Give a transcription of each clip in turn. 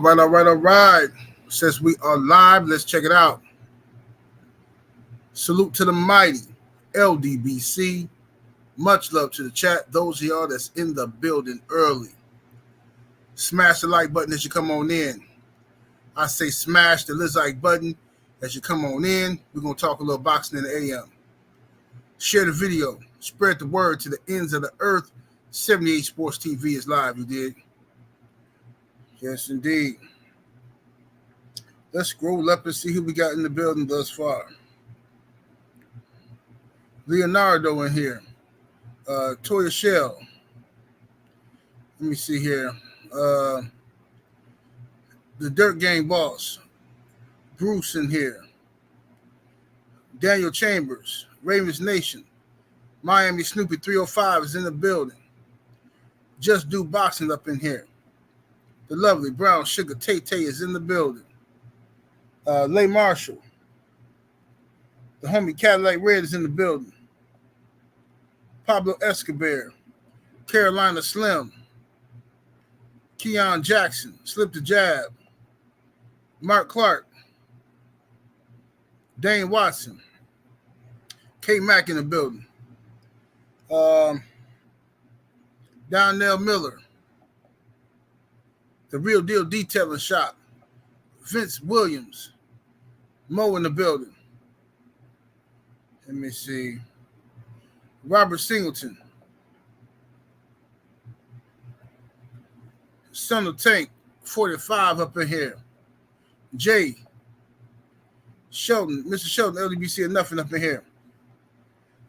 All right. Since we are live, let's check it out. Salute to the mighty LDBC. Much love to the chat. Those of y'all that's in the building early. Smash the like button as you come on in. I say smash the like button as you come on in. We're going to talk a little boxing in the AM. Share the video. Spread the word to the ends of the earth. 78 Sports TV is live, you did. Yes, indeed. Let's scroll up and see who we got in the building thus far. Leonardo in here. Toya Shell. Let me see here. The Dirt Gang boss. Bruce in here. Daniel Chambers. Ravens Nation. Miami Snoopy 305 is in the building. Just Do Boxing up in here. The lovely Brown Sugar Tay Tay is in the building. Lay Marshall. The homie Cadillac Red is in the building. Pablo Escobar. Carolina Slim. Keon Jackson. Slip the Jab. Mark Clark. Dane Watson. K Mack in the building. Donnell Miller. The Real Deal Detailing Shop. Vince Williams. Mo in the building. Let me see. Robert Singleton. Son of Tank 45 up in here. Jay. Shelton. Mr. Shelton, LDBC and nothing up in here.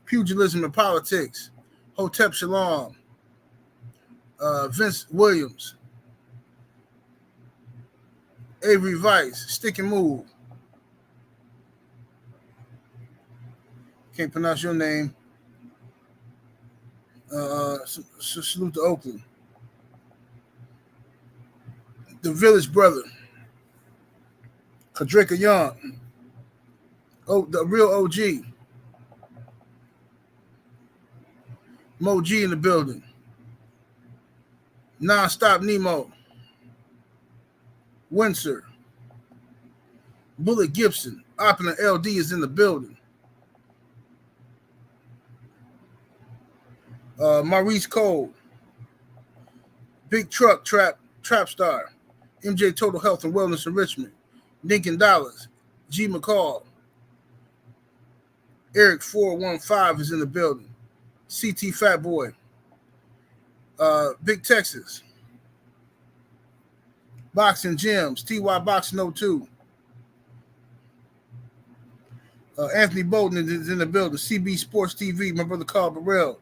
Pugilism and Politics. Hotep Shalom. Vince Williams. Avery Vice. Stick and Move. Can't pronounce your name. Salute to Oakland. The Village Brother. Kadrika Young. Oh, the real OG. Mo G in the building. Nonstop Nemo. Windsor. Bullet Gibson. Opulent LD is in the building. Maurice Cole. Big Truck Trap Star. MJ Total Health and Wellness Enrichment. Lincoln Dollars. G McCall. Eric 415 is in the building. CT Fat Boy. Big Texas. Boxing Gyms. TY Boxing 02. Anthony Bolden is in the building. CB Sports TV. My brother Carl Burrell.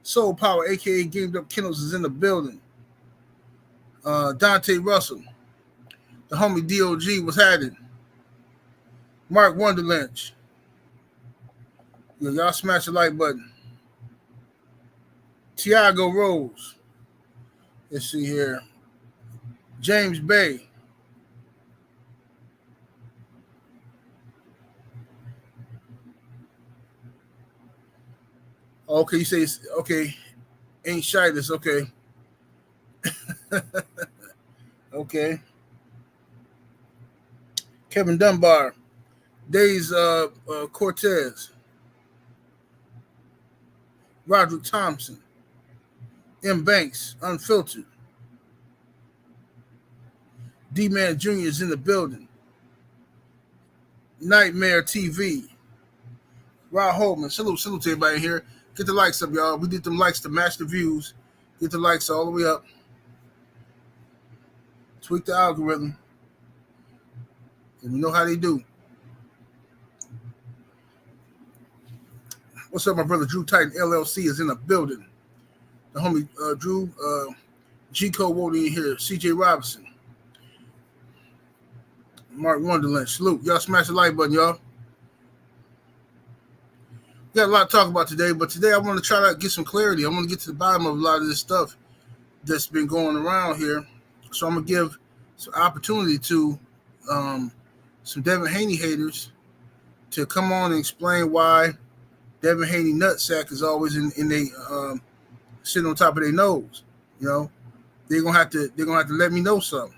Soul Power, a.k.a. Gamed Up Kennels, is in the building. Dante Russell. The homie DOG was had it. Mark Wonderlynch. Y'all smash the like button. Tiago Rose. Let's see here. James Bay. Okay, you say it's okay. Ain't shy this, okay. Okay. Kevin Dunbar. Days Cortez. Roderick Thompson. M. Banks, Unfiltered. D-Man Jr. is in the building. Nightmare TV. Rod Holman. Salute to everybody here. Get the likes up, y'all. We did them likes to match the views. Get the likes all the way up. Tweak the algorithm. And we know how they do. What's up, my brother Drew Titan LLC is in the building. The homie Drew G-Code wrote in here. CJ Robinson. Mark Wonderland. Salute. Y'all smash the like button, y'all. We got a lot to talk about today, but today I want to try to get some clarity. I want to get to the bottom of a lot of this stuff that's been going around here. So I'm going to give some opportunity to some Devin Haney haters to come on and explain why Devin Haney nutsack is always in they sitting on top of their nose. You know, they're gonna have to let me know something.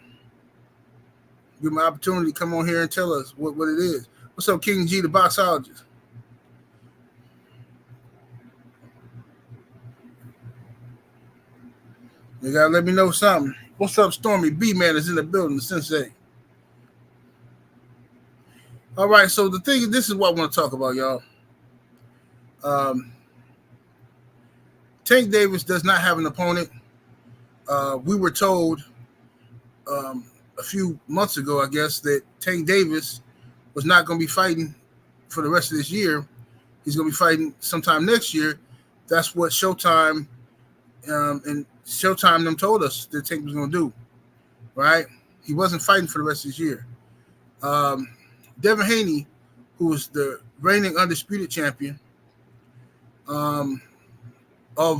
Give him an opportunity to come on here and tell us what it is. What's up, King G, the boxologist? You gotta let me know something. What's up, Stormy? B-Man is in the building, the sensei. All right, so the thing, this is what I want to talk about, y'all. Tank Davis does not have an opponent. We were told a few months ago, I guess, that Tank Davis was not going to be fighting for the rest of this year. He's going to be fighting sometime next year. That's what Showtime and Showtime them told us that Tank was going to do, right? He wasn't fighting for the rest of this year. Devin Haney, who was the reigning undisputed champion of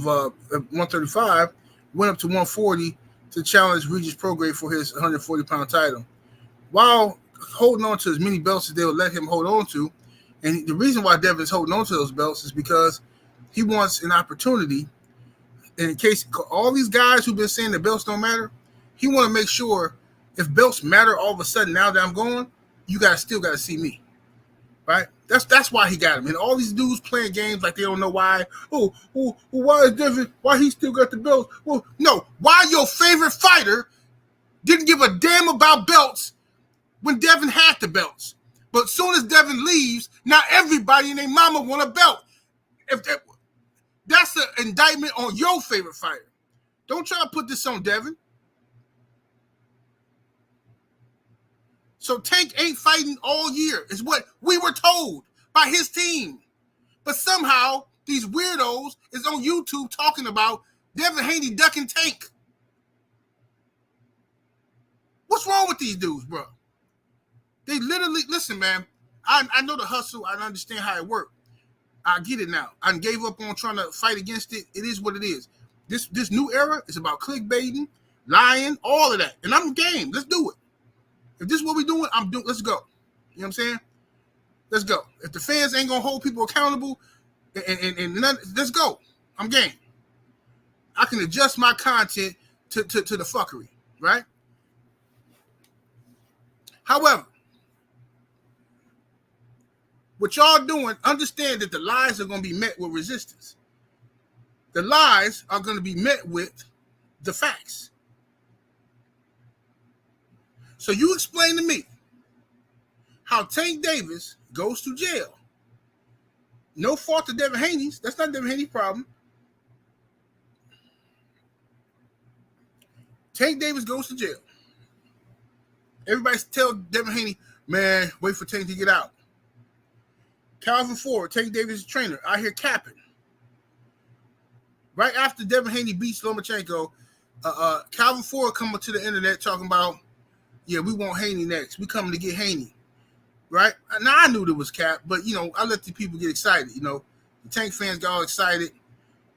135, went up to 140 to challenge Regis Prograis for his 140-pound title. While holding on to as many belts as they would let him hold on to, and the reason why Devin's holding on to those belts is because he wants an opportunity. And in case all these guys who've been saying the belts don't matter, he want to make sure if belts matter all of a sudden now that I'm gone, you guys still got to see me, right? That's why he got him. And all these dudes playing games like they don't know why. Oh, why is Devin? Why he still got the belts? Well, no, why your favorite fighter didn't give a damn about belts when Devin had the belts. But as soon as Devin leaves, now everybody and their mama want a belt. That's an indictment on your favorite fighter. Don't try to put this on Devin. So Tank ain't fighting all year, is what we were told by his team. But somehow these weirdos is on YouTube talking about Devin Haney ducking Tank. What's wrong with these dudes, bro? They literally, listen, man, I know the hustle. I understand how it works. I get it now. I gave up on trying to fight against it. It is what it is. This new era is about clickbaiting, lying, all of that. And I'm game. Let's do it. If this is what we're doing, I'm doing. Let's go. You know what I'm saying? Let's go. If the fans ain't gonna hold people accountable, and let's go. I'm game. I can adjust my content to the fuckery, right? However, what y'all doing, understand that the lies are going to be met with resistance. The lies are going to be met with the facts. So you explain to me how Tank Davis goes to jail. No fault to Devin Haney's. That's not Devin Haney's problem. Tank Davis goes to jail. Everybody tell Devin Haney, man, wait for Tank to get out. Calvin Ford, Tank Davis' trainer, out here capping. Right after Devin Haney beats Lomachenko, Calvin Ford coming to the internet talking about, yeah, we want Haney next. We coming to get Haney. Right? Now, I knew there was cap, but, I let the people get excited. The Tank fans got all excited.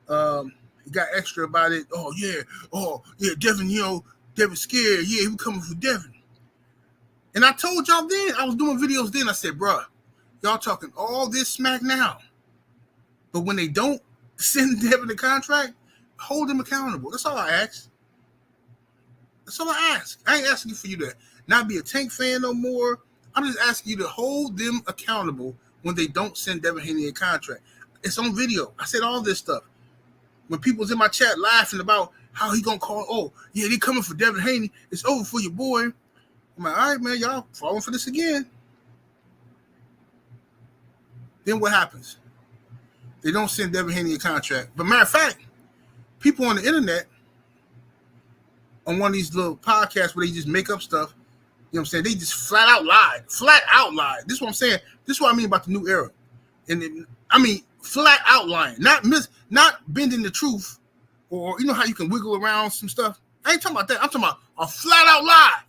Got extra about it. Oh, yeah, Devin, Devin's scared. Yeah, he coming for Devin. And I told y'all then, I was doing videos then, I said, bruh, y'all talking all this smack now. But when they don't send Devin the contract, hold him accountable. That's all I ask. That's all I ask. I ain't asking you for you to not be a Tank fan no more. I'm just asking you to hold them accountable when they don't send Devin Haney a contract. It's on video. I said all this stuff. When people was in my chat laughing about how he gonna call, oh, yeah, they coming for Devin Haney. It's over for your boy. I'm like, all right, man, y'all falling for this again. Then what happens? They don't send Devin Haney a contract. But matter of fact, people on the internet, on one of these little podcasts where they just make up stuff, you know what I'm saying? They just flat out lied. This is what I'm saying. This is what I mean about the new era. And flat out lying. Not bending the truth, or you know how you can wiggle around some stuff. I ain't talking about that. I'm talking about a flat out lie.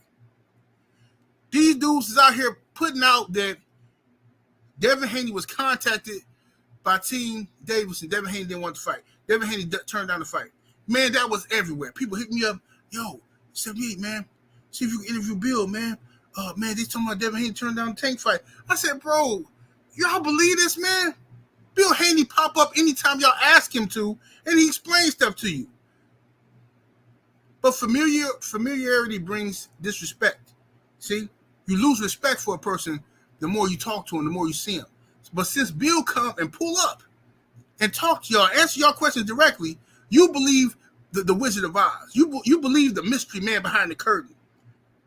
These dudes is out here putting out that Devin Haney was contacted by Team Davis, and Devin Haney didn't want to fight. Devin Haney turned down the fight. Man, that was everywhere. People hit me up, yo, 78, man. See if you can interview Bill, man. Man, they talking about Devin Haney turned down the Tank fight. I said, bro, y'all believe this, man? Bill Haney pop up anytime y'all ask him to, and he explains stuff to you. But familiarity brings disrespect. See? You lose respect for a person the more you talk to him, the more you see him. But since Bill come and pull up and talk to y'all, answer y'all questions directly, you believe the Wizard of Oz. You believe the mystery man behind the curtain.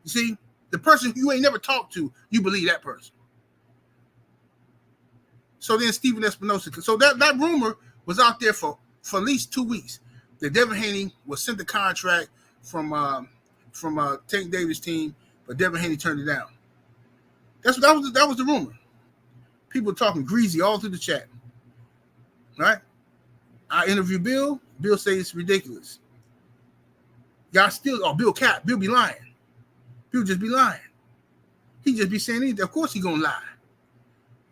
You see, the person you ain't never talked to, you believe that person. So then Stephen Espinosa. So that rumor was out there for at least 2 weeks. That Devin Haney was sent the contract from Tank Davis' team, but Devin Haney turned it down. That was the rumor. People talking greasy all through the chat. Right? I interview Bill. Bill says it's ridiculous. Y'all still, Bill cap. Bill be lying. Bill just be lying. He just be saying anything. Of course he gonna lie.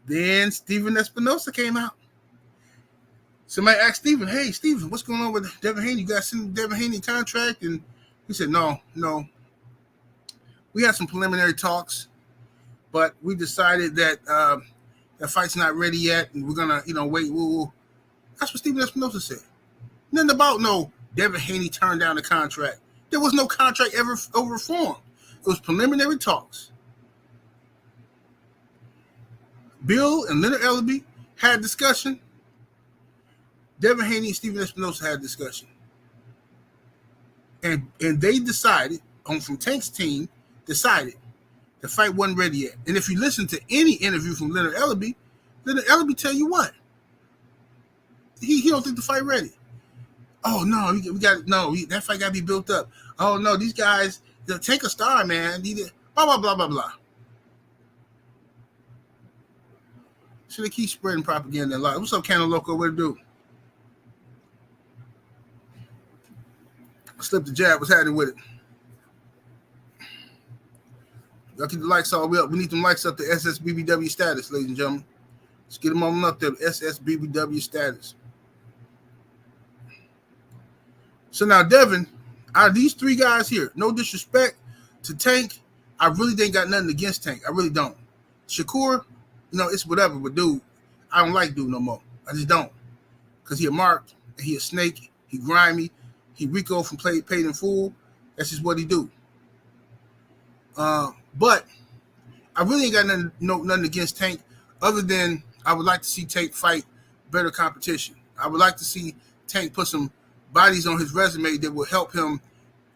Then Stephen Espinosa came out. Somebody asked Stephen, "Hey, Stephen, what's going on with Devin Haney? You guys sent Devin Haney a contract?" And he said, No. We had some preliminary talks, but we decided that the fight's not ready yet, and we're gonna, wait. That's what Stephen Espinosa said. Nothing about no Devin Haney turned down the contract. There was no contract ever formed. It was preliminary talks. Bill and Leonard Ellaby had a discussion. Devin Haney and Stephen Espinosa had a discussion. And they decided, from Tank's team, decided the fight wasn't ready yet. And if you listen to any interview from Leonard Ellaby tell you what? He don't think the fight ready. Oh, no, that fight got to be built up. Oh, no, these guys, they'll take a star, man. Blah, blah, blah, blah, blah. So they keep spreading propaganda a lot. What's up, Cannon Loco? What to do? Slip the jab. What's happening with it? Y'all keep the likes all the way up. We need them likes up to SSBBW status, ladies and gentlemen. Let's get them on up there. SSBBW status. So now, Devin, out of these three guys here, no disrespect to Tank, I really ain't got nothing against Tank. I really don't. Shakur, it's whatever, but dude, I don't like dude no more. I just don't. Because he a mark, and he a snake, he grimy, he Rico from Paid in Full. That's just what he do. But I really ain't got nothing against Tank, other than I would like to see Tank fight better competition. I would like to see Tank put some bodies on his resume that will help him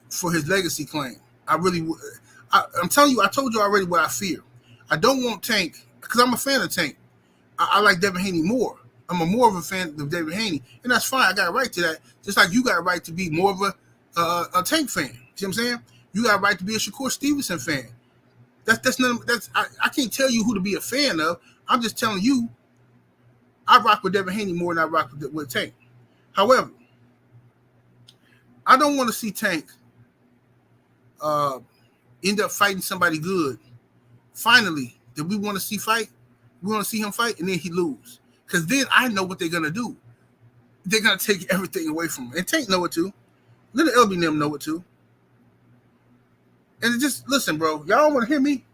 for his legacy claim. I really would. I'm telling you, I told you already what I fear. I don't want Tank, because I'm a fan of Tank. I like Devin Haney more. I'm more of a fan of Devin Haney, and that's fine. I got a right to that, just like you got a right to be more of a Tank fan. See what I'm saying? You got a right to be a Shakur Stevenson fan. I can't tell you who to be a fan of. I'm just telling you, I rock with Devin Haney more than I rock with Tank. However, I don't want to see Tank end up fighting somebody good. Finally, that we want to see fight, we want to see him fight, and then he lose. Because then I know what they're going to do. They're going to take everything away from him. And Tank know it too. Little LB and them know it too. And just, listen, bro, y'all don't want to hear me?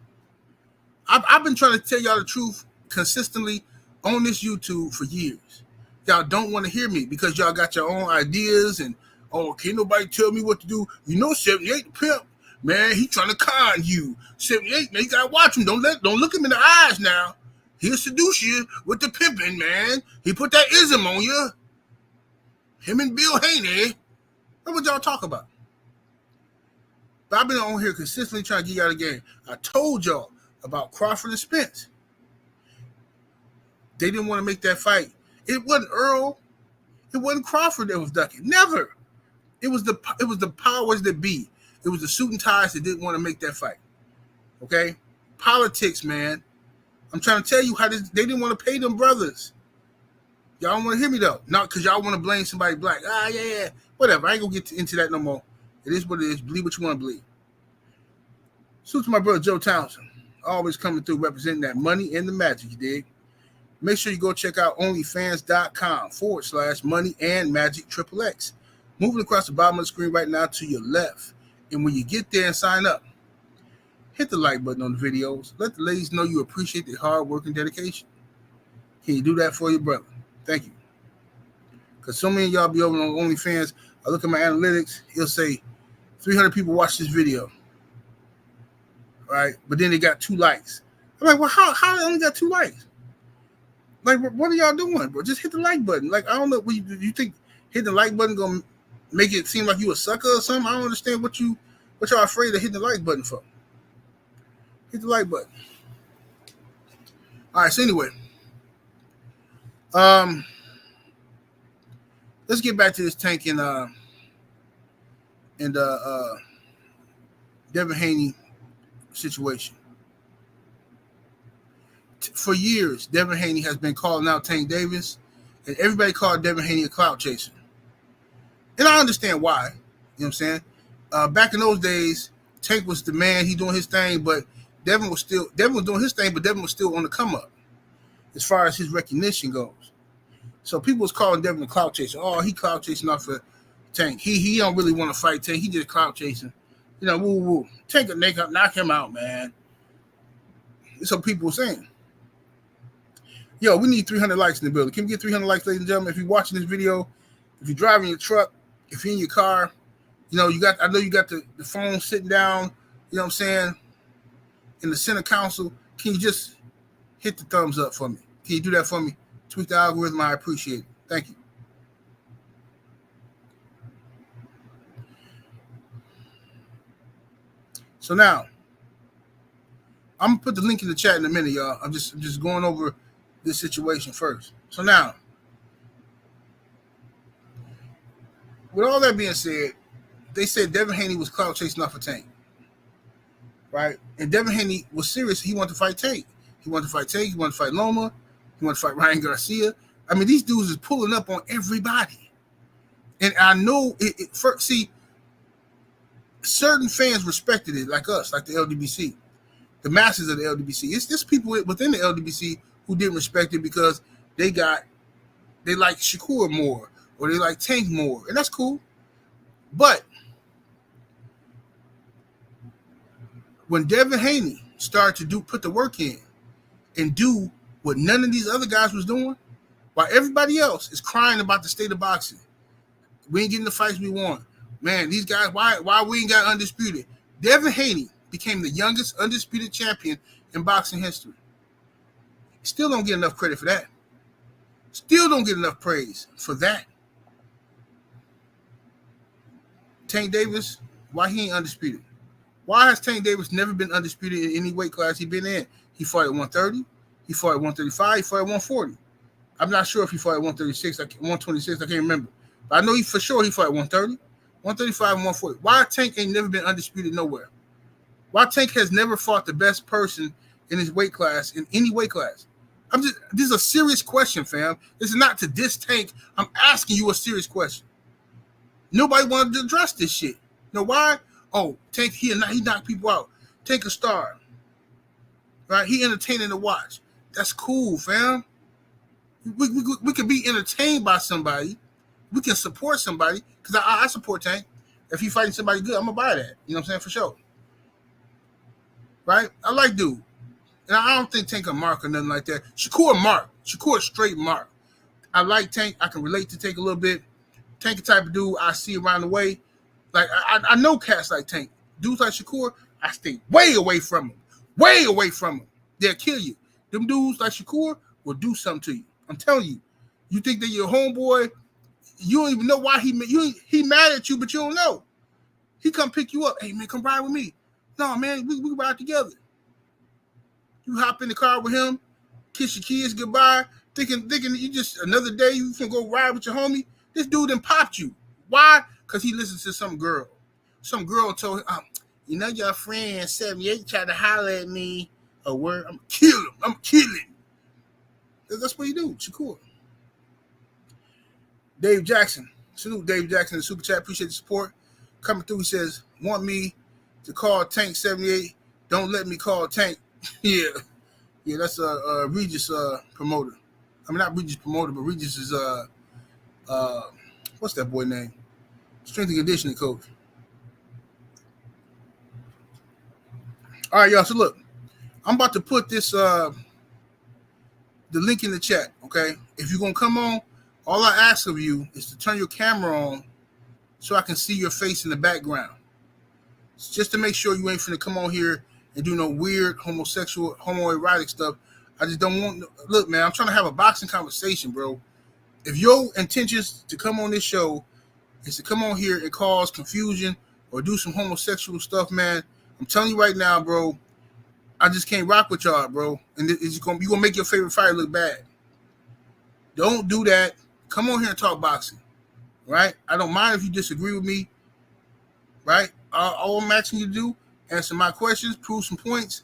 I've been trying to tell y'all the truth consistently on this YouTube for years. Y'all don't want to hear me because y'all got your own ideas and, can't nobody tell me what to do. 78 the pimp, man, he trying to con you. 78, man, you got to watch him. Don't look him in the eyes now. He'll seduce you with the pimping, man. He put that ism on you. Him and Bill Haney. That's what y'all talk about. But I've been on here consistently trying to get y'all the game. I told y'all about Crawford and Spence. They didn't want to make that fight. It wasn't Earl. It wasn't Crawford that was ducking. Never. It was the powers that be. It was the suit and ties that didn't want to make that fight. Okay? Politics, man. I'm trying to tell you how they didn't want to pay them brothers. Y'all don't want to hear me, though. Not because y'all want to blame somebody black. Yeah. Whatever. I ain't going to get into that no more. It is what it is. Believe what you want to believe. Salute to my brother Joe Townsend. Always coming through representing that money and the magic, you dig? Make sure you go check out onlyfans.com/money and magic XXX. Moving across the bottom of the screen right now to your left. And when you get there and sign up, hit the like button on the videos. Let the ladies know you appreciate their hard work and dedication. Can you do that for your brother? Thank you. Because so many of y'all be over on OnlyFans. I look at my analytics. He'll say 300 people watch this video. right? But then they got 2 likes. I'm like, well, how I only got 2 likes? Like, what are y'all doing, bro? Just hit the like button. Like, I don't know. You think hitting the like button gonna make it seem like you a sucker or something? I don't understand what y'all afraid of hitting the like button for. Hit the like button. All right. So anyway, let's get back to this Tank and Devin Haney situation. For years, Devin Haney has been calling out Tank Davis, and everybody called Devin Haney a clout chaser. And I understand why. You know what I'm saying? Back in those days, Tank was the man. He doing his thing, but Devin was doing his thing, but Devin was still on the come up as far as his recognition goes. So people was calling Devin a clout chaser. Oh, he clout chasing off of Tank. He don't really want to fight Tank. He just clout chasing. You know, woo woo. Tank a knock him out, man. That's what people were saying. Yo, we need 300 likes in the building. Can we get 300 likes, ladies and gentlemen? If you're watching this video, if you're driving your truck, if you're in your car, you know, I know you got the phone sitting down, you know what I'm saying, in the center console. Can you just hit the thumbs up for me? Can you do that for me? Tweak the algorithm. I appreciate it. Thank you. So now, I'm going to put the link in the chat in a minute, y'all. I'm just going over this situation first. So now, with all that being said, they said Devin Haney was clout chasing off a Tank, right? And Devin Haney was serious. He wanted to fight Tank. He wanted to fight Tank. He wanted to fight Loma. He wanted to fight Ryan Garcia. I mean, these dudes is pulling up on everybody. And I know certain fans respected it, like us, like the LDBC, the masses of the LDBC. It's just people within the LDBC who didn't respect it because they like Shakur more or they like Tank more, and that's cool. But when Devin Haney started to put the work in and do what none of these other guys was doing, while everybody else is crying about the state of boxing, we ain't getting the fights we want. Man, these guys, why we ain't got undisputed? Devin Haney became the youngest undisputed champion in boxing history. Still don't get enough credit for that. Still don't get enough praise for that. Tank Davis, why he ain't undisputed? Why has Tank Davis never been undisputed in any weight class he been in? He fought at 130. He fought at 135. He fought at 140. I'm not sure if he fought at 136, 126. I can't remember. But I know he fought at 130, 135, and 140. Why Tank ain't never been undisputed nowhere? Why Tank has never fought the best person in his weight class, in any weight class? This is a serious question, fam. This is not to diss Tank. I'm asking you a serious question. Nobody wanted to address this shit. You know why? Oh, Tank, he knocked people out. Tank a star. Right? He entertaining to watch. That's cool, fam. We can be entertained by somebody. We can support somebody. Because I support Tank. If he's fighting somebody good, I'm going to buy that. You know what I'm saying? For sure. Right? I like dude. And I don't think Tank a mark or nothing like that. Shakur straight mark. I like Tank. I can relate to Tank a little bit. Tank the type of dude I see around the way. Like, I know cats like Tank. Dudes like Shakur, I stay way away from them. Way away from them. They'll kill you. Them dudes like Shakur will do something to you. I'm telling you. You think they're your homeboy. You don't even know why he mad at you, but you don't know. He come pick you up. Hey, man, come ride with me. No, man, we ride together. You hop in the car with him, kiss your kids goodbye, thinking you just another day you can go ride with your homie. This dude done popped you. Why? Because he listens to some girl. Some girl told him, you know your friend 78 tried to holler at me. A word, I'm killing him. I'm killing. That's what he do. Shakur. Dave Jackson. Salute Dave Jackson in the super chat. Appreciate the support. Coming through, he says, want me to call Tank 78. Don't let me call Tank. Yeah, that's a Regis promoter. I mean, not Regis promoter, but Regis is what's that boy name? Strength and conditioning coach. All right, y'all. So look, I'm about to put this the link in the chat. Okay, if you're gonna come on, all I ask of you is to turn your camera on so I can see your face in the background. It's just to make sure you ain't finna come on here and do no weird homosexual, homoerotic stuff. I just don't want. Look, man, I'm trying to have a boxing conversation, bro. If your intentions to come on this show is to come on here and cause confusion or do some homosexual stuff, man, I'm telling you right now, bro, I just can't rock with y'all, bro. And you're gonna make your favorite fighter look bad. Don't do that. Come on here and talk boxing, right? I don't mind if you disagree with me, right? All I'm asking you to do, answer my questions, prove some points.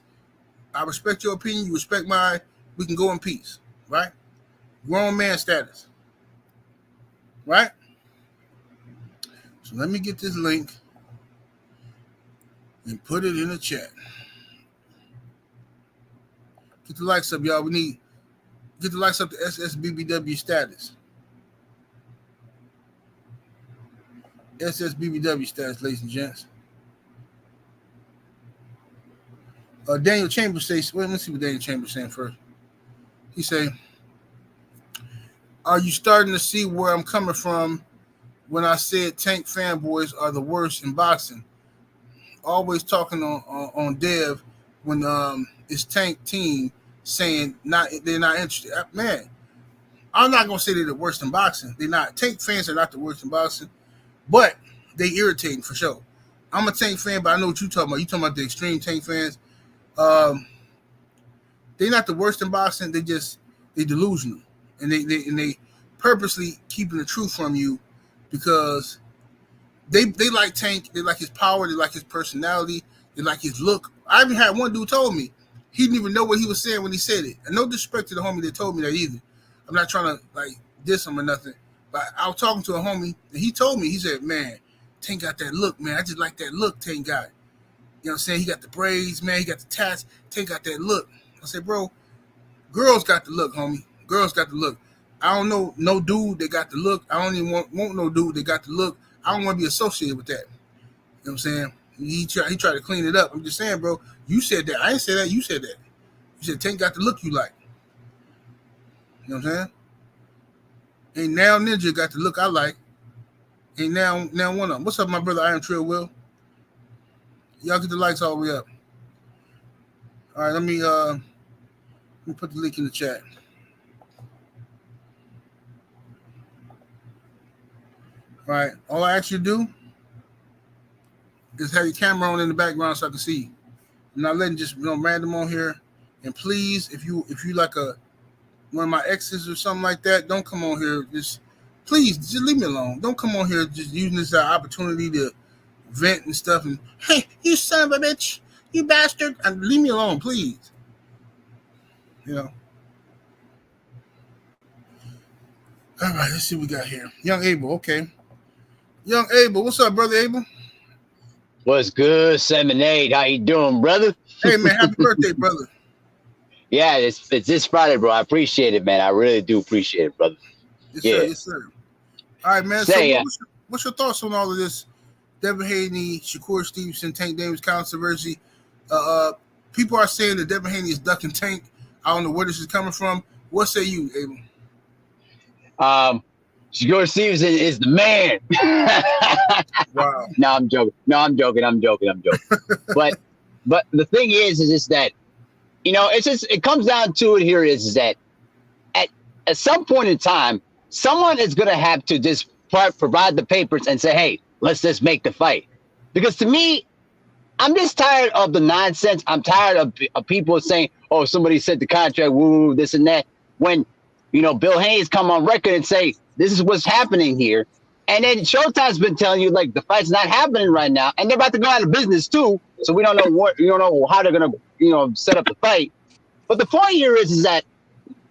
I respect your opinion. You respect mine. We can go in peace, right? Grown man status, right? So let me get this link and put it in the chat. Get the likes up, y'all. We need get the likes up to SSBBW status. SSBBW status, ladies and gents. Daniel Chambers says, wait, let's see what Daniel Chambers saying first. He say, are you starting to see where I'm coming from when I said Tank fanboys are the worst in boxing? Always talking on Dev when it's Tank team saying they're not interested. Man, I'm not gonna say they're the worst in boxing. They're not. Tank fans are not the worst in boxing, but they irritating for sure. I'm a Tank fan, but I know what you're talking about. You're talking about the extreme Tank fans. They're not the worst in boxing. They delusional, and they purposely keeping the truth from you because they like Tank. They like his power. They like his personality. They like his look. I even had one dude told me he didn't even know what he was saying when he said it. And no disrespect to the homie that told me that either. I'm not trying to like diss him or nothing. But I was talking to a homie and he told me, he said, man, Tank got that look, man. I just like that look Tank got. You know what I'm saying? He got the braids, man. He got the tats. Tank got that look. I said, bro, girls got the look, homie. Girls got the look. I don't know no dude that got the look. I don't even want no dude that got the look. I don't want to be associated with that. You know what I'm saying? He tried to clean it up. I'm just saying, bro, you said that. I ain't say that. You said that. You said Tank got the look you like. You know what I'm saying? Ain't now Ninja got the look I like. Ain't now one of them. What's up, my brother? I am Trill Will. Y'all get the likes all the way up. All right, let me put the link in the chat. All right, all I ask you to do is have your camera on in the background so I can see you. I'm not letting just random on here. And please, if you like one of my exes or something like that, don't come on here. Just leave me alone. Don't come on here just using this opportunity to vent and stuff. And hey, you son of a bitch, you bastard, and leave me alone, please. You know. All right, let's see what we got here. Young Abel, okay. Young Abel, what's up, brother Abel? What's good, 7-8? How you doing, brother? Hey, man, happy birthday, brother. Yeah, it's this Friday, bro. I appreciate it, man. I really do appreciate it, brother. Yes, sir. Yes, sir. All right, man. What's your thoughts on all of this? Devin Haney, Shakur Stevenson, Tank Davis controversy. People are saying that Devin Haney is ducking Tank. I don't know where this is coming from. What say you, Abel? Shakur Stevenson is the man. Wow. No, I'm joking. But the thing is that, it's just, it comes down to it here is that at some point in time, someone is going to have to just provide the papers and say, hey, let's just make the fight. Because to me, I'm just tired of the nonsense. I'm tired of people saying, oh, somebody said the contract, woo, this and that. When, Bill Hayes come on record and say, this is what's happening here. And then Showtime's been telling you, like, the fight's not happening right now. And they're about to go out of business, too. So we don't know how they're going to, set up the fight. But the point here is that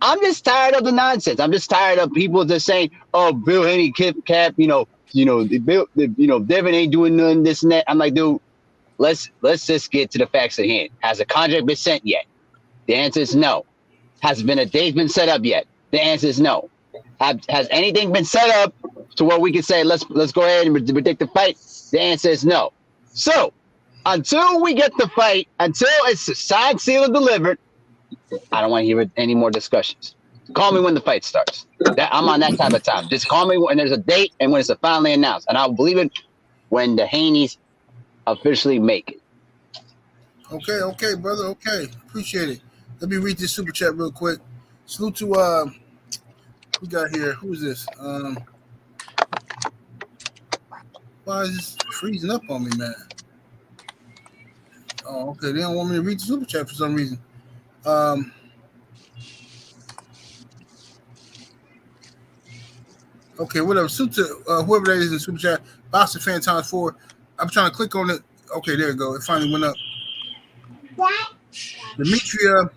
I'm just tired of the nonsense. I'm just tired of people just saying, oh, Bill Haney, Cap, Devin ain't doing nothing, this and that. I'm like, dude, let's just get to the facts at hand. Has a contract been sent yet? The answer is no. Has a date been set up yet? The answer is no. Has anything been set up to where we can say, let's go ahead and predict the fight? The answer is no. So until we get the fight, until it's signed, sealed, and delivered, I don't want to hear any more discussions. Call me when the fight starts. I'm on that type of time. Just call me when there's a date and when it's finally announced. And I'll believe it when the Haneys officially make it. Okay, brother. Okay, appreciate it. Let me read this super chat real quick. Salute to we got here. Who is this? Why is this freezing up on me, man? Oh, okay. They don't want me to read the super chat for some reason. Um, okay, whatever. Salute to whoever that is in super chat. Boston fan times 4. I'm trying to click on it. Okay, there we go. It finally went up. Demetria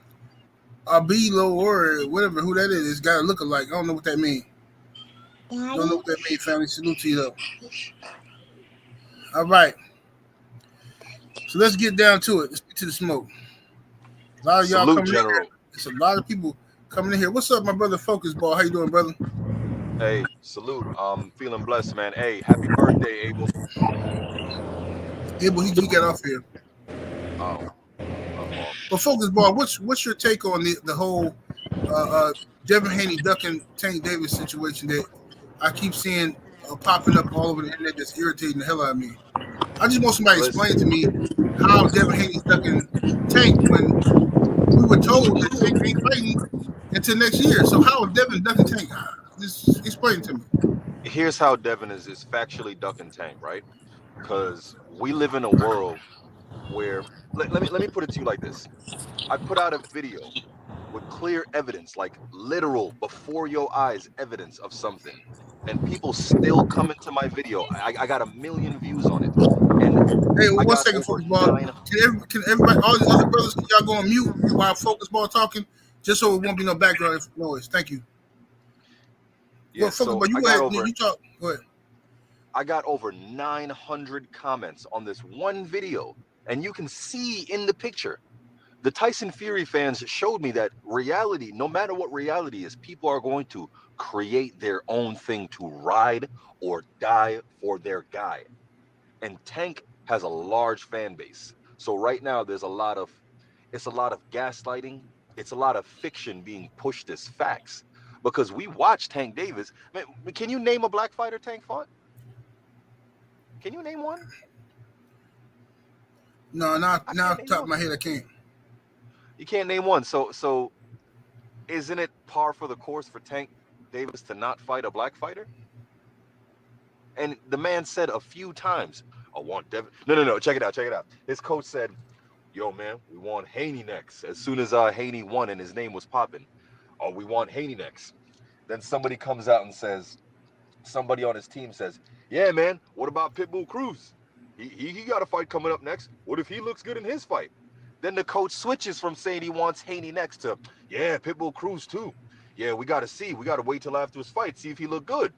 Abilo or whatever who that is, it's got to look alike. I don't know what that means. Don't know what that means, family. Salute to you though. All right. So let's get down to it. Let's get to the smoke. A lot of y'all Salute, coming in General. here. It's a lot of people coming in here. What's up, my brother Focus Ball? How you doing, brother? Hey, salute. Feeling blessed, man. Hey, happy birthday, Abel. Abel, he got off here. Oh, my fault. But Focus Ball, what's your take on the whole Devin Haney ducking Tank Davis situation that I keep seeing popping up all over the internet that's irritating the hell out of me? I just want somebody to explain to me how Devin Haney's ducking Tank when we were told that Tank ain't fighting until next year. So how is Devin ducking Tank? Just explain to me. Here's how Devin is factually ducking Tank, right? Because we live in a world where let me put it to you like this. I put out a video with clear evidence, like literal before your eyes evidence of something, and people still come into my video. I got 1 million views on it, and Hey, I one got second, over Focus Ball. 9. Can everybody, all the other brothers, can y'all go on mute while Focus Ball talking, just so it won't be no background noise? Thank you. Yeah, Well, Focus so Ball, you I go got ahead. over You talk. Go ahead. I got over 900 comments on this one video, and you can see in the picture. The Tyson Fury fans showed me that reality, no matter what reality is, people are going to create their own thing to ride or die for their guy. And Tank has a large fan base. So right now there's it's a lot of gaslighting, it's a lot of fiction being pushed as facts. Because we watch Tank Davis. Man, can you name a black fighter Tank fought? Can you name one? No, now I now can't name top of one. my head, I can't. You can't name one. So isn't it par for the course for Tank Davis to not fight a black fighter? And the man said a few times, I want Devin. No. Check it out. His coach said, yo, man, we want Haney next. As soon as Haney won and his name was popping, oh, we want Haney next. Then somebody comes out and says, somebody on his team says, yeah, man, what about Pitbull Cruz? He got a fight coming up next. What if he looks good in his fight? Then the coach switches from saying he wants Haney next to, yeah, Pitbull Cruz too. Yeah, we got to see. We got to wait till after his fight, see if he look good.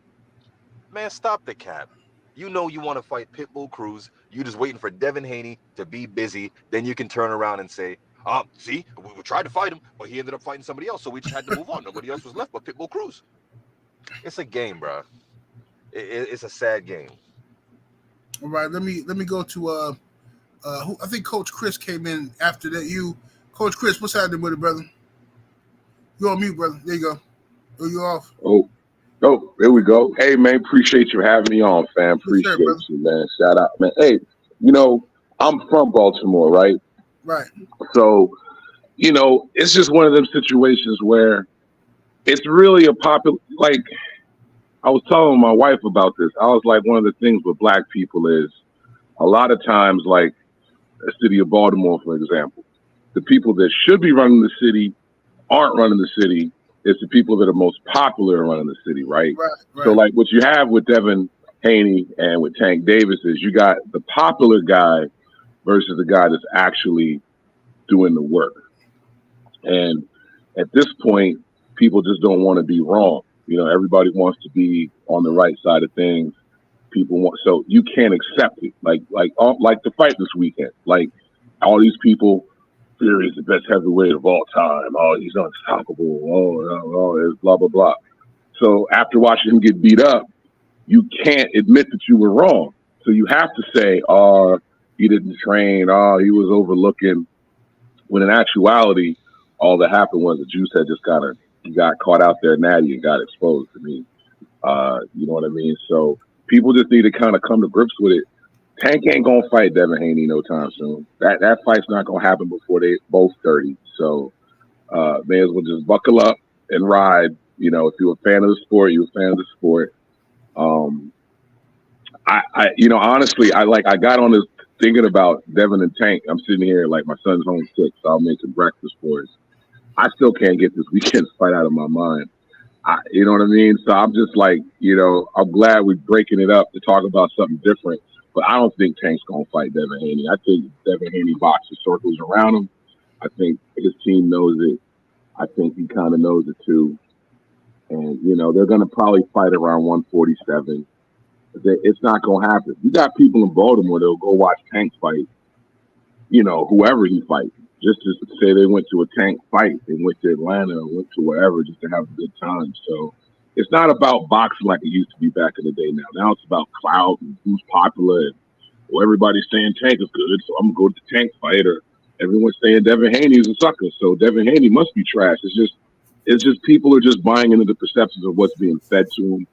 Man, stop the cap. You know you want to fight Pitbull Cruz. You just waiting for Devin Haney to be busy. Then you can turn around and say, see, we tried to fight him, but he ended up fighting somebody else, so we just had to move on. Nobody else was left but Pitbull Cruz. It's a game, bro. It's a sad game. All right, let me go to who I think Coach Chris came in after that. You, Coach Chris, what's happening with it, brother? You on mute, brother. There you go. Oh, you off? Oh, there we go. Hey, man, appreciate you having me on, fam. Yes, sir, Appreciate brother. you, man. Shout out, man. Hey, I'm from Baltimore, right? Right. So, it's just one of them situations where it's really a popular, like, I was telling my wife about this. I was like, one of the things with black people is a lot of times, like, the city of Baltimore, for example, the people that should be running the city aren't running the city. It's the people that are most popular running the city, right? So, Right. like, what you have with Devin Haney and with Tank Davis is you got the popular guy versus the guy that's actually doing the work. And at this point, people just don't want to be wrong. Everybody wants to be on the right side of things. People want, so you can't accept it. Like the fight this weekend. Like, all these people, Fury is the best heavyweight of all time. Oh, he's unstoppable. It's blah blah blah. So after watching him get beat up, you can't admit that you were wrong. So you have to say, "Oh, he didn't train. Oh, he was overlooking." When in actuality, all that happened was the juice had just got caught out there natty and got exposed to me. You know what I mean? So people just need to kind of come to grips with it. Tank ain't gonna fight Devin Haney no time soon. That fight's not gonna happen before they both 30. So may as well just buckle up and ride. You know, if you're a fan of the sport, you're a fan of the sport. Um, honestly, I got on this thinking about Devin and Tank. I'm sitting here like my son's home sick, so I'm making breakfast for us. I still can't get this weekend's fight out of my mind. You know what I mean? So I'm just like, I'm glad we're breaking it up to talk about something different. But I don't think Tank's gonna fight Devin Haney. I think Devin Haney boxes circles around him. I think his team knows it. I think he kind of knows it too. And they're gonna probably fight around 147. It's not gonna happen. You got people in Baltimore that'll go watch Tank fight. Whoever he fights, just to say they went to a Tank fight, they went to Atlanta or went to wherever just to have a good time. So it's not about boxing like it used to be back in the day. Now it's about clout and who's popular. And everybody's saying Tank is good, so I'm gonna go to the Tank fight. Or everyone's saying Devin Haney is a sucker, so Devin Haney must be trash. It's just people are just buying into the perceptions of what's being fed to them,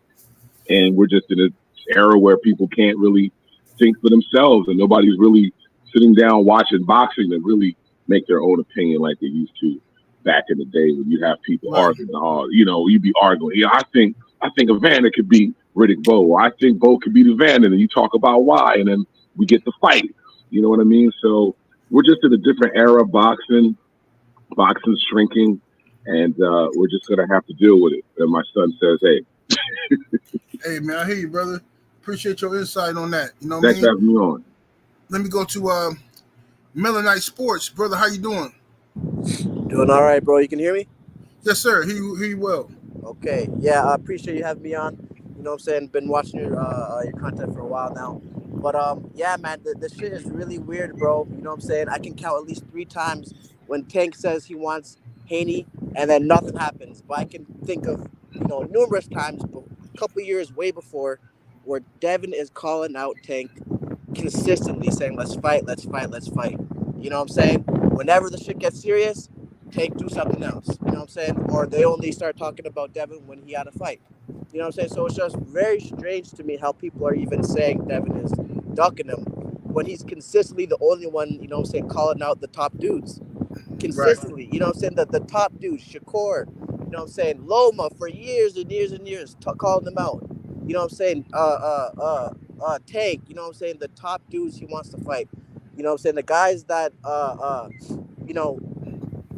and we're just in an era where people can't really think for themselves, and nobody's really sitting down watching boxing to really make their own opinion like they used to back in the day when you have people arguing. You'd be arguing. Yeah, I think Evander could beat Riddick Bowe. Or I think Bowe could beat Evander, and you talk about why, and then we get the fight. You know what I mean? So we're just in a different era of boxing. Boxing's shrinking, and we're just gonna have to deal with it. And my son says, "Hey, hey man, I hear you, brother. Appreciate your insight on that. You know what thanks I mean? for having me on." Let me go to Melonite Sports, brother. How you doing? Doing all right, bro. You can hear me? Yes, sir. Hear you well. Okay. Yeah, I appreciate you having me on. You know what I'm saying? Been watching your content for a while now. But yeah, man, the shit is really weird, bro. You know what I'm saying? I can count at least 3 times when Tank says he wants Haney and then nothing happens. But I can think of, numerous times, a couple of years way before, where Devin is calling out Tank consistently saying, let's fight, let's fight, let's fight. You know what I'm saying? Whenever the shit gets serious, Tank do something else. You know what I'm saying? Or they only start talking about Devin when he had a fight. You know what I'm saying? So it's just very strange to me how people are even saying Devin is ducking him when he's consistently the only one, you know what I'm saying, calling out the top dudes. Consistently. Right. You know what I'm saying? The top dudes, Shakur, you know what I'm saying, Loma for years and years and years, calling them out. You know what I'm saying? Tank, you know what I'm saying? The top dudes he wants to fight. You know what I'm saying? The guys that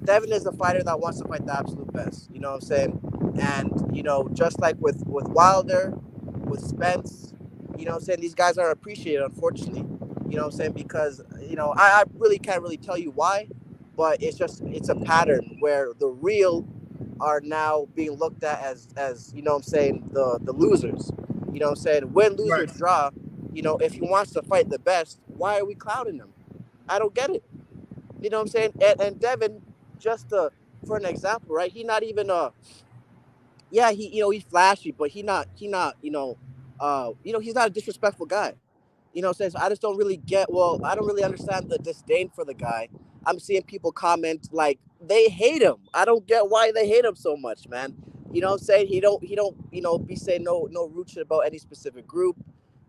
Devin is a fighter that wants to fight the absolute best. You know what I'm saying? And, just like with Wilder, with Spence, you know what I'm saying? These guys aren't appreciated, unfortunately. You know what I'm saying? Because, I really can't really tell you why, but it's a pattern where the real are now being looked at as you know what I'm saying, the losers. You know what I'm saying? Win, lose, or draw, if he wants to fight the best, why are we clouding him? I don't get it. You know what I'm saying? And Devin, just for an example, right? He not even he's flashy, but he's not he's not a disrespectful guy. You know what I'm saying? So I just don't really I don't really understand the disdain for the guy. I'm seeing people comment like they hate him. I don't get why they hate him so much, man. You know what I'm saying? He don't, be saying no rude shit about any specific group.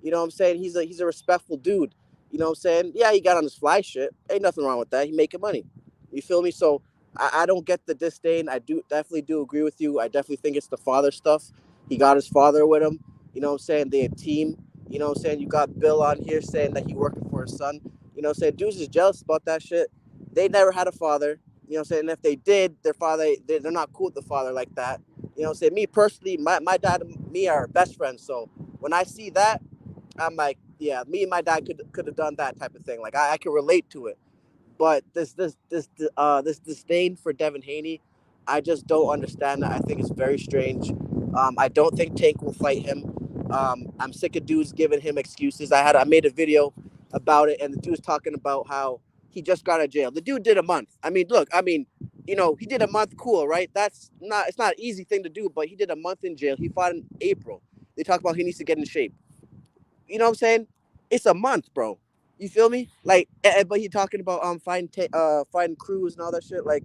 You know what I'm saying? He's a respectful dude. You know what I'm saying? Yeah, he got on his fly shit. Ain't nothing wrong with that. He making money. You feel me? So I don't get the disdain. I definitely do agree with you. I definitely think it's the father stuff. He got his father with him. You know what I'm saying? They're a team. You know what I'm saying? You got Bill on here saying that he working for his son. You know what I'm saying? Dudes is jealous about that shit. They never had a father. You know what I'm saying? And if they did, their father, they're not cool with the father like that. You know what I'm saying? Me personally, my dad and me are best friends. So when I see that, I'm like, yeah, me and my dad could have done that type of thing. Like I can relate to it. But this disdain for Devin Haney, I just don't understand that. I think it's very strange. I don't think Tank will fight him. I'm sick of dudes giving him excuses. I made a video about it, and the dude's talking about how he just got out of jail. The dude did a month. I mean, look, he did a month, cool, right? It's not an easy thing to do, but he did a month in jail. He fought in April. They talk about he needs to get in shape. You know what I'm saying? It's a month, bro. You feel me? Like, but he talking about fighting Cruz and all that shit. Like,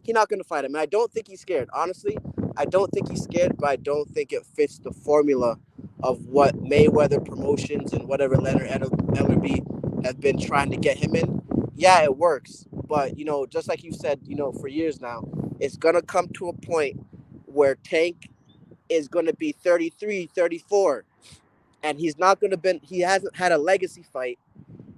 he's not gonna fight him. And I don't think he's scared. Honestly, I don't think he's scared, but I don't think it fits the formula of what Mayweather Promotions and whatever Leonard LRB have been trying to get him in. Yeah, it works, but just like you said, for years now, it's gonna come to a point where Tank is gonna be 33, 34, and he hasn't had a legacy fight,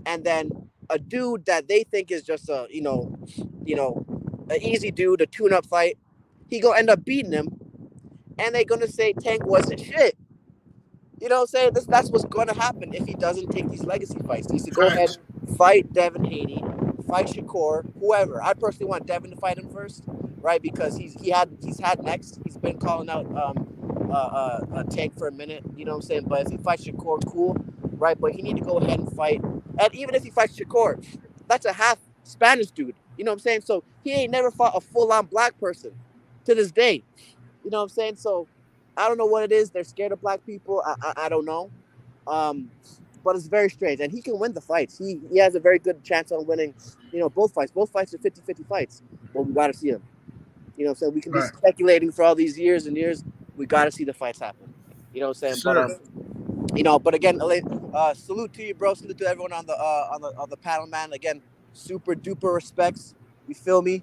and then a dude that they think is just a an easy dude, a tune-up fight, he gonna end up beating him, and they're gonna say Tank wasn't shit. You know what I'm saying? That's what's going to happen if he doesn't take these legacy fights. He needs to go ahead, Facts. fight Devin Haney, fight Shakur, whoever. I personally want Devin to fight him first, right? Because he's had next. He's been calling out Tank for a minute. You know what I'm saying? But if he fights Shakur, cool, right? But he need to go ahead and fight. And even if he fights Shakur, that's a half Spanish dude. You know what I'm saying? So he ain't never fought a full-on black person to this day. You know what I'm saying? So I don't know what it is. They're scared of black people. I don't know. But it's very strange. And he can win the fights. He has a very good chance on winning, both fights. Both fights are 50-50 fights. But we got to see them. You know what I'm saying? We can be Right. speculating for all these years and years. We got to see the fights happen. You know what I'm saying? Sure. But again, salute to you, bro. Salute to everyone on the panel, man. Again, super duper respects. You feel me?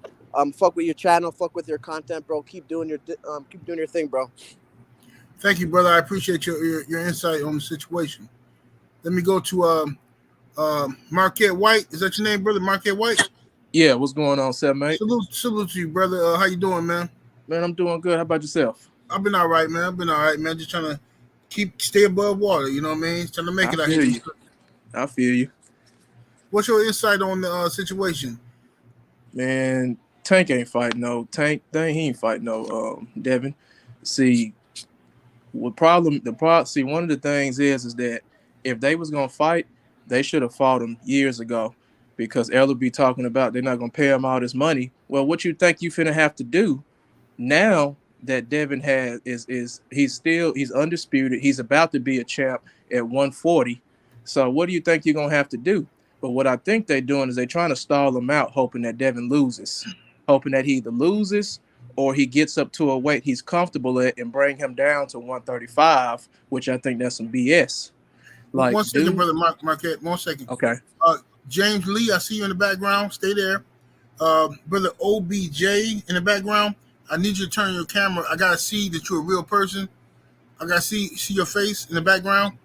Fuck with your channel, fuck with your content, bro. Keep doing your thing, bro. Thank you, brother. I appreciate your insight on the situation. Let me go to Marquette White. Is that your name, brother? Marquette White? Yeah, what's going on, Seth, mate? Salute to you, brother. How you doing, man? Man, I'm doing good. How about yourself? I've been all right, man. Just trying to stay above water. You know what I mean? Trying to make it out here. I feel you. What's your insight on the situation? Man, Tank ain't fighting no Tank. He ain't fighting no Devin. See, one of the things is that if they was gonna fight, they should have fought him years ago, because Ella be talking about they're not gonna pay him all this money. Well, what you think you finna have to do now that Devin he's undisputed. He's about to be a champ at 140. So what do you think you're gonna have to do? But what I think they're doing is they're trying to stall him out, hoping that Devin loses, hoping that he either loses or he gets up to a weight he's comfortable at and bring him down to 135, which I think that's some BS. Like, one second, brother Marquette. 1 second. Okay. James Lee, I see you in the background. Stay there. Brother OBJ in the background. I need you to turn your camera. I gotta see that you're a real person. I gotta see your face in the background.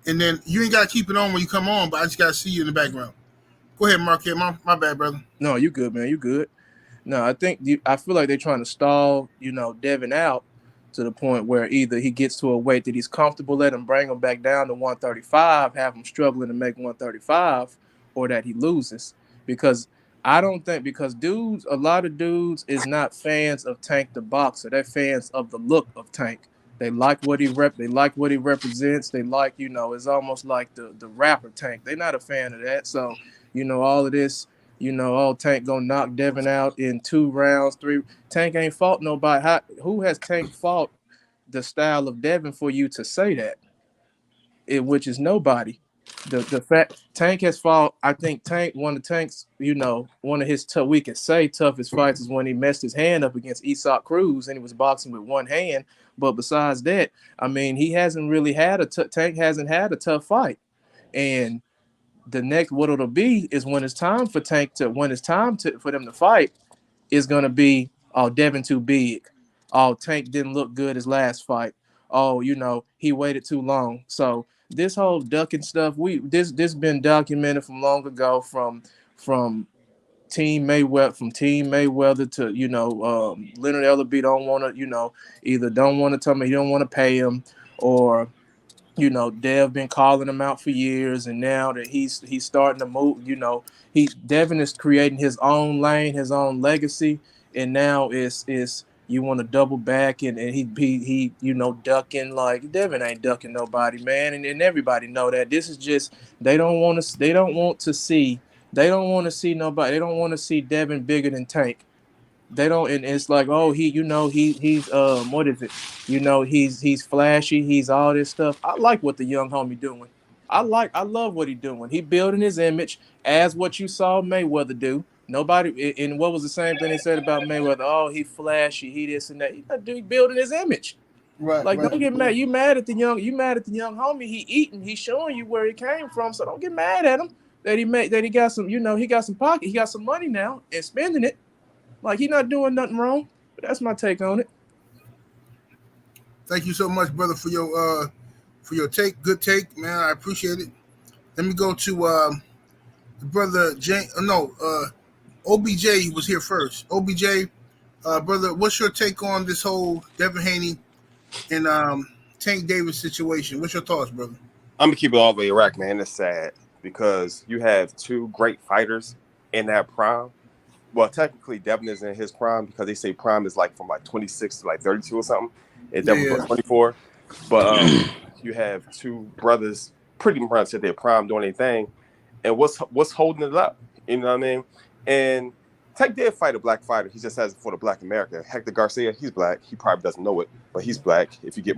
And then you ain't gotta keep it on when you come on, but I just gotta see you in the background. Go ahead, Marquette. My bad, brother. No, you good, man. You good. No, I feel like they're trying to stall, Devin out to the point where either he gets to a weight that he's comfortable at and bring him back down to 135, have him struggling to make 135, or that he loses. Because a lot of dudes is not fans of Tank the boxer. They're fans of the look of Tank. They like what he represents. They like, it's almost like the rapper Tank. They're not a fan of that. So, all of this, Tank gonna knock Devin out in 2 rounds, 3. Tank ain't fought nobody. Who has Tank fought the style of Devin for you to say that? Which is nobody. The fact Tank has fought, I think one of Tank's, one of his we could say toughest fights is when he messed his hand up against Isak Cruz and he was boxing with one hand. But besides that, I mean, he hasn't really had Tank hasn't had a tough fight. And the next what it'll be is when it's time for for them to fight is gonna be, oh, Devin too big. Oh, Tank didn't look good his last fight. Oh, he waited too long. So this whole ducking stuff, this been documented from long ago, from Team Mayweather to Leonard Ellerbe don't want to either don't want to tell me he don't want to pay him, or Dev been calling him out for years, and now that he's starting to move, Devin is creating his own lane, his own legacy, and now it's you want to double back and he ducking. Like, Devin ain't ducking nobody, man, and everybody know that. This is just they don't want to see nobody. They don't want to see Devin bigger than Tank. They don't, and it's like, oh, he's what is it? He's flashy, he's all this stuff. I like what the young homie doing. I love what he's doing. He building his image as what you saw Mayweather do. Nobody, and what was the same thing they said about Mayweather? Oh, he flashy, he this and that. He building his image. Right, Like, right. don't get mad. You mad at the young homie. He eating. He showing you where he came from. So don't get mad at him that he got some. He got some pocket. He got some money now and spending it. Like, he not doing nothing wrong. But that's my take on it. Thank you so much, brother, for your take. Good take, man. I appreciate it. Let me go to the brother Jay. No, OBJ was here first. OBJ, brother, what's your take on this whole Devin Haney and Tank Davis situation? What's your thoughts, brother? I'm gonna keep it all the way Iraq, man. It's sad because you have two great fighters in that prime. Well, technically, Devin is in his prime because they say prime is like from like 26 to like 32 or something, and Devin was 24. But you have two brothers pretty much at their prime doing their thing, and what's holding it up? You know what I mean? And Tank did fight a black fighter. He just has it for the Black America. Hector Garcia, he's black. He probably doesn't know it, but he's black. If you get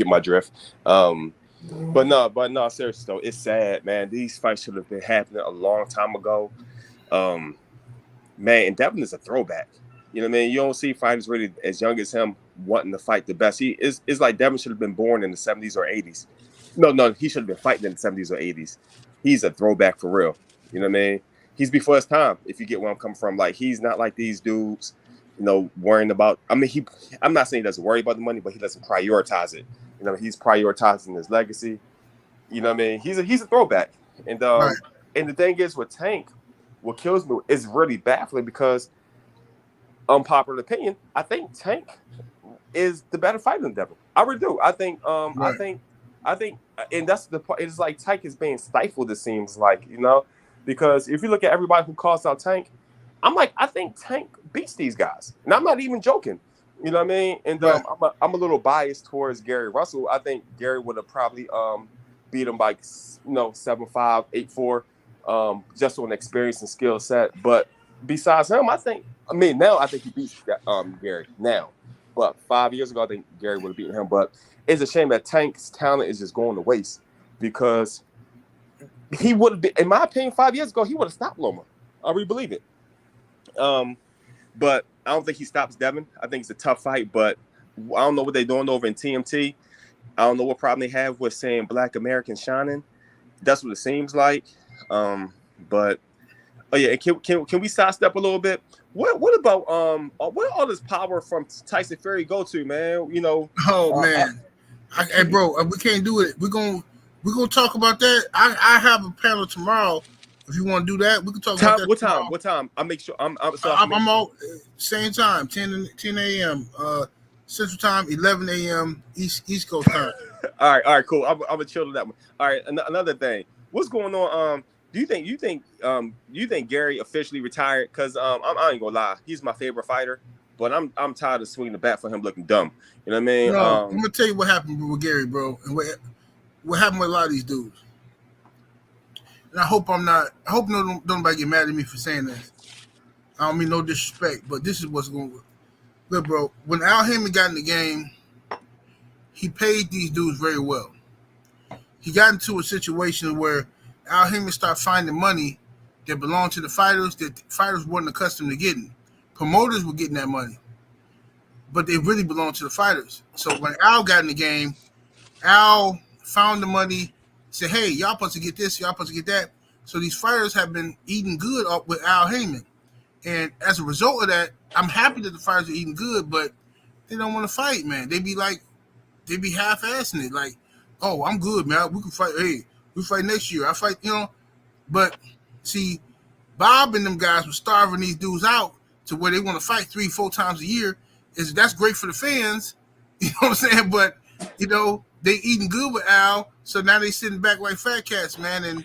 my drift. But no, seriously though, it's sad, man. These fights should have been happening a long time ago. Man, and Devin is a throwback. You know what I mean? You don't see fighters really as young as him wanting to fight the best. He is like Devin should have been born in the 70s or 80s. No, he should have been fighting in the 70s or 80s. He's a throwback for real. You know what I mean? He's before his time, if you get where I'm coming from. Like, he's not like these dudes, worrying about. I mean, I'm not saying he doesn't worry about the money, but he doesn't prioritize it. He's prioritizing his legacy. You know what I mean? He's a throwback. And Right. And the thing is with Tank, what kills me is really baffling because, unpopular opinion, I think Tank is the better fighter than Devin. I really do. I think, Right. I think, and that's the part. It's like Tank is being stifled. It seems like, because if you look at everybody who calls out Tank, I'm like, I think Tank beats these guys, and I'm not even joking. You know what I mean? And Right. I'm a little biased towards Gary Russell. I think Gary would have probably beat him by 7-5, 8-4, just on experience and skill set. But besides him, now I think he beats Gary now. But 5 years ago, I think Gary would have beaten him. But it's a shame that Tank's talent is just going to waste because he would have been, in my opinion, 5 years ago, he would have stopped Loma. I really believe it. But I don't think he stops Devin. I think it's a tough fight, but I don't know what they're doing over in TMT. I don't know what problem they have with saying Black American shining. That's what it seems like. But yeah, can we sidestep a little bit? What about where all this power from Tyson Fury go to, man? Oh man, hey bro, we can't do it. We're gonna talk about that. I have a panel tomorrow. If you want to do that, we can talk about that. What time? I'll make sure. I'm all same time, 10 a.m. Central Time, 11 a.m. East Coast time. All right, cool. I'm gonna chill to that one. All right, another thing. What's going on? Do you think Gary officially retired? Because I ain't gonna lie, he's my favorite fighter, but I'm tired of swinging the bat for him looking dumb. You know what I mean? No, I'm gonna tell you what happened with Gary, bro, and what happened with a lot of these dudes. And I hope nobody get mad at me for saying this. I don't mean no disrespect, but this is what's going on. Look, bro, when Al Haymon got in the game, he paid these dudes very well. He got into a situation where Al Haymon started finding money that belonged to the fighters that the fighters weren't accustomed to getting. Promoters were getting that money, but they really belonged to the fighters. So when Al got in the game, Al found the money, said, hey, y'all supposed to get this, y'all supposed to get that. So these fighters have been eating good up with Al Haymon. And as a result of that, I'm happy that the fighters are eating good, but they don't want to fight, man. They be half-assing it. Like, oh, I'm good, man. We can fight. Hey, we fight next year. I fight, But, see, Bob and them guys were starving these dudes out to where they want to fight 3-4 times a year. That's great for the fans, you know what I'm saying? But, they eating good with Al, so now they sitting back like fat cats, man. And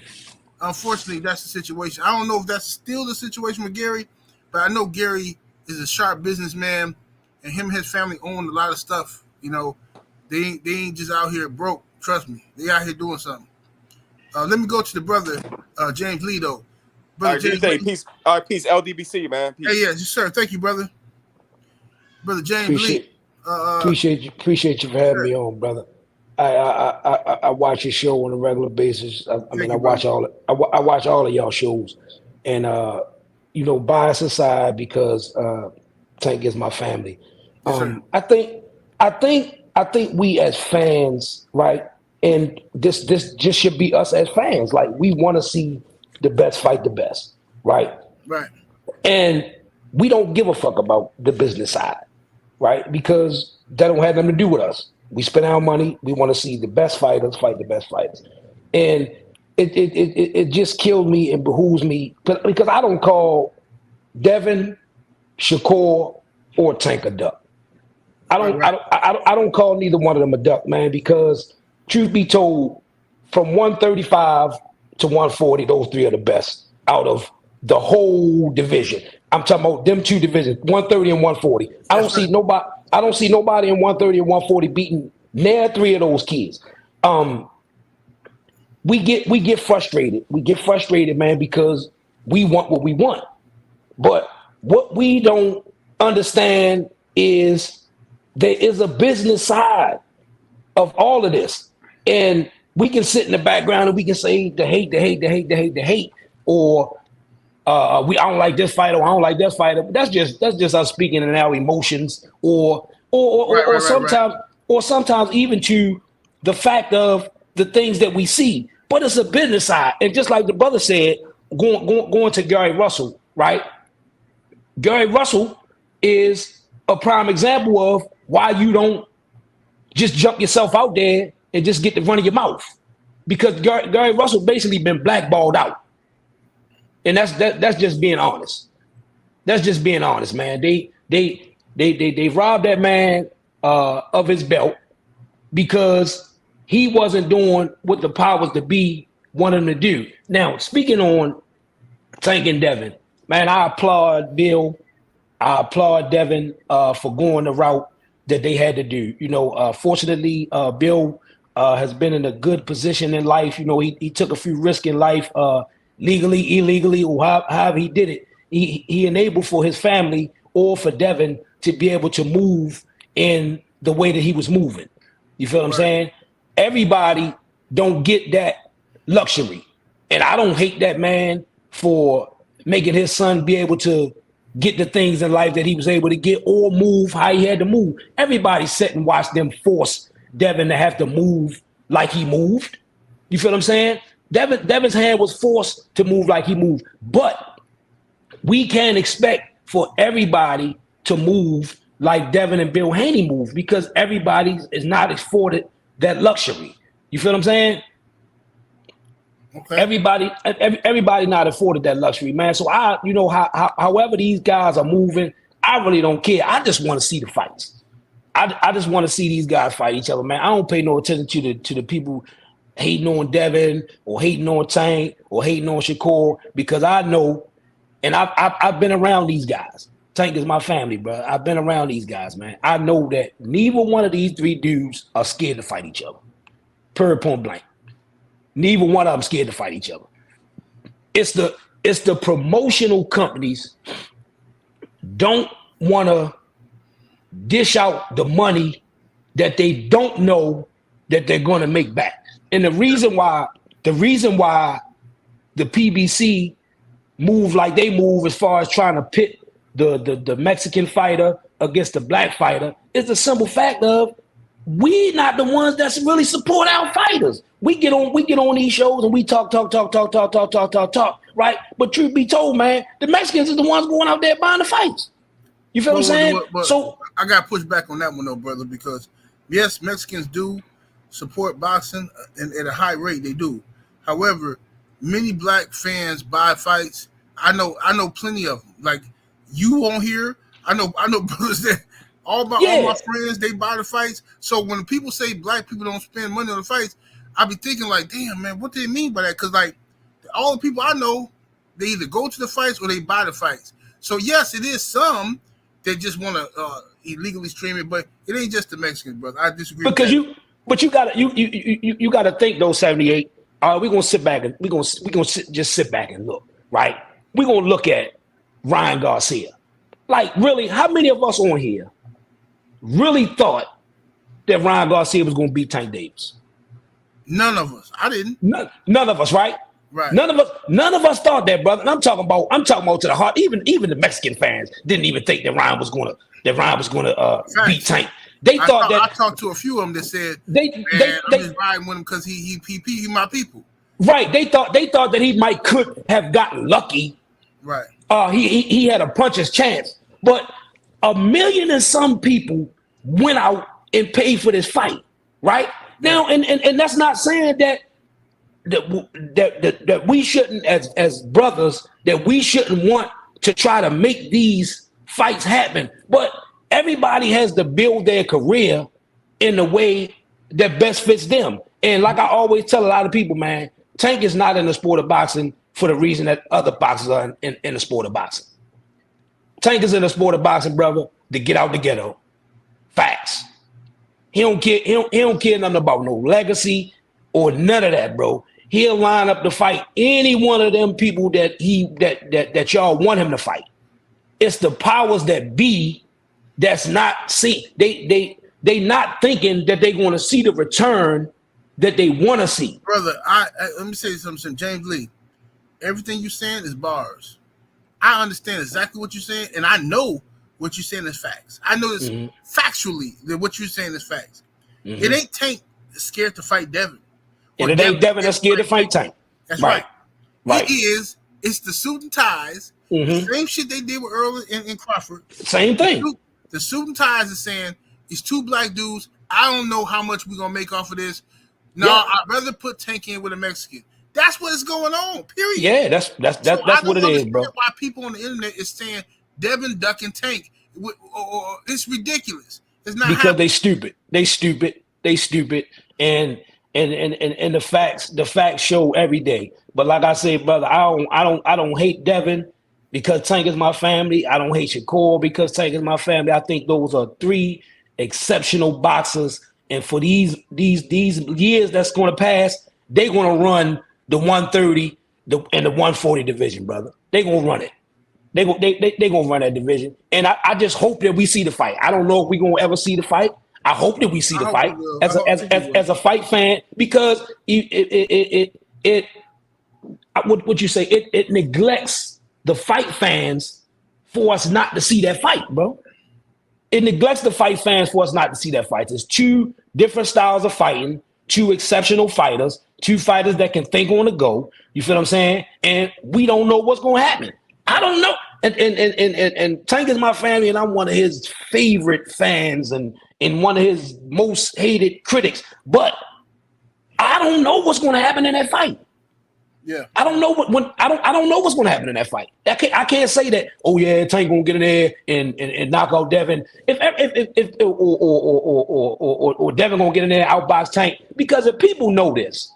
unfortunately, that's the situation. I don't know if that's still the situation with Gary, but I know Gary is a sharp businessman, and him and his family own a lot of stuff. They ain't just out here broke. Trust me, they out here doing something. Let me go to the brother James Lido. Brother James, peace. All right, peace. LDBC, man. Peace. Hey, yes, sir. Thank you, brother. Brother James Lee. Appreciate you for having me on, brother. I watch your show on a regular basis. I watch all of y'all shows, and bias aside, because Tank is my family. Yes, I think I think we as fans, right, and this just should be us as fans. Like we want to see the best fight the best, right? Right. And we don't give a fuck about the business side, right? Because that don't have nothing to do with us. We spend our money. We want to see the best fighters fight the best fighters, and it just killed me and behooves me because I don't call Devin, Shakur, or Tank a duck. I don't call neither one of them a duck, man, because truth be told, from 135 to 140, those three are the best out of the whole division. I'm talking about them two divisions, 130 and 140. I don't see nobody in 130 and 140 beating near three of those kids. We get frustrated. We get frustrated, man, because we want what we want. But what we don't understand is there is a business side of all of this. And we can sit in the background and we can say the hate, or I don't like this fighter, or I don't like this fighter. But that's just us speaking in our emotions, or sometimes even to the fact of the things that we see. But it's a business side. And just like the brother said, going to Gary Russell, right? Gary Russell is a prime example of why you don't just jump yourself out there and just get to run of your mouth. Because Gary Russell basically been blackballed out. And that's just being honest. That's just being honest, man. They robbed that man of his belt because he wasn't doing what the powers to be wanted him to do. Now, speaking on Tank and Devin, man, I applaud Bill. I applaud Devin for going the route that they had to do. You know, fortunately, Bill has been in a good position in life. You know, he took a few risks in life, legally, illegally, or however he did it. He enabled for his family or for Devin to be able to move in the way that he was moving. You feel what I'm saying? Everybody don't get that luxury. And I don't hate that man for making his son be able to get the things in life that he was able to get or move how he had to move. Everybody sat and watched them force Devin to have to move like he moved. You feel what I'm saying? Devin's hand was forced to move like he moved. But we can't expect for everybody to move like Devin and Bill Haney moved because everybody is not afforded that luxury. You feel what I'm saying? Okay. Everybody not afforded that luxury, man. So however these guys are moving, I really don't care. I just want to see the fights. I just want to see these guys fight each other, man. I don't pay no attention to the people hating on Devin or hating on Tank or hating on Shakur because I know, and I've been around these guys. Tank is my family, bro. I've been around these guys, man. I know that neither one of these three dudes are scared to fight each other. Period, point blank. Neither one of them scared to fight each other. It's the promotional companies don't want to dish out the money that they don't know that they're going to make back. And the reason why the PBC move like they move as far as trying to pit the Mexican fighter against the black fighter is the simple fact of we not the ones that really support our fighters. We get on these shows and we talk, right? But truth be told, man, the Mexicans are the ones going out there buying the fights. You feel what I'm saying? So I got to push back on that one, though, brother, because yes, Mexicans do support boxing at a high rate. They do. However, many black fans buy fights. I know plenty of them. Like you on here, I know brothers that all my friends, they buy the fights. So when people say black people don't spend money on the fights, I be thinking like, damn, man, what do they mean by that? Because like all the people I know, they either go to the fights or they buy the fights. So yes, it is some that just want to illegally stream it, but it ain't just the Mexicans, brother. I disagree. Because you gotta think though, 78. All right, we're gonna sit back and we're gonna sit back and look, right? We're gonna look at Ryan Garcia. Like, really, how many of us on here really thought that Ryan Garcia was gonna beat Tank Davis? None of us. I didn't. None of us, right? Right. None of us thought that, brother. And I'm talking about to the heart. Even the Mexican fans didn't even think that Ryan was gonna beat Tank. They thought I that talked to a few of them that said, they "Man, I'm just riding with him because he my people." right. They thought that he could have gotten lucky. Right. He had a puncher's chance, but 1,000,000 and some people went out and paid for this fight. Right now, and that's not saying that we shouldn't, as brothers, that we shouldn't want to try to make these fights happen. But everybody has to build their career in the way that best fits them. And like I always tell a lot of people, man, Tank is not in the sport of boxing for the reason that other boxers are in the sport of boxing. Tank is in the sport of boxing, brother, to get out the ghetto. Facts. He don't care. He don't care nothing about no legacy or none of that, bro. He'll line up to fight any one of them people that y'all want him to fight. It's the powers that be that's not see. They not thinking that they're going to see the return that they want to see. Brother, let me say something, James Lee. Everything you're saying is bars. I understand exactly what you're saying, and I know what you're saying is facts. I know this factually that what you're saying is facts. It ain't Tank scared to fight Devin. And it ain't Devin that's scared to fight Tank. That's right. Right. It's the suit and ties. The same shit they did with Earl and Crawford. Same thing. The suit and ties is saying, these two black dudes, I don't know how much we're going to make off of this. No, I'd rather put Tank in with a Mexican. That's what is going on, period. Yeah, that's what it is, bro. Why people on the internet is saying Devin ducking Tank. Or it's ridiculous. It's not because happening. They stupid. And the facts show every day. But like I said, brother, I don't hate Devin because Tank is my family. I don't hate Shakur because Tank is my family. I think those are three exceptional boxers. And for these years that's going to pass, they're going to run the 130 and the 140 division, brother. They're going to run it. They're going to run that division. And I just hope that we see the fight. I don't know if we're going to ever see the fight. I hope that we see the fight as a fight fan, because what you say, it neglects the fight fans for us not to see that fight, bro. It neglects the fight fans for us not to see that fight. There's two different styles of fighting, two exceptional fighters, two fighters that can think on the go. You feel what I'm saying? And we don't know what's going to happen. I don't know. And Tank is my family, and I'm one of his favorite fans and one of his most hated critics. But I don't know what's going to happen in that fight. Yeah, I don't know I don't know what's going to happen in that fight. I can't say that. Oh yeah, Tank gonna get in there and knock out Devin. If Devin gonna get in there and outbox Tank, because if people know this,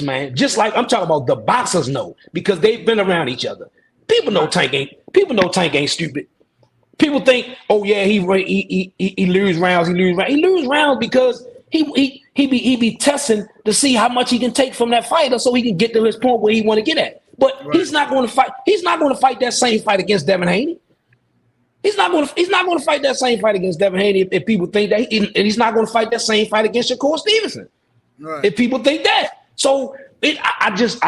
man, just like I'm talking about, the boxers know because they've been around each other. People know Tank ain't stupid. People think, oh yeah, he lose rounds. He lose rounds because he be testing to see how much he can take from that fighter so he can get to his point where he want to get at. But he's not going to fight. He's not going to fight that same fight against Devin Haney. He's not going to fight that same fight against Devin Haney if people think that, and he's not going to fight that same fight against Shakur Stevenson. Right. If people think that. So I just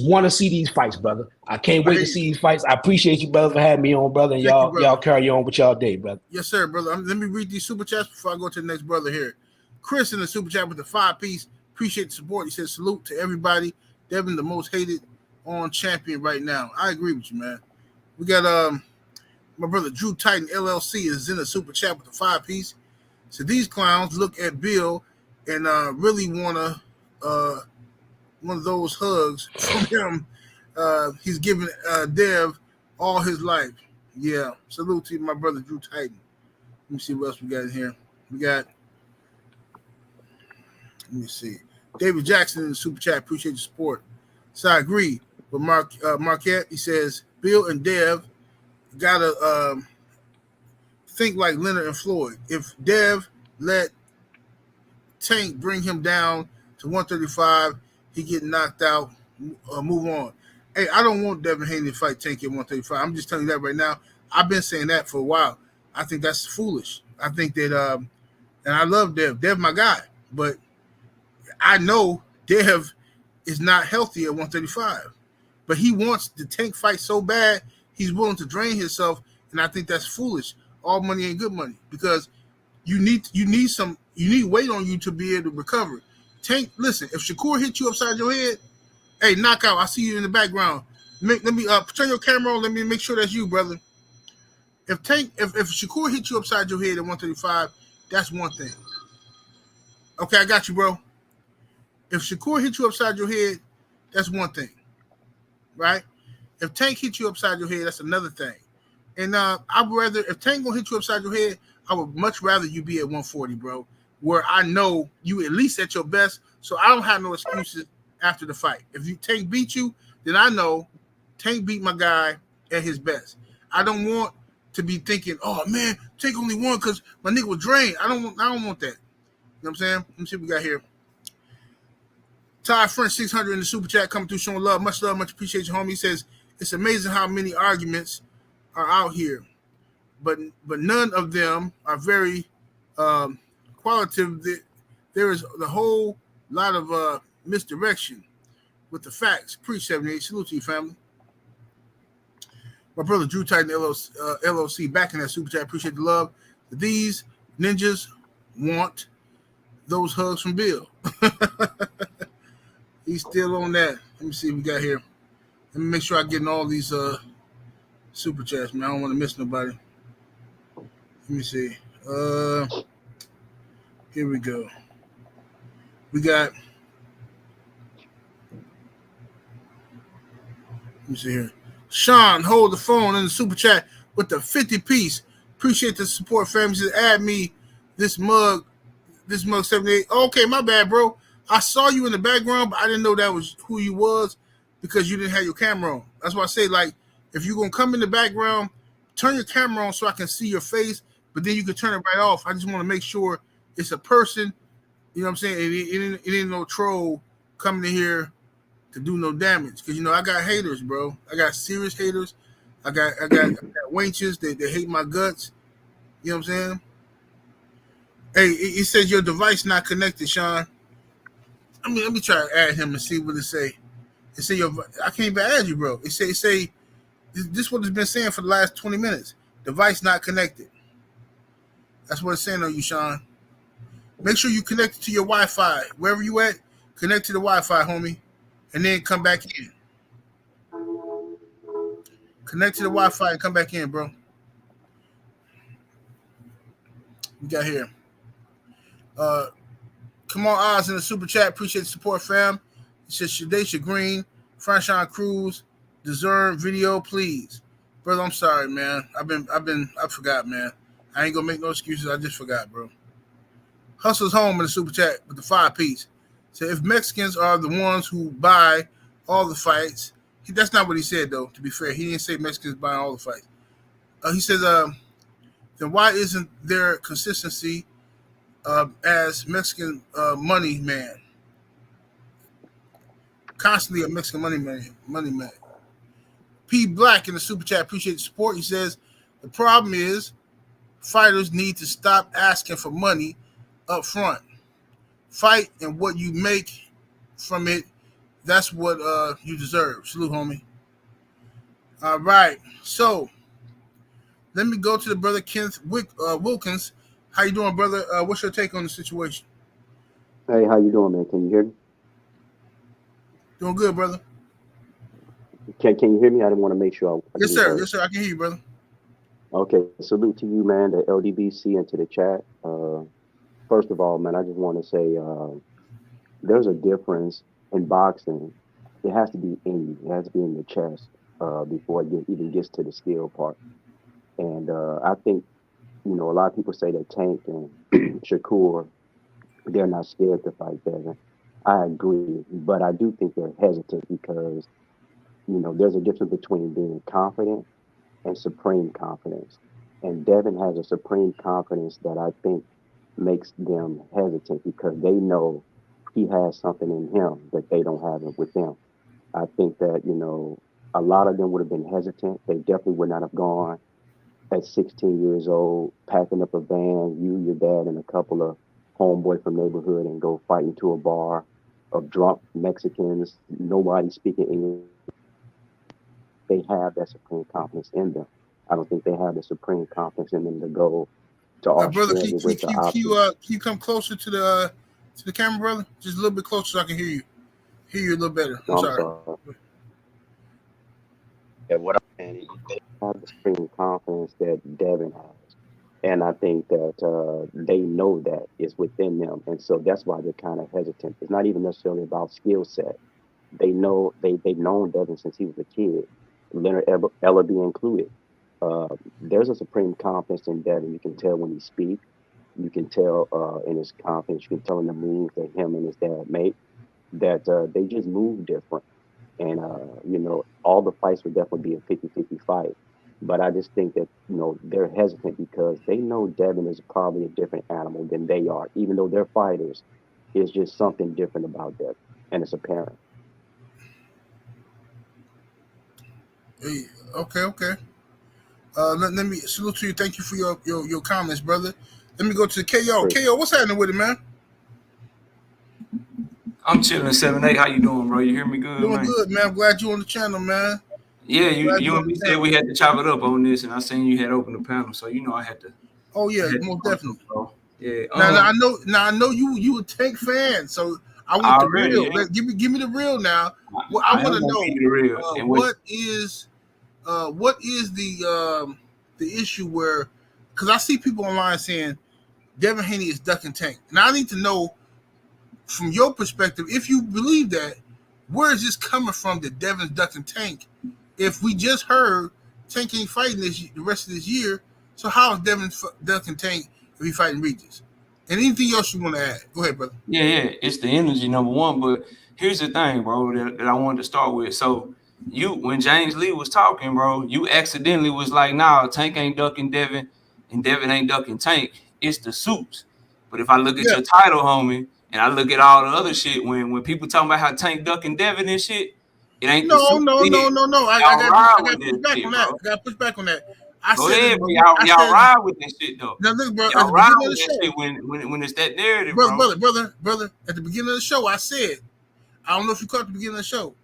want to see these fights, brother. I can't wait to see these fights. I appreciate you, brother, for having me on, brother. And y'all carry on with y'all day, brother. Yes, sir, brother. Let me read these super chats before I go to the next brother here. Chris in the super chat with the 5-piece. Appreciate the support. He says, salute to everybody. Devin, the most hated on champion right now. I agree with you, man. We got my brother Drew Titan LLC is in the super chat with the 5-piece. So these clowns look at Bill and really want one of those hugs from him. He's given Dev all his life. Yeah. Salute to my brother Drew Titan. Let me see what else we got in here. Let me see. David Jackson in the super chat. Appreciate the support. So I agree with Marquette. He says Bill and Dev gotta think like Leonard and Floyd. If Dev let Tank bring him down to 135, he get knocked out. Move on. Hey, I don't want Devin Haney to fight Tank at 135. I'm just telling you that right now. I've been saying that for a while. I think that's foolish. I think that, and I love Dev. Dev, my guy, but I know Dev is not healthy at 135, but he wants the Tank fight so bad he's willing to drain himself, and I think that's foolish. All money ain't good money, because you need weight on you to be able to recover. Tank, listen, if Shakur hit you upside your head, hey, knockout. I see you in the background. Let me turn your camera on. Let me make sure that's you, brother. If Shakur hit you upside your head at 135, that's one thing. Okay, I got you, bro. If Shakur hit you upside your head, that's one thing, right? If Tank hit you upside your head, that's another thing. And I'd rather, if Tank gonna hit you upside your head, I would much rather you be at 140, bro, where I know you at least at your best, so I don't have no excuses after the fight. If you Tank beat you, then I know Tank beat my guy at his best. I don't want to be thinking, oh man, Tank only won because my nigga was drained. I don't want that. You know what I'm saying? Let me see what we got here. Ty French 600 in the super chat coming through showing love, much appreciation, homie. He says it's amazing how many arguments are out here, but none of them are very qualitative. There is a whole lot of misdirection with the facts. Pre-78, salute to you, family. My brother Drew Titan LLC back in that super chat. Appreciate the love. These ninjas want those hugs from Bill. He's still on that. Let me see what we got here. Let me make sure I get in all these super chats, man. I don't want to miss nobody. Let me see. Here we go. We got. Let me see here. Sean, hold the phone in the super chat with the 50 piece. Appreciate the support, family. Just add me this mug 78. Okay, my bad, bro. I saw you in the background, but I didn't know that was who you was because you didn't have your camera on. That's why I say, like, if you're going to come in the background, turn your camera on so I can see your face, but then you can turn it right off. I just want to make sure it's a person, you know what I'm saying? It ain't no troll coming in here to do no damage. Because, you know, I got haters, bro. I got serious haters. I got wenches that hate my guts. You know what I'm saying? Hey, it says your device not connected, Sean. Let me try to add him and see what it say. It say I can't even add you, bro. It say this is what it's been saying for the last 20 minutes. Device not connected. That's what it's saying on you, Sean. Make sure you connect to your Wi-Fi. Wherever you at, connect to the Wi-Fi, homie. And then come back in. Connect to the Wi-Fi and come back in, bro. We got here. Come on, Oz in the super chat. Appreciate the support, fam. It says Shadesha Green, Franchon Cruz, deserve video, please. Brother, I'm sorry, man. I forgot, man. I ain't gonna make no excuses. I just forgot, bro. Hustle's home in the super chat with the 5 piece. So if Mexicans are the ones who buy all the fights, that's not what he said, though. To be fair, he didn't say Mexicans buying all the fights. He says, then why isn't there consistency as Mexican money man? Constantly a Mexican money man. P Black in the super chat, appreciate the support. He says the problem is fighters need to stop asking for money up front. Fight and what you make from it, that's what you deserve. Salute, homie. All right, so let me go to the brother Kenneth Wilkins. How you doing, brother? What's your take on the situation? Hey, how you doing, man? Can you hear me? Doing good, brother. Can you hear me? I didn't want to make sure. Yes, sir. Yes, sir. I can hear you, brother. Okay. Salute to you, man, the LDBC and to the chat. First of all, man, I just want to say there's a difference in boxing. It has to be in you. It has to be in your chest before it even gets to the skill part. And I think, you know, a lot of people say that Tank and Shakur, they're not scared to fight Devin. I agree, but I do think they're hesitant because, you know, there's a difference between being confident and supreme confidence. And Devin has a supreme confidence that I think makes them hesitant because they know he has something in him that they don't have with them. I think that, you know, a lot of them would have been hesitant. They definitely would not have gone at 16 years old, packing up a van, you, your dad, and a couple of homeboy from neighborhood and go fight into a bar of drunk Mexicans, nobody speaking English. They have that supreme confidence in them. I don't think they have the supreme confidence in them to go to Brother, Australia with the option. can you come closer to the camera, brother? Just a little bit closer so I can hear you a little better. I'm No, I'm sorry. sorry. Yeah, what I'm saying is they have the supreme confidence that Devin has. And I think that they know that is within them. And so that's why they're kind of hesitant. It's not even necessarily about skill set. They know they've known Devin since he was a kid, Leonard Ellaby included. There's a supreme confidence in Devin. You can tell when he speaks. You can tell in his confidence. You can tell in the moves that him and his dad make that they just move different. And all the fights would definitely be a 50-50 fight. But I just think that they're hesitant because they know Devin is probably a different animal than they are, even though they're fighters. It's just something different about Devin, and it's apparent. Hey, okay. Let me salute to you. Thank you for your comments, brother. Let me go to KO. Appreciate KO, what's happening with it, man? I'm chilling 7-8. How you doing, bro? You hear me good, Doing man? good, man. I'm glad you on the channel, man. Yeah, Glad you on and me the said channel. we had to chop it up on this, and I seen you had opened the panel, so I had to. Oh yeah, I had to most come through, definitely. bro. Yeah. Now I know you a Tank fan, so I want the Already, real. yeah. Give me the real now. Well, I I am want to gonna know keep it real. And what is the issue where, because I see people online saying Devin Haney is ducking Tank, and I need to know from your perspective, if you believe that, where is this coming from that Devin's ducking Tank? If we just heard Tank ain't fighting the rest of this year, so how is Devin ducking Tank if he fighting Regis? And anything else you want to add? Go ahead, brother. yeah, it's the energy, number one. But here's the thing, bro, that I wanted to start with. So when James Lee was talking, bro, you accidentally was like, nah, Tank ain't ducking Devin, and Devin ain't ducking Tank. It's the suits. But if I look at Yeah. your title, homie, and I look at all the other shit, when people talking about how Tank ducking Devin and shit, it ain't the No. suits. I Y'all ride got with push this back on shit, that. bro. I got push back on that. I Go said, ahead, bro. Y'all ride with that shit though. now look, bro. At Y'all the ride beginning of with the that show, shit when it's that narrative, bro. brother. At the beginning of the show, I said, I don't know if you caught the beginning of the show.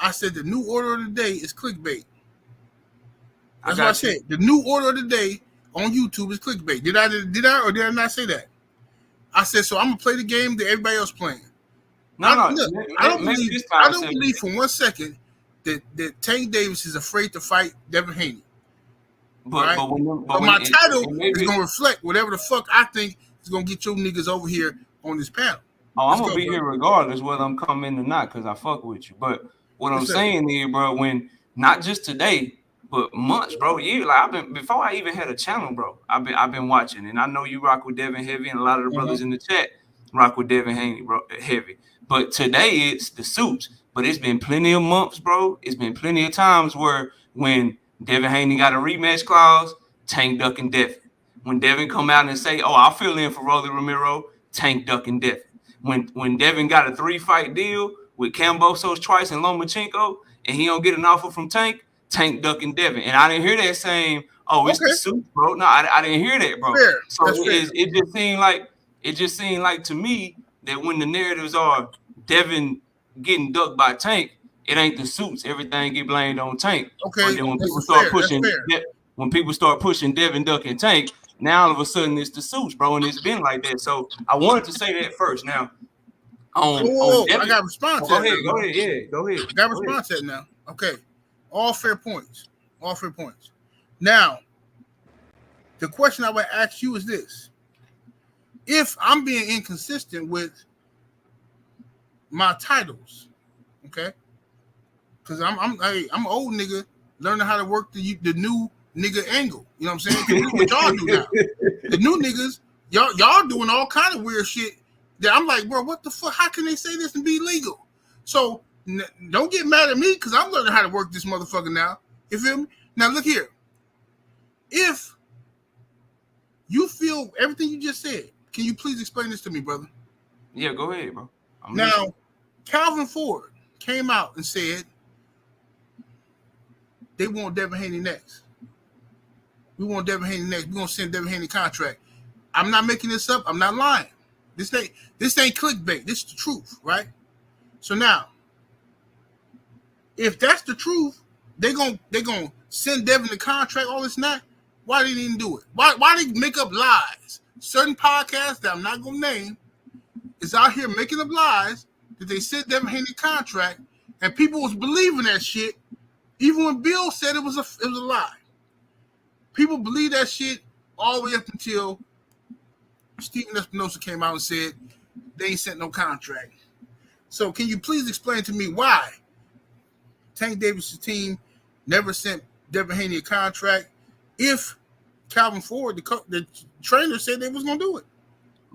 I said the new order of the day is clickbait. That's what I said. The new order of the day on YouTube is clickbait. Did I or did I not say that? I said so. I'm gonna play the game that everybody else playing. I don't believe for 1 second that Tank Davis is afraid to fight Devin Haney. But my title is gonna reflect whatever the fuck I think is gonna get your niggas over here on this panel. I'm gonna be here regardless whether I'm coming or not because I fuck with you. But what I'm saying is, bro, when not just today, but months, bro, I've been before I even had a channel, bro. I've been watching, and I know you rock with Devin heavy, and a lot of the brothers in the chat rock with Devin Haney, bro, heavy. But today it's the suits. But it's been plenty of months, bro. It's been plenty of times where when Devin Haney got a rematch clause, Tank ducking Devin. When Devin come out and say, "Oh, I'll fill in for Rolly Romero," Tank ducking Devin. When Devin got a 3-fight deal with Kambosos twice and Lomachenko, and he don't get an offer from Tank ducking Devin. And I didn't hear that saying, "Oh, it's the suit, bro." No, I didn't hear that, bro. Fair. So it just seemed like to me that when the narratives are Devin getting ducked by Tank, it ain't the suits. Everything get blamed on Tank. Okay, But then when people start pushing Devin ducking Tank, now all of a sudden it's the suits, bro, and it's been like that. So I wanted to say that first. Now, on Devin, I got a response. Go ahead. I got a response to that now. Okay, all fair points. Now, the question I would ask you is this: if I'm being inconsistent with my titles, okay, because I'm an old nigga learning how to work the new nigga angle. You know what I'm saying? This is what y'all do now. The new niggas, y'all doing all kind of weird shit that I'm like, bro, what the fuck? How can they say this and be legal? So don't get mad at me because I'm learning how to work this motherfucker now. You feel me? Now look here. If you feel everything you just said, can you please explain this to me, brother? Yeah, go ahead, bro. Now, Calvin Ford came out and said they want Devin Haney next. We want Devin Haney next. We're gonna send Devin Haney contract. I'm not making this up. I'm not lying. This ain't clickbait. This is the truth, right? So now, if that's the truth, they gonna send Devin the contract, all this and that. Why didn't he do it? Why did he make up lies? Certain podcasts that I'm not gonna name is out here making up lies that they sent Devin Haney contract, and people was believing that shit, even when Bill said it was a lie. People believe that shit all the way up until Stephen Espinosa came out and said they ain't sent no contract. So can you please explain to me why Tank Davis' team never sent Devin Haney a contract if Calvin Ford, the trainer, said they was going to do it?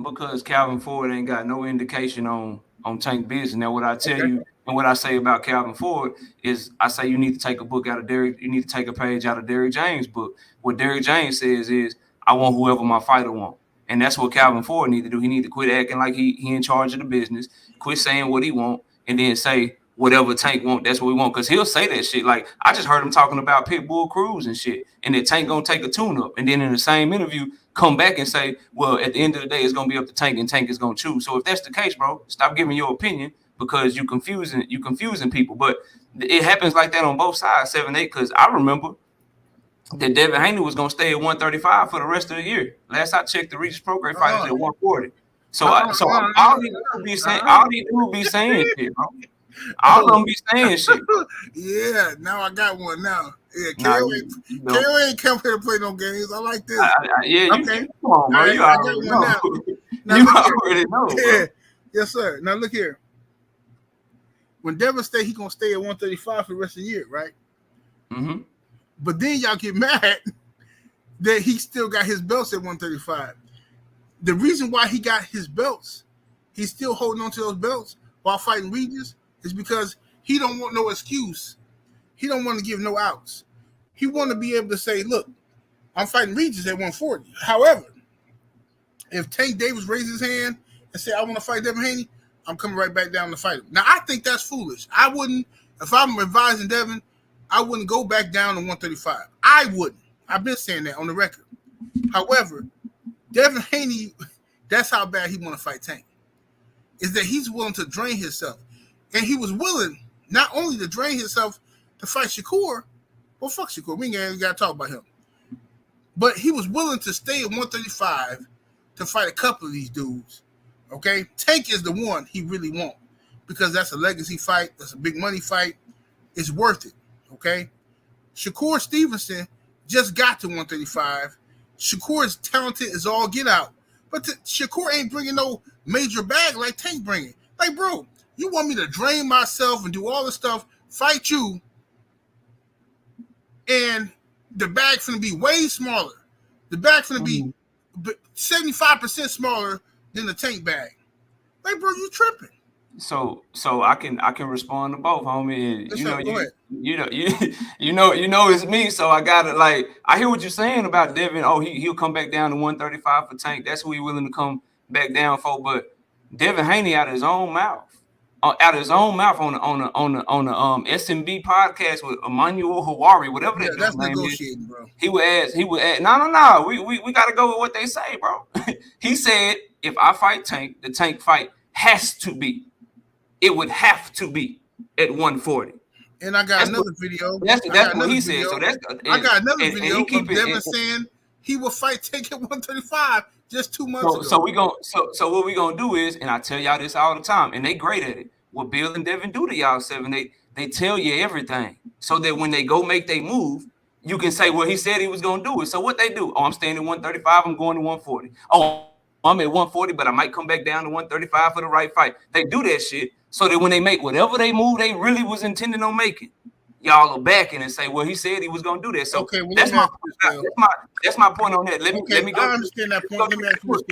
Because Calvin Ford ain't got no indication on Tank business. Now, what I tell you and what I say about Calvin Ford is I say you need to take a book out of Derrick. You need to take a page out of Derrick James' book. What Derrick James says is, I want whoever my fighter wants. And that's what Calvin Ford need to do. He need to quit acting like he in charge of the business, quit saying what he want, and then say whatever Tank want, that's what we want. Because he'll say that shit. Like, I just heard him talking about Pitbull Cruz and shit, and that Tank gonna take a tune-up. And then in the same interview, come back and say, well, at the end of the day, it's gonna be up to Tank, and Tank is gonna choose. So if that's the case, bro, stop giving your opinion because you confusing people. But it happens like that on both sides, 7-8, because I remember that Devin Haney was gonna stay at 135 for the rest of the year. Last I checked, the Regis Prograde fighters at 140. So all these dudes be saying shit, bro. All of them be saying shit. Yeah, now I got one now. Yeah, KO ain't come here to play no games. I like this. Okay. Come on, bro. You already know. You already know, bro. Yes, sir. Now look here. When Devin stay, he gonna stay at 135 for the rest of the year, right? Mm-hmm. But then y'all get mad that he still got his belts at 135. The reason why he got his belts, he's still holding on to those belts while fighting Regis, is because he don't want no excuse. He don't want to give no outs. He want to be able to say, look, I'm fighting Regis at 140. However, if Tank Davis raises his hand and say, I want to fight Devin Haney, I'm coming right back down to fight him. Now, I think that's foolish. I wouldn't, if I'm advising Devin, I wouldn't go back down to 135. I wouldn't. I've been saying that on the record. However, Devin Haney, that's how bad he want to fight Tank, is that he's willing to drain himself. And he was willing not only to drain himself to fight Shakur, well, fuck Shakur, we ain't got to talk about him, but he was willing to stay at 135 to fight a couple of these dudes, okay? Tank is the one he really wants because that's a legacy fight, that's a big money fight, it's worth it, okay? Shakur Stevenson just got to 135. Shakur is talented as all get out, but Shakur ain't bringing no major bag like Tank bringing. Like, bro, you want me to drain myself and do all this stuff, fight you, and the bag finna be way smaller. The bag finna be 75% smaller than the Tank bag. Like, bro, you tripping. So I can respond to both, homie. And you know it's me, so I gotta, like, I hear what you're saying about Devin. Oh, he'll come back down to 135 for Tank. That's who he's willing to come back down for. But Devin Haney out of his own mouth on the SMB podcast with Emmanuel Hawari, whatever that that's name negotiating, is. Bro. He would ask, no. We gotta go with what they say, bro. He said, if I fight Tank, the Tank fight has to be. It would have to be at 140. And I got another video. That's what he said. So I got another video of Devin saying he will fight Tank at 135 just 2 months ago. So what we gonna do is, and I tell y'all this all the time, and they great at it. What Bill and Devin do to y'all 7-8, they tell you everything, so that when they go make their move, you can say, well, he said he was gonna do it. So what they do? Oh, I'm staying at 135. I'm going to 140. Oh, I'm at 140, but I might come back down to 135 for the right fight. They do that shit so that when they make whatever they move they really was intending on making, y'all are backing and say, well, he said he was going to do that. So okay, well, that's my point on that. Let me go. I understand that point. Let me ask you this,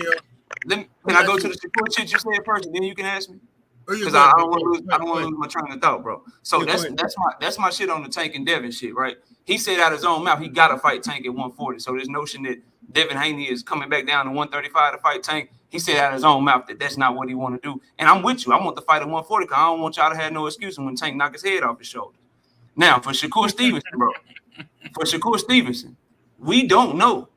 Dale. Can I go to the Shakur shit you said first, and then you can ask me? Because I don't want to lose my train of thought, bro. So that's my shit on the Tank and Devin shit, right? He said out his own mouth he got to fight Tank at 140. So this notion that Devin Haney is coming back down to 135 to fight Tank, he said out his own mouth that that's not what he want to do. And I'm with you. I want the fight at 140 because I don't want y'all to have no excuse when Tank knock his head off his shoulders. Now, for Shakur Stevenson, bro, we don't know.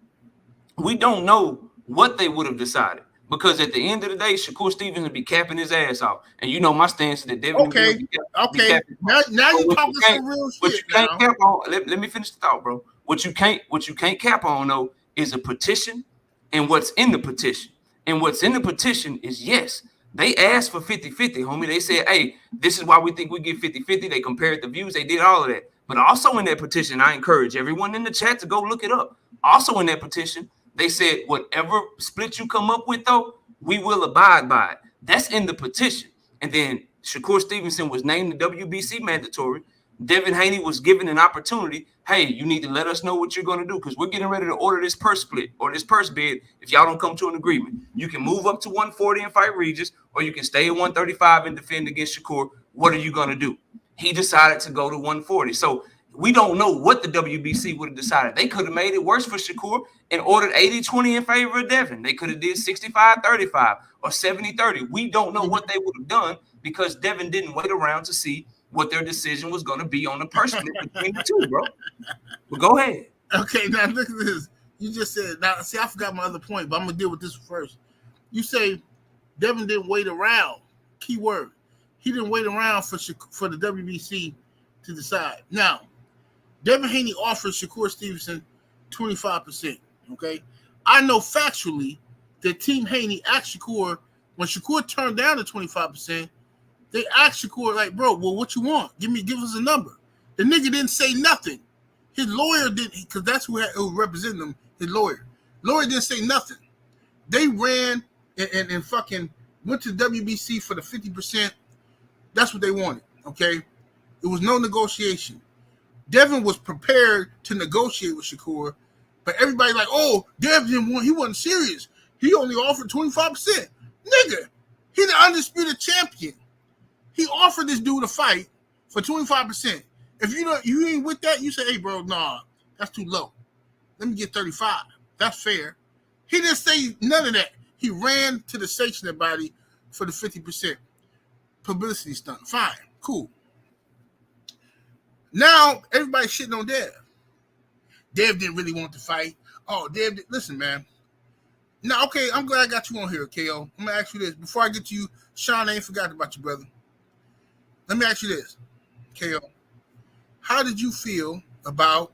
We don't know what they would have decided. Because at the end of the day, Shakur Stevenson would be capping his ass off. And you know my stance is that Devin now you're talking some real shit. But you can't cap on. Let me finish the thought, bro. What you can't cap on though is a petition and what's in the petition. And what's in the petition is, yes, they asked for 50-50, homie. They said, hey, this is why we think we get 50-50. They compared the views. They did all of that. But also in that petition, I encourage everyone in the chat to go look it up. Also in that petition, they said, whatever split you come up with, though, we will abide by it. That's in the petition. And then Shakur Stevenson was named the WBC mandatory. Devin Haney was given an opportunity. Hey, you need to let us know what you're going to do because we're getting ready to order this purse split or this purse bid if y'all don't come to an agreement. You can move up to 140 and fight Regis, or you can stay at 135 and defend against Shakur. What are you going to do? He decided to go to 140. So we don't know what the WBC would have decided. They could have made it worse for Shakur and ordered 80-20 in favor of Devin. They could have did 65-35 or 70-30. We don't know what they would have done because Devin didn't wait around to see what their decision was going to be on the purse split between the two, bro. But go ahead. Okay, now look at this. You just said, now see, I forgot my other point, but I'm going to deal with this first. You say Devin didn't wait around. Key word. He didn't wait around for the WBC to decide. Now, Devin Haney offered Shakur Stevenson 25%, okay? I know factually that Team Haney asked Shakur, when Shakur turned down the 25%, they asked Shakur, like, bro, well, what you want? Give us a number. The nigga didn't say nothing. His lawyer didn't, because that's who represented him, his lawyer. Lawyer didn't say nothing. They ran and fucking went to WBC for the 50%. That's what they wanted, okay? It was no negotiation. Devin was prepared to negotiate with Shakur, but everybody like, oh, Devin he wasn't serious. He only offered 25%. Nigga, he the undisputed champion. He offered this dude a fight for 25%. If you ain't with that, you say, hey, bro, nah, that's too low. Let me get 35. That's fair. He didn't say none of that. He ran to the sanctioning body for the 50% publicity stunt. Fine, cool. Now everybody's shitting on Dev. Dev didn't really want to fight. Oh, listen, man. Now, okay, I'm glad I got you on here, KO. I'm gonna ask you this before I get to you, Sean. I ain't forgot about you, brother. Let me ask you this, KO. How did you feel about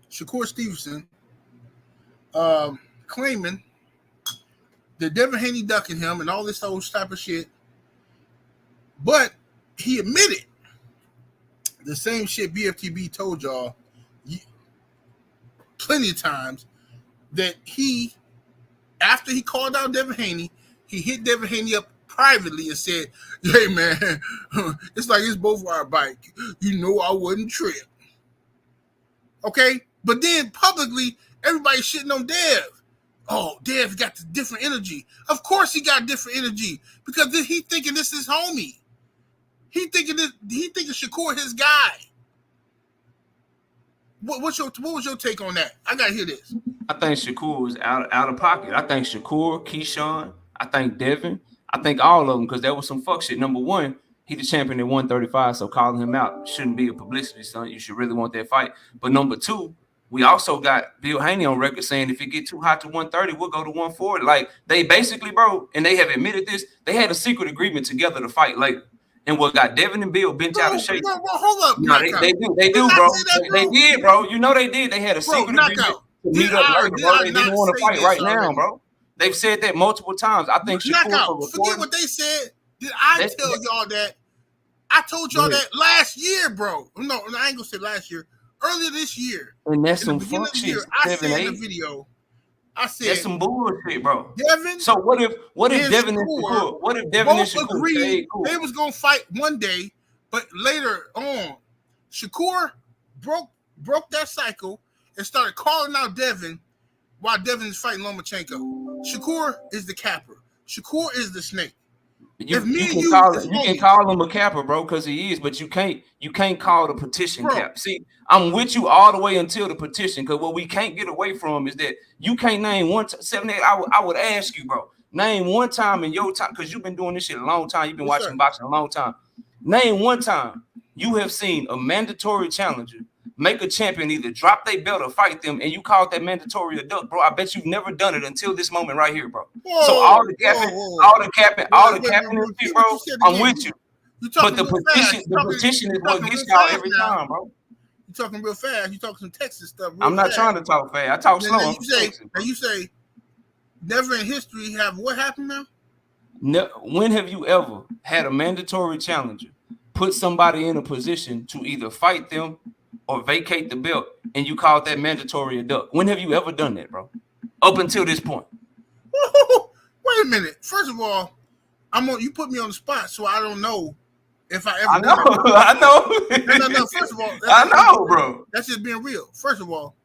Shakur Stevenson claiming that Devin Haney ducking him and all this whole type of shit, but he admitted the same shit BFTB told y'all plenty of times, that after he called out Devin Haney, he hit Devin Haney up privately and said, hey, man, it's like it's both our bike. You know I wouldn't trip. Okay? But then publicly, everybody's shitting on Dev. Oh, Dev got the different energy. Of course he got different energy because he thinking this is homie. He thinking Shakur his guy. What was your take on that? I gotta hear this. I think Shakur was out of pocket. I think Shakur, Keyshawn, I think Devin, I think all of them, because there was some fuck shit. Number one, he the champion at 135, so calling him out shouldn't be a publicity stunt. You should really want that fight. But number two, we also got Bill Haney on record saying if it get too hot to 130, we'll go to 140. Like, they basically, bro, and they have admitted this, they had a secret agreement together to fight later. And what got Devin and Bill bent out of shape. Bro, hold up. No, they do, bro. They did, bro. You know they did. They had a secret agreement to meet up later, bro. They didn't want to fight right now, bro. They've said that multiple times. I think Shakur, forget what they said. Did I tell y'all that? I told y'all that last year, bro. No, I ain't gonna say last year. Earlier this year. And that's some fuck shit. I said in the video. I said that's some bullshit, bro. Devin. So what if Devin and Shakur? What if Devin and Shakur agreed they was gonna fight one day, but later on, Shakur broke that cycle and started calling out Devin while Devin is fighting Lomachenko. Shakur is the capper. Shakur is the snake. You can call him a capper, bro, because he is, but you can't call the petition cap. See, I'm with you all the way until the petition, because what we can't get away from is that you can't name 78. I would ask you, bro, name one time in your time, because you've been doing this shit a long time. You've been watching boxing a long time. Name one time you have seen a mandatory challenger make a champion either drop their belt or fight them, and you called that mandatory a duck, bro. I bet you've never done it until this moment right here, bro. So all the capping and shit, bro, I'm with you. You talking But the real fast. petition is You what talking gets real y'all fast every now. time, bro. You talking real fast. You talking some Texas stuff real I'm not fast. trying to talk fast. I talk slow. Then I'm from Texas, bro. you say, never in history have what happened now? When have you ever had a mandatory challenger put somebody in a position to either fight them or vacate the belt, and you called that mandatory a duck? When have you ever done that, bro? Up until this point. Wait a minute. First of all, you put me on the spot, so I don't know if I ever. I know. I know. No. First of all, I know, bro. That's just being real. First of all,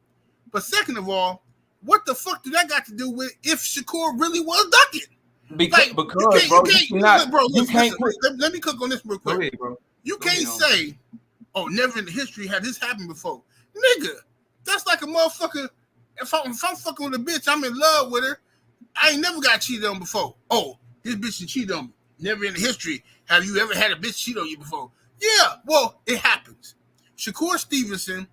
but second of all, what the fuck do that got to do with if Shakur really was ducking? Because you can't. Let me cook on this real quick. Go ahead, bro. You can't say, "Oh, never in history had this happened before," nigga. That's like a motherfucker. If I'm fucking with a bitch, I'm in love with her. I ain't never got cheated on before. Oh, this bitch cheated on me. Never in history have you ever had a bitch cheat on you before. Yeah, well, it happens. Shakur Stevenson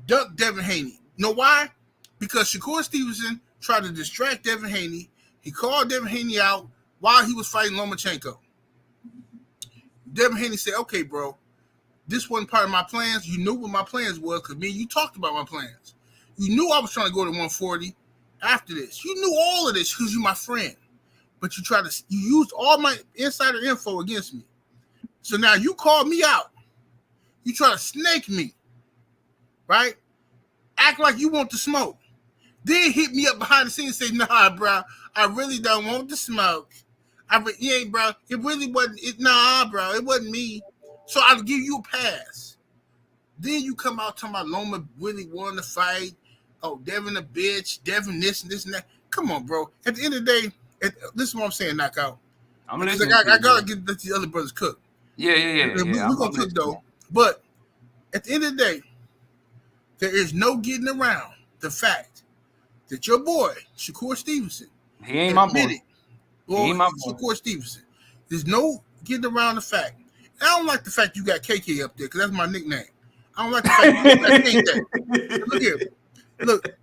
ducked Devin Haney. You know why? Because Shakur Stevenson tried to distract Devin Haney. He called Devin Haney out while he was fighting Lomachenko. Devin Haney said, okay, bro, this wasn't part of my plans. You knew what my plans was because me and you talked about my plans. You knew I was trying to go to 140 after this. You knew all of this because you're my friend. But you used all my insider info against me. So now you called me out. You try to snake me, right? Act like you want the smoke. Then hit me up behind the scenes and say, nah, bro, I really don't want the smoke. Yeah, bro, it really wasn't. Nah, bro, it wasn't me. So I'll give you a pass. Then you come out talking about Loma really won the fight. Oh, Devin a bitch. Devin this and this and that. Come on, bro. At the end of the day, this is what I'm saying, knockout. I'm listening. I gotta let the other brothers cook. Yeah. We're gonna cook though. But at the end of the day, there is no getting around the fact that your boy, Shakur Stevenson, he ain't my boy. He ain't my boy. Shakur Stevenson. There's no getting around the fact. And I don't like the fact you got KK up there because that's my nickname. I don't like the fact you got that. Look here. Look,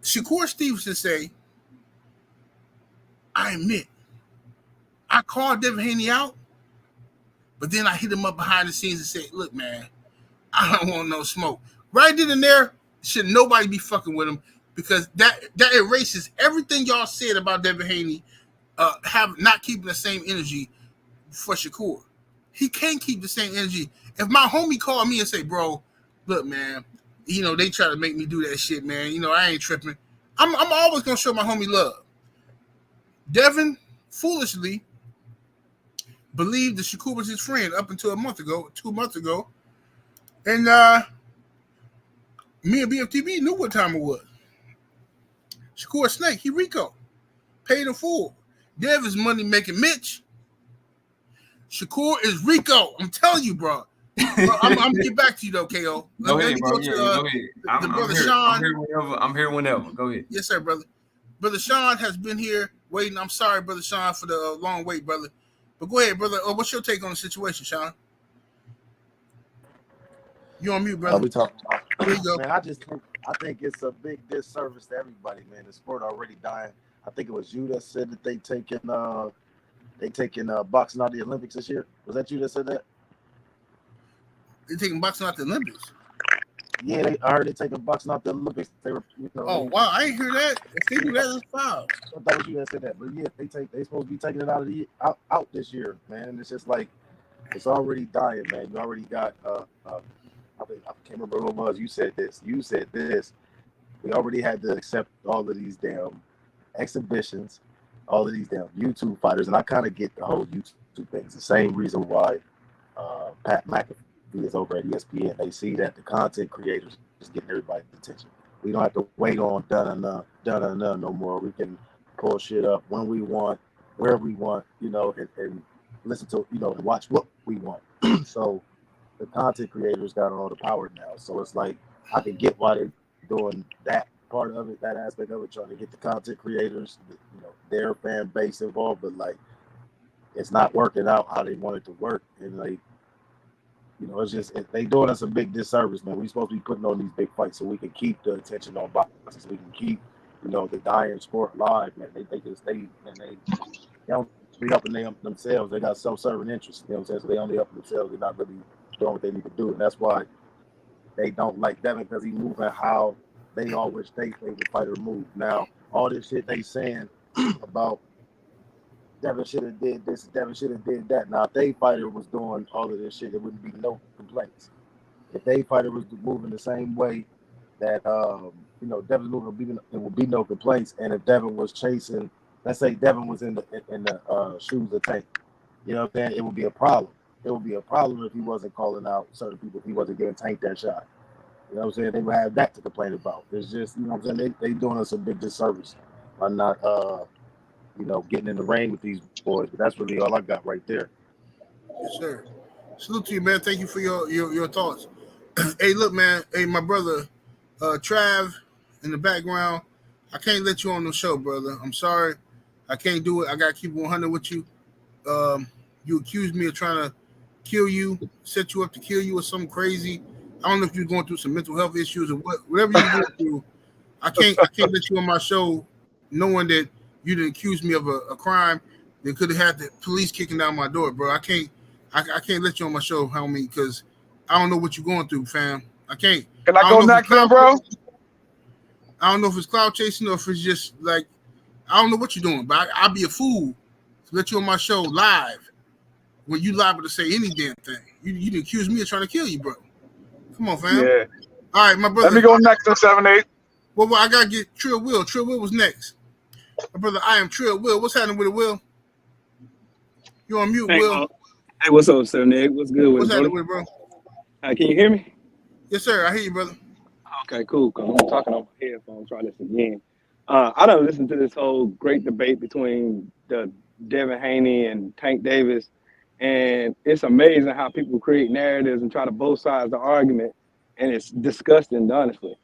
Shakur Stevenson say, I admit, I called Devin Haney out, but then I hit him up behind the scenes and said, look, man, I don't want no smoke. Right then and there, should nobody be fucking with him because that erases everything y'all said about Devin Haney not keeping the same energy for Shakur. He can't keep the same energy. If my homie called me and say, bro, look, man, they try to make me do that shit, man. I ain't tripping. I'm always going to show my homie love. Devin foolishly believed that Shakur was his friend up until 2 months ago. And me and BFTB knew what time it was. Shakur Snake, he Rico. Paid in full. Dev is money making Mitch. Shakur is Rico. I'm telling you, bro. I'm gonna get back to you though, KO. Go ahead, bro. Go ahead. I'm here whenever. Go ahead. Yes, sir, brother. Brother Sean has been here waiting. I'm sorry, Brother Sean, for the long wait, brother. But go ahead, brother. What's your take on the situation, Sean? You on mute, brother? We talking about. There you go. Man, I think it's a big disservice to everybody, man. The sport already dying. I think it was you that said that they taking boxing out of the Olympics this year. Was that you that said that? They taking boxing out the Olympics. Yeah, I heard they taking boxing out the Olympics. They were, Oh wow, I ain't hear that. If they do that, that's foul. I thought it was you that said that, but yeah, they supposed to be taking it out this year, man. And it's just like it's already dying, man. You already got I can't remember who it was. You said this. We already had to accept all of these damn exhibitions, all of these damn YouTube fighters, and I kind of get the whole YouTube thing. It's the same reason why Pat McAfee is over at ESPN. They see that the content creators is getting everybody's attention. We don't have to wait on done no more. We can pull shit up when we want, wherever we want, and listen to, and watch what we want. So the content creators got all the power now. So it's like I can get why they're doing that part of it, that aspect of it, trying to get the content creators, their fan base involved, but like it's not working out how they want it to work. And like, it's just they doing us a big disservice, man. We supposed to be putting on these big fights so we can keep the attention on boxing, so we can keep, the dying sport alive, man. They don't be helping themselves. They got self-serving interests. You know what I'm saying? So they only help themselves. They're not really doing what they need to do, and that's why they don't like Devin, because he moving how they all wish they favorite fighter move. Now, all this shit they saying about Devin should have did this, Devin should have did that. Now, if they fighter was doing all of this shit, there wouldn't be no complaints. If they fighter was moving the same way that Devin's moving, there would be no complaints. And if Devin was chasing, let's say Devin was in the shoes of Tank, you know what I'm saying? It would be a problem. It would be a problem if he wasn't calling out certain people, if he wasn't giving Tank that shot. You know what I'm saying? They would have that to complain about. It's just, you know what I'm saying? They doing us a big disservice by not, getting in the ring with these boys. But that's really all I got right there. Yes, sir. Salute to you, man. Thank you for your thoughts. Hey, look, man. Hey, my brother, Trav, in the background. I can't let you on the show, brother. I'm sorry. I can't do it. I got to keep 100 with you. You accused me of trying to kill you, set you up to kill you or something crazy. I don't know if you're going through some mental health issues or whatever you're going through. I can't let you on my show knowing that you didn't accuse me of a crime that could have had the police kicking down my door, bro. I can't let you on my show, homie, because I don't know what you're going through, fam. I can't. Can I go next, then, bro? I don't know if it's cloud chasing or if it's just like I don't know what you're doing, but I'll be a fool to let you on my show live when you liable to say any damn thing. You didn't accuse me of trying to kill you, bro. Come on, fam. Yeah. All right, my brother. Let me go next in 7-8. Well, I gotta get Trill Will. Trill Will was next. My brother, I am Trill Will. What's happening with it, Will? You on mute, Will? Hey, what's up, 7-8? What's good with What's it, happening with it, bro? Can you hear me? Yes, sir. I hear you, brother. Okay, cool. Cause I'm talking on my headphones. Try this again. I don't listen to this whole great debate between the Devin Haney and Tank Davis, and it's amazing how people create narratives and try to both sides of the argument, and it's disgusting, honestly.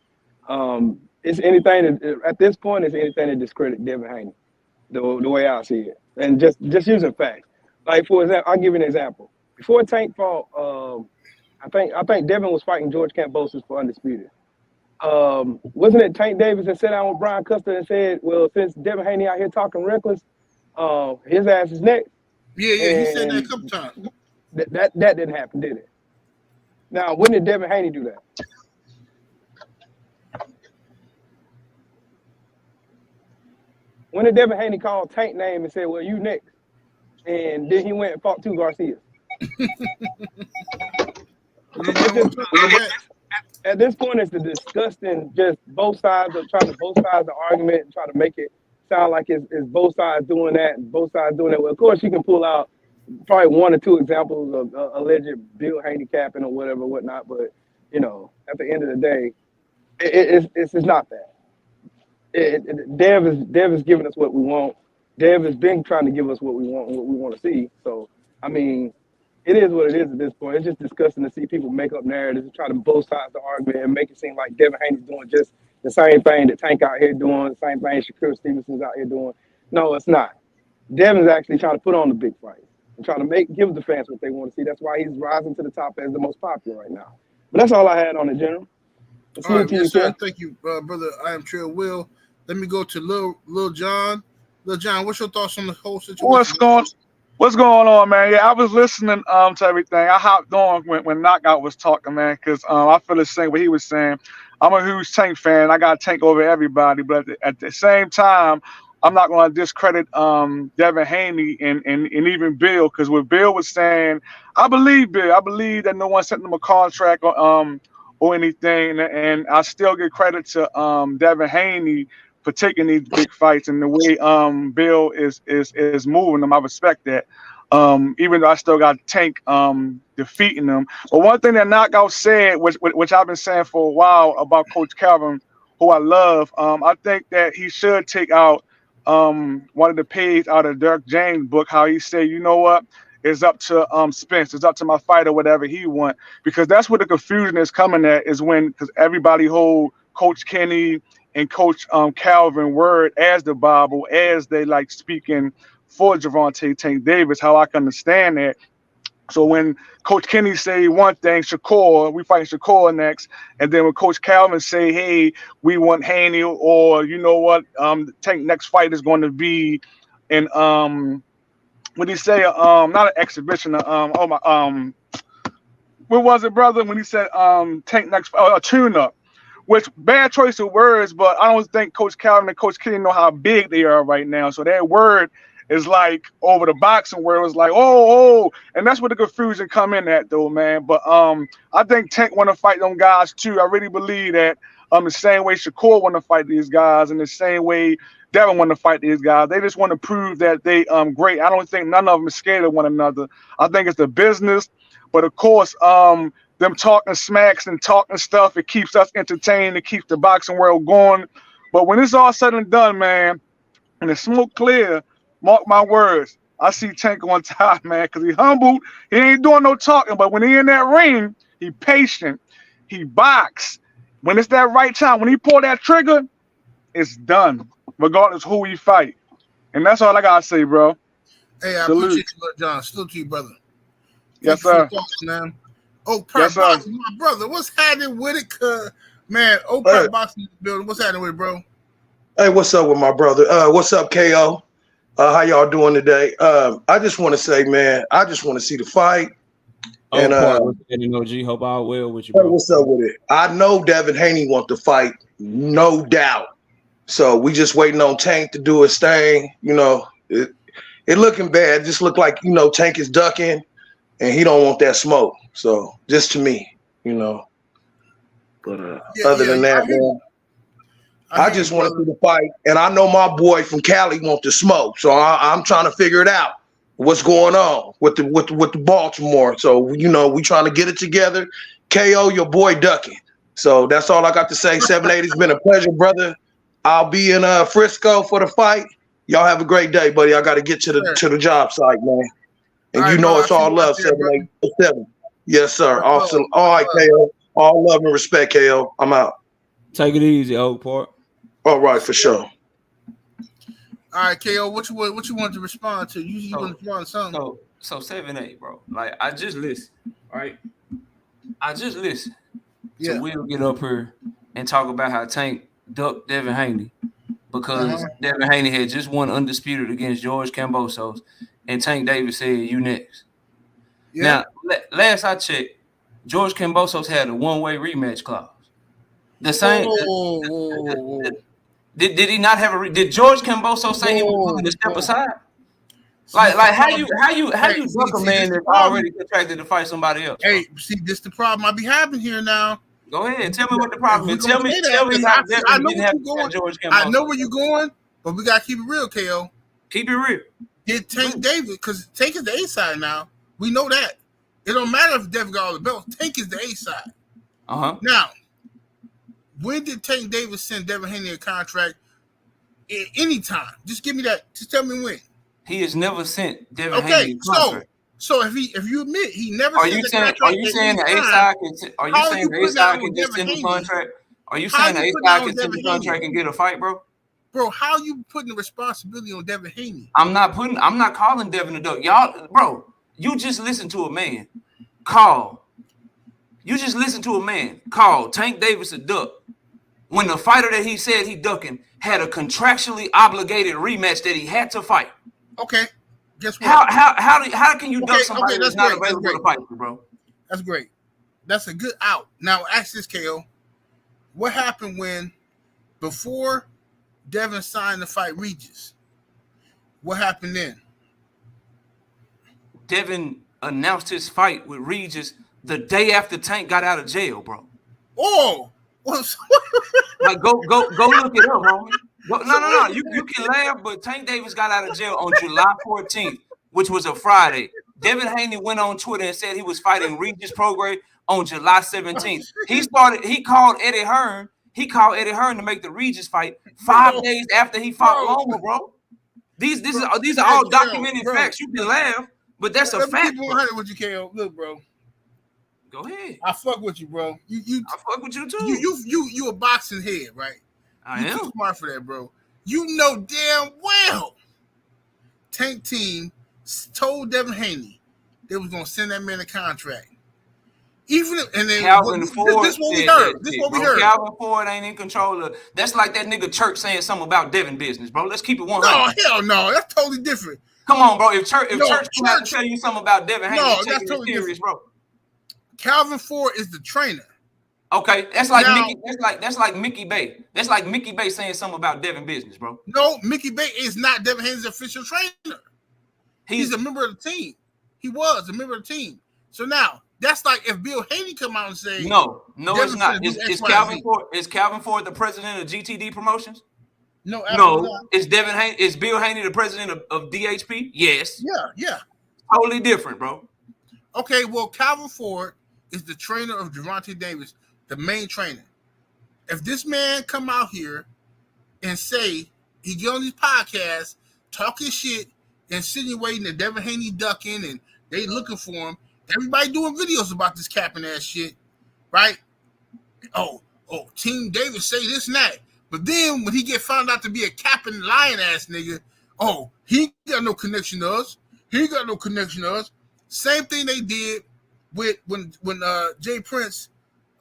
It's anything that, at this point, it's anything to discredit Devin Haney, the way I see it, and just using facts. Like, for example, I'll give you an example. Before Tank fought, I think Devin was fighting George Kambosos for undisputed. Wasn't it Tank Davis that sat down with Brian Custer and said, well, since Devin Haney out here talking reckless, his ass is next? Yeah, he said that a couple times. That didn't happen, did it? Now, when did Devin Haney do that? When did Devin Haney call Tank name and say, well, you next? And then he went and fought 2 Garcias. At this point, it's the disgusting, just both sides of the argument and try to make it sound like it's both sides doing that and both sides doing that. Well, of course, you can pull out probably 1 or 2 examples of alleged Bill handicapping or whatnot. But, at the end of the day, it's not that. Dev is giving us what we want. Dev has been trying to give us what we want and what we want to see. So, I mean, it is what it is at this point. It's just disgusting to see people make up narratives and try to both sides of the argument and make it seem like Devin Haney's doing just the same thing that Tank out here doing, the same thing Shakur Stevenson's out here doing. No, it's not. Devin's actually trying to put on the big fight and trying to give the fans what they want to see. That's why he's rising to the top as the most popular right now. But that's all I had on it, General. All right, yes, sir. Thank you, brother. I am Trill Will. Let me go to Lil John. Lil John, what's your thoughts on the whole situation? What's going on, man? Yeah, I was listening to everything. I hopped on when Knockout was talking, man, because I feel the same what he was saying. I'm a huge Tank fan. I got Tank over everybody, but at the same time, I'm not going to discredit Devin Haney and even Bill, because what Bill was saying, I believe Bill. I believe that no one sent him a contract or anything, and I still give credit to Devin Haney for taking these big fights and the way Bill is moving them. I respect that. Even though I still got Tank defeating them. But one thing that Knockout said, which I've been saying for a while about Coach Calvin, who I love, I think that he should take out one of the pages out of Dirk James' book, how he said, you know what? It's up to Spence. It's up to my fighter, whatever he want. Because that's where the confusion is coming at, is when, because everybody hold Coach Kenny and Coach Calvin word as the Bible, as they like speaking for Gervonta Tank Davis, how I can understand that. So when Coach Kenny say one thing, we fight Shakur next, and then when Coach Calvin say, hey, we want Haney, or you know what, Tank next fight is going to be in when he say not an exhibition, what was it, brother? When he said Tank next a tune up. Which bad choice of words, but I don't think Coach Calvin and Coach Kenny know how big they are right now. So that word is like over the boxing where it was like, oh, and that's where the confusion come in at though, man. But I think Tank want to fight them guys too. I really believe that the same way Shakur want to fight these guys, and the same way Devin want to fight these guys. They just want to prove that they great. I don't think none of them is scared of one another. I think it's the business, but of course them talking smacks and talking stuff, it keeps us entertained, it keeps the boxing world going. But when it's all said and done, man, and the smoke clear, mark my words, I see Tank on top, man, because he humbled. He ain't doing no talking, but when he in that ring, he patient. He box. When it's that right time, when he pull that trigger, it's done, regardless who he fight. And that's all I got to say, bro. Hey, I Salute. appreciate you, John. Salute to you, brother. Yes, Thank you sir. for the thoughts, man. Oak Park Yes, sir. Boxing, my brother. What's happening with it? Man, Oak Park Boxing building. What's happening with it, bro? Hey, what's up with my brother? What's up, KO? How y'all doing today? I just want to say, man, I just want to see the fight. And what's happening, OG? Hope all well with you, bro. what's up with it? I know Devin Haney wants to fight, no doubt. So we just waiting on Tank to do his thing. You know, it looking bad. It just look like, you know, Tank is ducking, and he don't want that smoke. So just to me, you know. But other than that, man, I just want to see the fight, and I know my boy from Cali wants to smoke. So I'm trying to figure it out. What's going on with the Baltimore? So you know, we trying to get it together. KO, your boy ducking. So that's all I got to say. 780, it's been a pleasure, brother. I'll be in Frisco for the fight. Y'all have a great day, buddy. I got to get to the job site, man. And you know it's all love, 787. Yes, sir. Awesome. All right, KO. All love and respect, KO. I'm out. Take it easy, Oak Park. All right, for sure. All right, KO, what you want to respond to? You want to respond to something? So 7-8, bro. Like I just listen, right? I just listen to Will get up here and talk about how Tank ducked Devin Haney because Devin Haney had just won undisputed against George Kambosos, and Tank Davis said, "You next." Yeah. Now, last I checked, George Kambosos had a one-way rematch clause. The same. Did he not have a? Did George Kambosos say he was willing to step aside? Like how you duck a man that's already contracted to fight somebody else? Hey, see, this the problem I be having here now. Go ahead, tell me what the problem is. Tell me how Devin didn't have to George Kambosos. I know where you're going, but we gotta keep it real, KO. Keep it real. Did Tank Davis, because Tank is the A side now. We know that. It don't matter if Devin got all the belts. Tank is the A side. Now, when did Tank Davis send Devin Haney a contract? Anytime. Just give me that. Just tell me when. He has never sent Devin Haney a contract. So if you admit he never sent a contract, are you saying the A side can just send a contract? Are you saying the A side can send a contract and get a fight, bro? Bro, how you putting the responsibility on Devin Haney? I'm not calling Devin a duck. Y'all, bro, you just listen to a man call. You just listen to a man call Tank Davis a duck when the fighter that he said he ducking had a contractually obligated rematch that he had to fight. Okay. Guess what? How can you duck somebody that's not available to fight you, bro? That's great. That's a good out. Now ask this, KO. What happened when before Devin signed to fight Regis? What happened then? Devin announced his fight with Regis the day after Tank got out of jail, bro. Oh, like go look it up, homie. No. You can laugh, but Tank Davis got out of jail on July 14th, which was a Friday. Devin Haney went on Twitter and said he was fighting Regis Prograis on July 17th. He called Eddie Hearn. He called Eddie Hearn to make the Regis fight 5 days after he fought Loma, bro. These are all documented facts. You can laugh, but that's a fact. 100 with you, KO. Look, bro. Go ahead. I fuck with you, bro. I fuck with you too. You a boxing head, right? I am too smart for that, bro. You know damn well Tank team told Devin Haney they was gonna send that man a contract. Even if, and then Calvin Ford this what we said heard. that This shit, what we bro. heard. Calvin Ford ain't in control of. That's like that nigga Church saying something about Devin business, bro. Let's keep it 100. No, hell no. That's totally different. Come on, bro. If Church No, come out to tell you something about Devin Haney, no, you that's taking totally it serious, different. bro. Calvin Ford is the trainer. Okay, that's like Now- Mickey. That's like Mickey Bay. That's like Mickey Bay saying something about Devin business, bro. No, Mickey Bay is not Devin Haney's official trainer. He's a member of the team. He was a member of the team. So now that's like if Bill Haney come out and say, No, Devin it's not. finna do Is X, Y, Calvin Z. Ford? Is Calvin Ford the president of GTD Promotions? No, absolutely not. Is Devin Haney? Is Bill Haney the president of DHP? Yes. Yeah. Totally different, bro. Okay, well, Calvin Ford is the trainer of Gervonta Davis, the main trainer. If this man come out here and say he get on these podcasts talking shit, insinuating that Devin Haney ducking and they looking for him, everybody doing videos about this capping ass shit, right? Oh, Team Davis say this and that. But then when he get found out to be a capping lying ass nigga, oh, he ain't got no connection to us. He ain't got no connection to us. Same thing they did with when Jay Prince,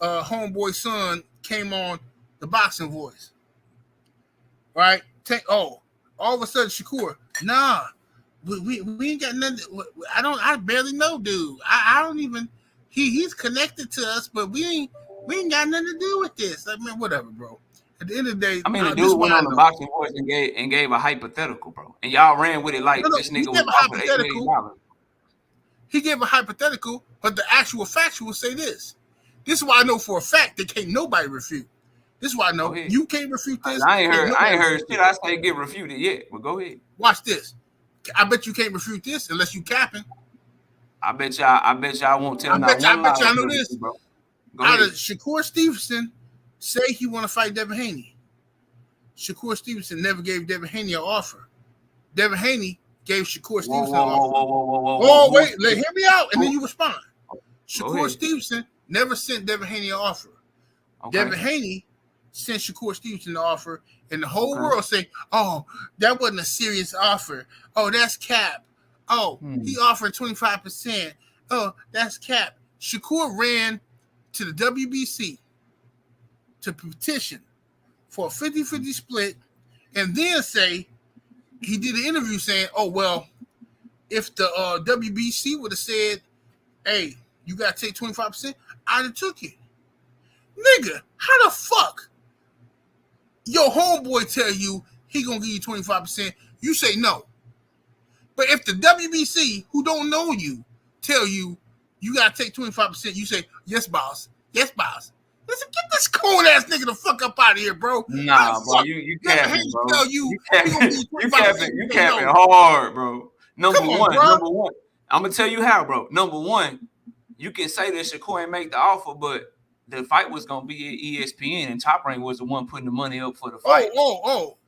homeboy son, came on the Boxing Voice. Right? All of a sudden Shakur, nah, we ain't got nothing. I barely know dude. I don't even. He's connected to us, but we ain't got nothing to do with this. I mean, whatever, bro. At the end of the day, I mean, the dude went on the Boxing Voice and gave a hypothetical, bro, and y'all ran with it like this nigga was offered $8 million. He gave a hypothetical, but the actual factual say this. This is why I know for a fact that can't nobody refute. This is why I know you can't refute this. I ain't heard shit I say get refuted yet, but go ahead. Watch this. I bet you can't refute this unless you capping. I bet y'all won't tell I bet you I know this. Bro. Out of Shakur Stevenson say he want to fight Devin Haney. Shakur Stevenson never gave Devin Haney an offer. Devin Haney gave Shakur Stevenson an offer. Wait, hear me out, and then you respond. Shakur Stevenson never sent Devin Haney an offer. Okay. Devin Haney sent Shakur Stevenson the offer, and the whole world say, "Oh, that wasn't a serious offer. Oh, that's cap. Oh, he offered 25%. Oh, that's cap." Shakur ran to the WBC to petition for a 50-50 split, and then say he did an interview saying, "Oh well, if the WBC would have said, hey, you gotta take 25%, I'd have took it." Nigga, how the fuck your homeboy tell you he gonna give you 25%, you say no. But if the WBC, who don't know you, tell you you gotta take 25%, you say, yes, boss. Yes, boss. Listen, get this cold ass nigga the fuck up out of here, bro. Nah, bro, you capping, bro. Tell you capping hard, bro. Number one. I'm gonna tell you how, bro. Number one, you can say that Shakur ain't make the offer, but the fight was gonna be at ESPN, and Top Rank was the one putting the money up for the fight.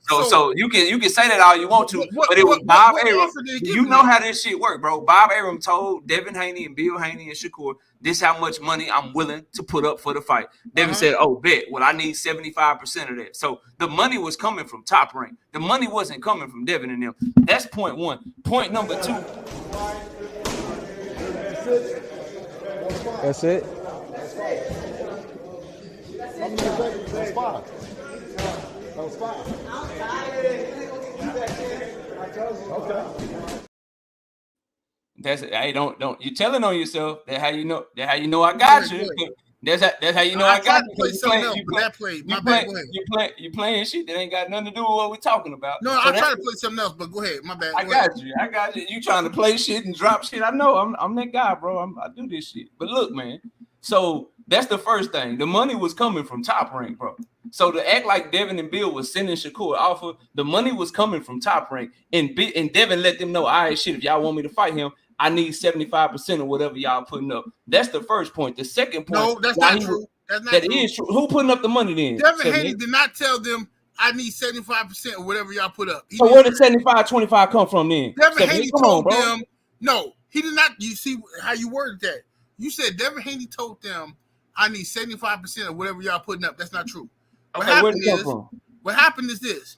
So you can say that all you want to, but it was Bob Arum. You know how this shit work, bro. Bob Arum told Devin Haney and Bill Haney and Shakur, this how much money I'm willing to put up for the fight. Devin said, oh, bet. Well, I need 75% of that. So the money was coming from Top Rank. The money wasn't coming from Devin and them. That's point one. Point number two. That's it. That's five. That was five. Okay. That's it. Hey, don't you telling on yourself. That's how you know. That's how you know I got you. That's how you know I got you. You playing shit that ain't got nothing to do with what we're talking about. No, I'm trying to play something else, but go ahead. My bad. I got you. You trying to play shit and drop shit. I know. I'm that guy, bro. I do this shit. But look, man. So that's the first thing. The money was coming from Top Rank, bro. So to act like Devin and Bill was sending Shakur offer, the money was coming from Top Rank, and Devin let them know, all right, shit, if y'all want me to fight him, I need 75% of whatever y'all putting up. That's the first point. The second point, no, that's not true. That is true. Who putting up the money then? Devin Haney did not tell them I need 75% of whatever y'all put up. So where did 75-25 come from then? Devin Haney told them, no, he did not. You see how you worded that? You said Devin Haney told them I need 75% of whatever y'all putting up. That's not true. What happened is this.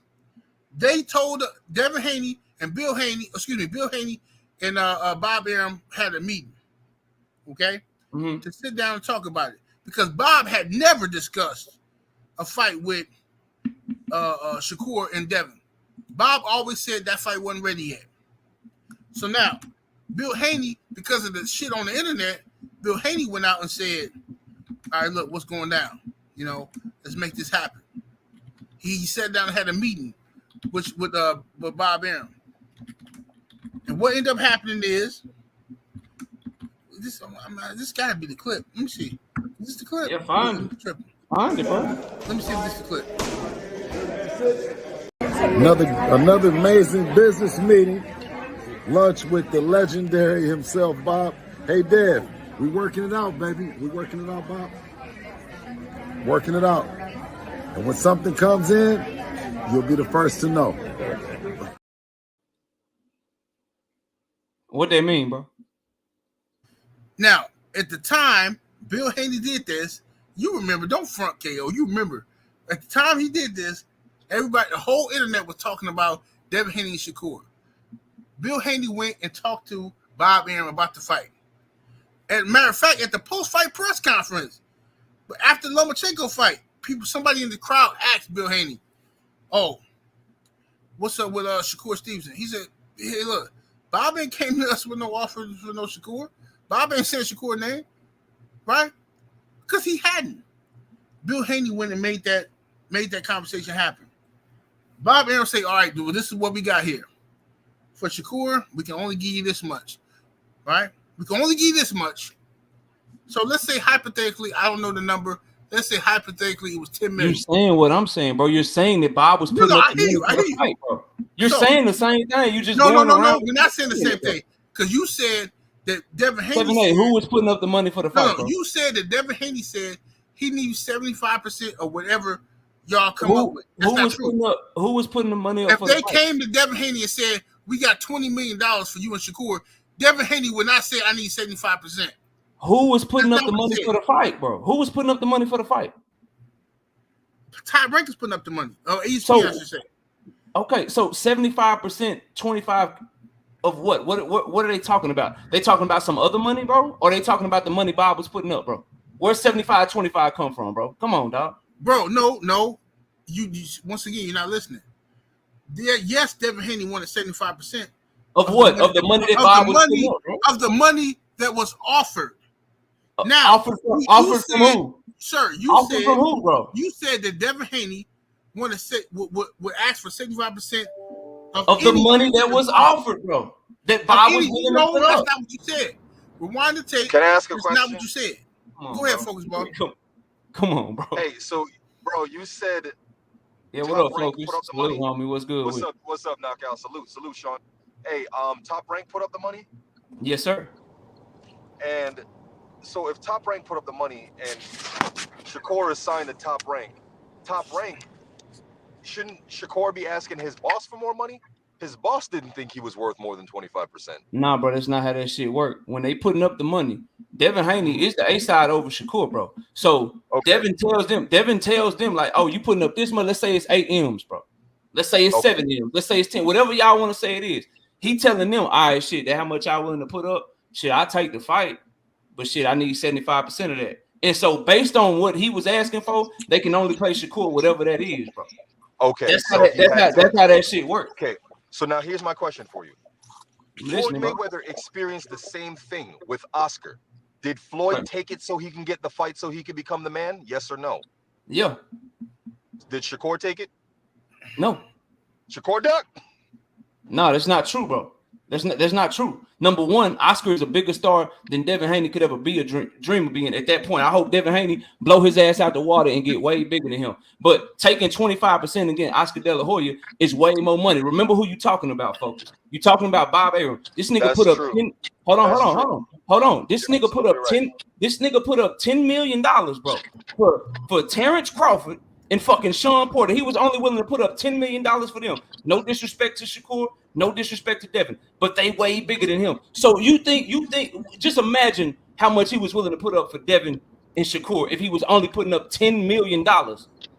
They told Devin Haney and Bill Haney and Bob Arum had a meeting. Okay? to sit down and talk about it, because Bob had never discussed a fight with Shakur and Devin. Bob always said that fight wasn't ready yet. So now, Bill Haney, because of the shit on the internet, Bill Haney went out and said, all right, look, what's going down? You know, let's make this happen. He sat down and had a meeting with Bob Arum. And what ended up happening is, this got to be the clip. Let me see. Is this the clip? Yeah, find it. Find it, bro. Let me see if this is the clip. Another amazing business meeting. Lunch with the legendary himself, Bob. Hey, Dev, we working it out, baby. We working it out, Bob. Working it out. And when something comes in, you'll be the first to know. What they mean, bro? Now, at the time Bill Haney did this, you remember, don't front KO, you remember, at the time he did this, everybody, the whole internet was talking about Devin Haney and Shakur. Bill Haney went and talked to Bob Arum about the fight. As a matter of fact, at the post-fight press conference, but after the Lomachenko fight, somebody in the crowd asked Bill Haney, "Oh, what's up with Shakur Stevenson?" He said, "Hey, look, Bob ain't came to us with no offer for no Shakur. Bob ain't said Shakur name, right? Because he hadn't." Bill Haney went and made that conversation happen. Bob Arum say, "All right, dude, this is what we got here. For Shakur, we can only give you this much, right? We can only give you this much. So let's say hypothetically, I don't know the number. Let's say hypothetically it was 10 million. You're saying what I'm saying, bro. You're saying that Bob was putting up the money for the fight, bro. You're saying the same thing. You just no. We're around. not saying the same thing, because you said that Devin Haney. Said, who was putting up the money for the fight? No, you said that Devin Haney said he needs 75% of whatever y'all come up with. That's not true. Who was putting the money up? If they came to Devin Haney and said, "We got $20 million for you and Shakur," Devin Haney would not say, "I need 75%. Who was putting up the money for the fight, bro? Who was putting up the money for the fight? Top Rank is putting up the money. ESPN, I should say. Okay, so 75%, 25 of what? What are they talking about? They talking about some other money, bro? Or they talking about the money Bob was putting up, bro? Where's 75, 25 come from, bro? Come on, dog. Bro, no. You once again, you're not listening. Yes, Devin Haney wanted 75%. Of what? Of the money that Bob was putting up, bro? Of the money that was offered. Now, offered from who? Sir, you said from who, bro? You said that Devin Haney would ask for 75% of the money that was offered, bro. That Bob was willing to put that's up. not what you said. Rewind the tape. Can I ask a That's question? not what you said. Go ahead, Focus, bro. Come on, bro. Hey, so, bro, you said. Yeah, what up, Focus? Salute, homie. What's good? What's up, Knockout? Salute, Sean. Hey, Top Rank put up the money? Yes, sir. And so if Top Rank put up the money and Shakur is signed to Top Rank, shouldn't Shakur be asking his boss for more money? His boss didn't think he was worth more than 25%. Nah, bro, that's not how that shit work. When they putting up the money, Devin Haney is the A side over Shakur, bro. So Devin tells them like, "Oh, you putting up this money? Let's say it's 8 M's, bro. Let's say it's 7 M's. Let's say it's 10. Whatever y'all want to say it is." He telling them, "All right, shit, that how much y'all willing to put up? Shit, I take the fight, but shit, I need 75% of that." And so, based on what he was asking for, they can only pay Shakur whatever that is, bro. Okay, that's how that shit works. Okay, so now here's my question for you. Floyd Mayweather experienced the same thing with Oscar. Did Floyd take it so he can get the fight, so he can become the man? Yes or no? Yeah. Did Shakur take it? No. Shakur ducked? No, that's not true, bro. That's not true. Number one, Oscar is a bigger star than Devin Haney could ever be, a dream of being. At that point, I hope Devin Haney blow his ass out the water and get way bigger than him. But taking 25% against Oscar De La Hoya is way more money. Remember who you talking about, folks. You talking about Bob Arum. This nigga put up 10. Hold on. This nigga put up 10. This nigga put up $10 million, bro, for Terrence Crawford and fucking Sean Porter. He was only willing to put up $10 million for them. No disrespect to Shakur, no disrespect to Devin, but they way bigger than him. So you think, just imagine how much he was willing to put up for Devin and Shakur if he was only putting up $10 million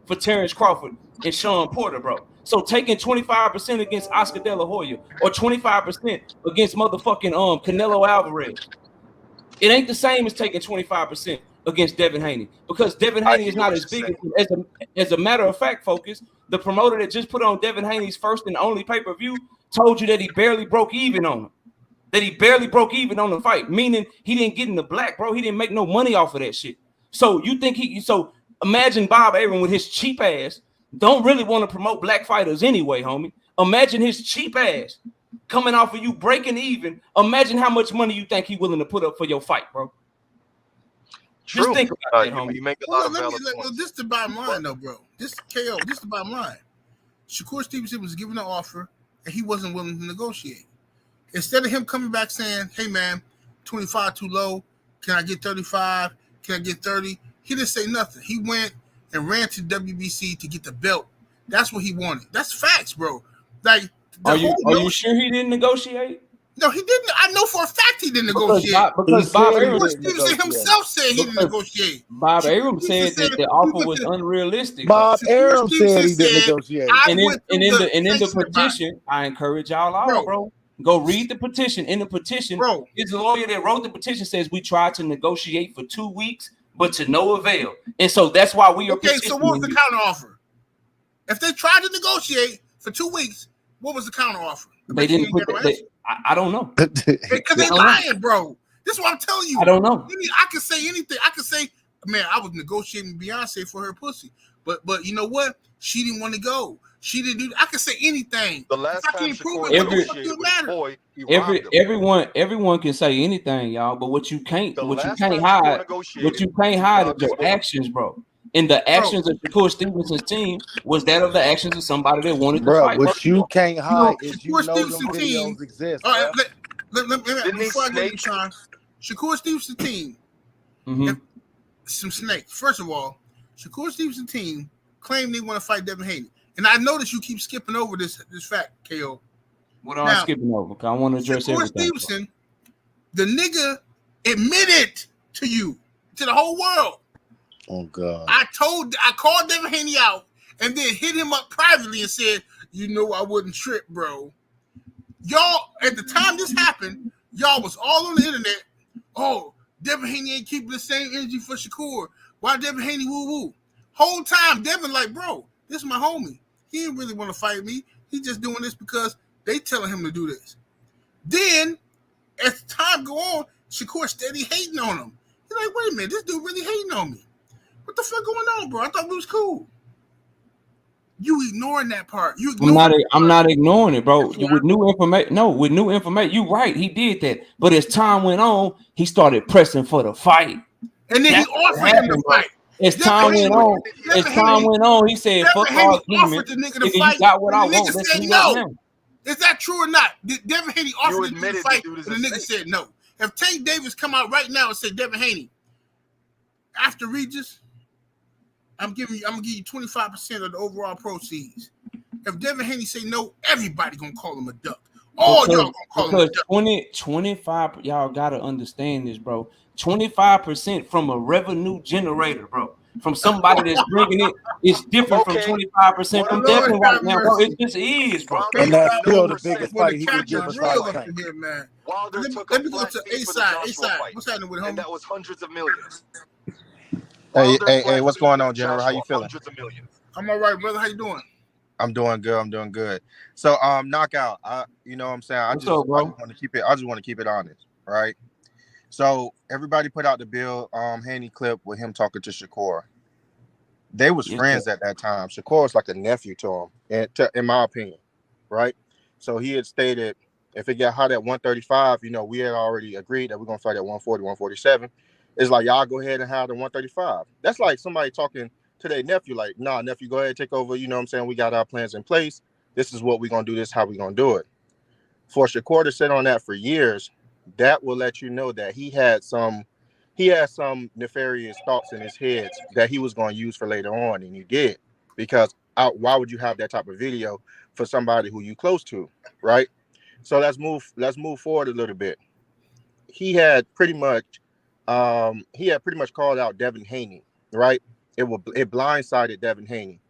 for Terrence Crawford and Sean Porter, bro. So taking 25% against Oscar De La Hoya or 25% against motherfucking Canelo Alvarez. It ain't the same as taking 25% against Devin Haney because Devin I Haney is hear not what as you're big saying. as a matter of fact, focus. The promoter that just put on Devin Haney's first and only pay-per-view told you that he barely broke even on him. That he barely broke even on the fight, meaning he didn't get in the black, bro. He didn't make no money off of that shit. So you think so imagine Bob Arum with his cheap ass don't really want to promote black fighters anyway, homie. Imagine his cheap ass coming off of you breaking even. Imagine how much money you think he willing to put up for your fight, bro. True. Just think about that, homie. You make a lot of valid points. This is the bottom line, though, bro. This KO. This is the bottom line. Shakur Stevenson was given an offer, and he wasn't willing to negotiate. Instead of him coming back saying, "Hey, man, 25 too low. Can I get 35? Can I get 30?" He didn't say nothing. He went and ran to WBC to get the belt. That's what he wanted. That's facts, bro. Like, are you sure he didn't negotiate? No, he didn't. I know for a fact he didn't negotiate. Because Bob Arum Stevenson himself said he didn't negotiate. Bob Arum said that the offer was unrealistic. Bob Arum said he didn't negotiate. And in the petition, I encourage y'all all, bro. Go read the petition. In the petition, his lawyer that wrote the petition says we tried to negotiate for 2 weeks, but to no avail. And so that's why we are petitioning. So what was the counter offer? If they tried to negotiate for 2 weeks, what was the counter offer? They didn't put I don't know. Because they lying, bro. This is what I'm telling you. I don't know. I can say anything. I can say, man, I was negotiating Beyonce for her pussy. But you know what? She didn't want to go. She didn't do. I can say anything. The last time Shakur negotiated with his boy, everyone can say anything, y'all. But what you can't hide is your actions, bro. And the actions of Shakur Stevenson's team was that of the actions of somebody that wanted to fight. What you can't hide is you know them videos exist. All right, before I get to time, Shakur Stevenson's team, some snakes. First of all, Shakur Stevenson's team claimed they want to fight Devin Haney. And I notice you keep skipping over this fact, KO. What am I skipping over? Because I want to address Shakur everything. Stevenson, the nigga admitted to you, to the whole world. Oh God! I called Devin Haney out and then hit him up privately and said, "You know I wouldn't trip, bro." Y'all, at the time this happened, y'all was all on the internet. Oh, Devin Haney ain't keeping the same energy for Shakur. Why Devin Haney woo? Whole time, Devin like, bro, this is my homie. He didn't really want to fight me. He just doing this because they telling him to do this. Then, as time go on, Shakur steady hating on him. He's like, wait a minute, this dude really hating on me. What the fuck going on, bro? I thought we was cool. You ignoring that part. I'm not ignoring it, bro. With new information, you right. He did that. But as time went on, he started pressing for the fight. And then he offered him to fight. As time went on, he said, "Fuck all demons. Nigga, you got what I want." Said no. Is that true or not? Devin Haney offered him to fight, and the nigga said no. If Tank Davis come out right now and say, Devin Haney, after Regis, I'm gonna give you 25% of the overall proceeds. If Devin Haney say no, everybody gonna call him a duck. Y'all gonna call him a duck. 25, y'all gotta understand this, bro. 25% from a revenue generator, bro. From somebody that's bringing it, it's different from 25% from Devin right now, bro. It just is, bro. And that's still the biggest fight he could give us real up in here, man. Let me go to A-side. What's happening with him? And that was hundreds of millions. Hey, what's going on, General? How you feeling? I'm all right, brother. How you doing? I'm doing good. So, knockout. You know what I'm saying? I just want to keep it honest, right? So everybody put out the Bill Haney clip with him talking to Shakur. They was friends at that time. Shakur was like a nephew to him, in my opinion, right? So he had stated if it got hot at 135, you know, we had already agreed that we're gonna fight at 140, 147. It's like, y'all go ahead and have the 135. That's like somebody talking to their nephew, like, nah, nephew, go ahead, take over. You know what I'm saying? We got our plans in place. This is what we're going to do. This is how we're going to do it. For Shakur to sit on that for years, that will let you know that he had some nefarious thoughts in his head that he was going to use for later on, and he did. Because why would you have that type of video for somebody who you close to, right? So let's move forward a little bit. He had pretty much called out Devin Haney, right? It blindsided Devin Haney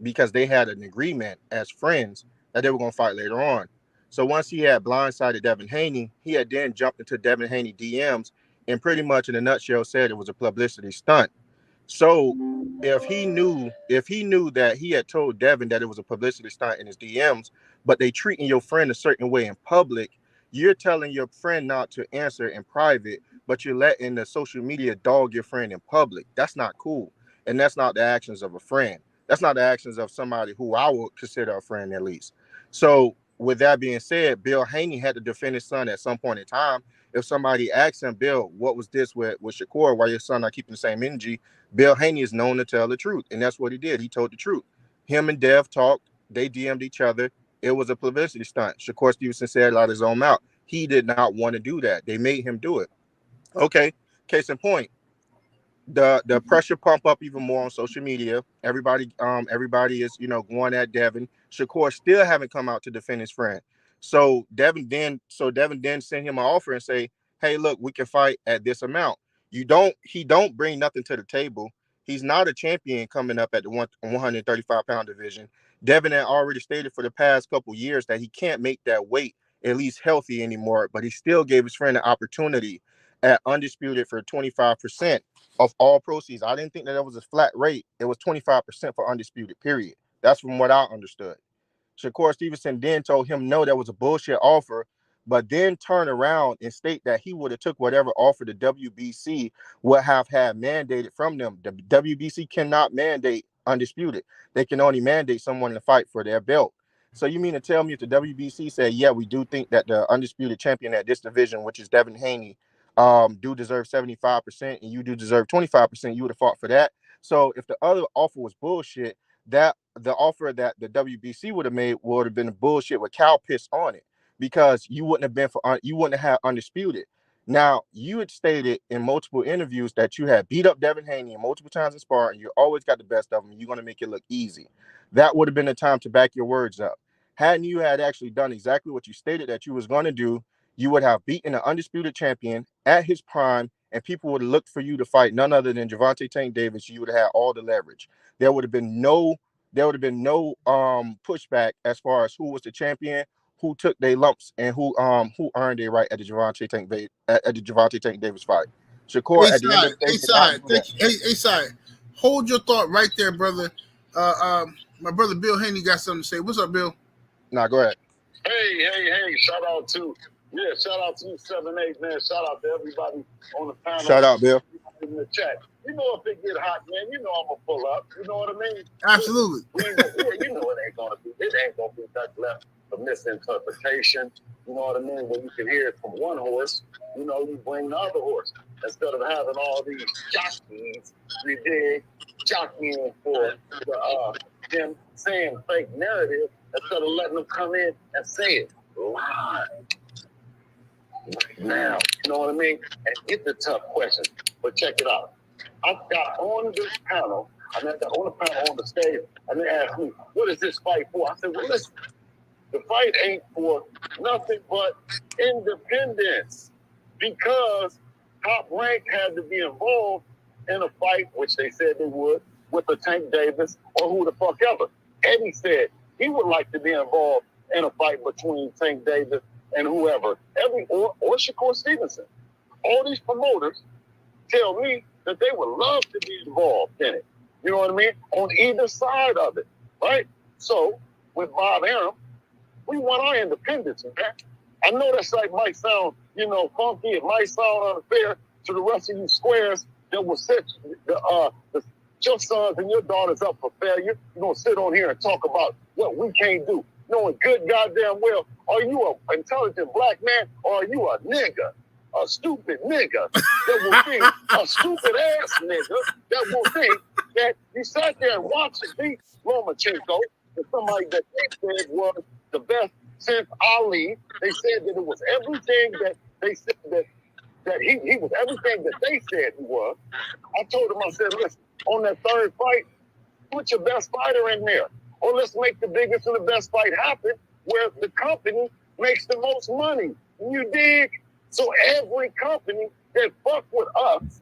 because they had an agreement as friends that they were going to fight later on. So once he had blindsided Devin Haney, he had then jumped into Devin Haney DMs and pretty much in a nutshell said it was a publicity stunt. So if he knew that he had told Devin that it was a publicity stunt in his DMs, but they treating your friend a certain way in public, you're telling your friend not to answer in private, but you're letting the social media dog your friend in public. That's not cool. And that's not the actions of a friend. That's not the actions of somebody who I would consider a friend at least. So with that being said, Bill Haney had to defend his son at some point in time. If somebody asked him, Bill, what was this with Shakur? Why your son not keeping the same energy? Bill Haney is known to tell the truth, and that's what he did. He told the truth. Him and Dev talked. They DM'd each other. It was a publicity stunt. Shakur Stevenson said it out of his own mouth. He did not want to do that. They made him do it. Okay, case in point. The pressure pump up even more on social media. Everybody is going at Devin. Shakur still haven't come out to defend his friend. So Devin then sent him an offer and say, hey, look, we can fight at this amount. He don't bring nothing to the table. He's not a champion coming up at the 135-pound division. Devin had already stated for the past couple years that he can't make that weight at least healthy anymore, but he still gave his friend an opportunity at Undisputed for 25% of all proceeds. I didn't think that was a flat rate. It was 25% for Undisputed, period. That's from what I understood. Shakur Stevenson then told him no, that was a bullshit offer, but then turn around and state that he would have took whatever offer the WBC would have had mandated from them. The WBC cannot mandate Undisputed. They can only mandate someone to fight for their belt. So you mean to tell me if the WBC said, yeah, we do think that the Undisputed champion at this division, which is Devin Haney, do deserve 75% and you do deserve 25%, you would have fought for that. So if the other offer was bullshit, that the offer that the WBC would have made would have been a bullshit with cow piss on it, because you wouldn't have had Undisputed. Now, you had stated in multiple interviews that you had beat up Devin Haney multiple times in sparring. You always got the best of him. You're going to make it look easy. That would have been the time to back your words up. Hadn't you had actually done exactly what you stated that you was going to do, you would have beaten the Undisputed champion at his prime, and people would have looked for you to fight none other than Gervonta Tank Davis. You would have had all the leverage. There would have been no pushback as far as who was the champion, who took their lumps, and who earned their right at the Gervonta Tank Davis fight. Shakur, at the end of the day, did not do that. Hey, side. Hold your thought right there, brother. My brother Bill Haney got something to say. What's up, Bill? Nah, go ahead. Hey, shout out to you 7-8, man. Shout out to everybody on the panel. Shout out, Bill. In the chat. You know, if it get hot, man, you know I'm gonna pull up. You know what I mean? Absolutely. You know it ain't gonna be that left of misinterpretation. You know what I mean? When you can hear it from one horse, you know, you bring the other horse. Instead of having all these jockeys, you dig, jockeying for them saying fake narrative, instead of letting them come in and say it live. Now, you know what I mean? And get the tough questions. But check it out. I got on this panel, on the stage, and they asked me, what is this fight for? I said, well, listen, the fight ain't for nothing but independence, because Top Rank had to be involved in a fight, which they said they would, with the Tank Davis or who the fuck ever. Eddie said he would like to be involved in a fight between Tank Davis and whoever, or Shakur Stevenson. All these promoters tell me that they would love to be involved in it. You know what I mean? On either side of it, right? So with Bob Arum, we want our independence, man. I know that like might sound, funky. It might sound unfair to the rest of you squares that will set your sons and your daughters up for failure. You're gonna sit on here and talk about what we can't do, knowing good goddamn well, are you an intelligent black man or are you a nigga? A stupid nigga that will think, a stupid ass nigga that will think that you sat there and watched it beat Lomachenko, and somebody that they said was the best since Ali. They said that it was everything that they said that he was everything that they said he was. I told him, I said, listen, on that third fight, put your best fighter in there. Or let's make the biggest and the best fight happen where the company makes the most money. You dig? So every company that fuck with us,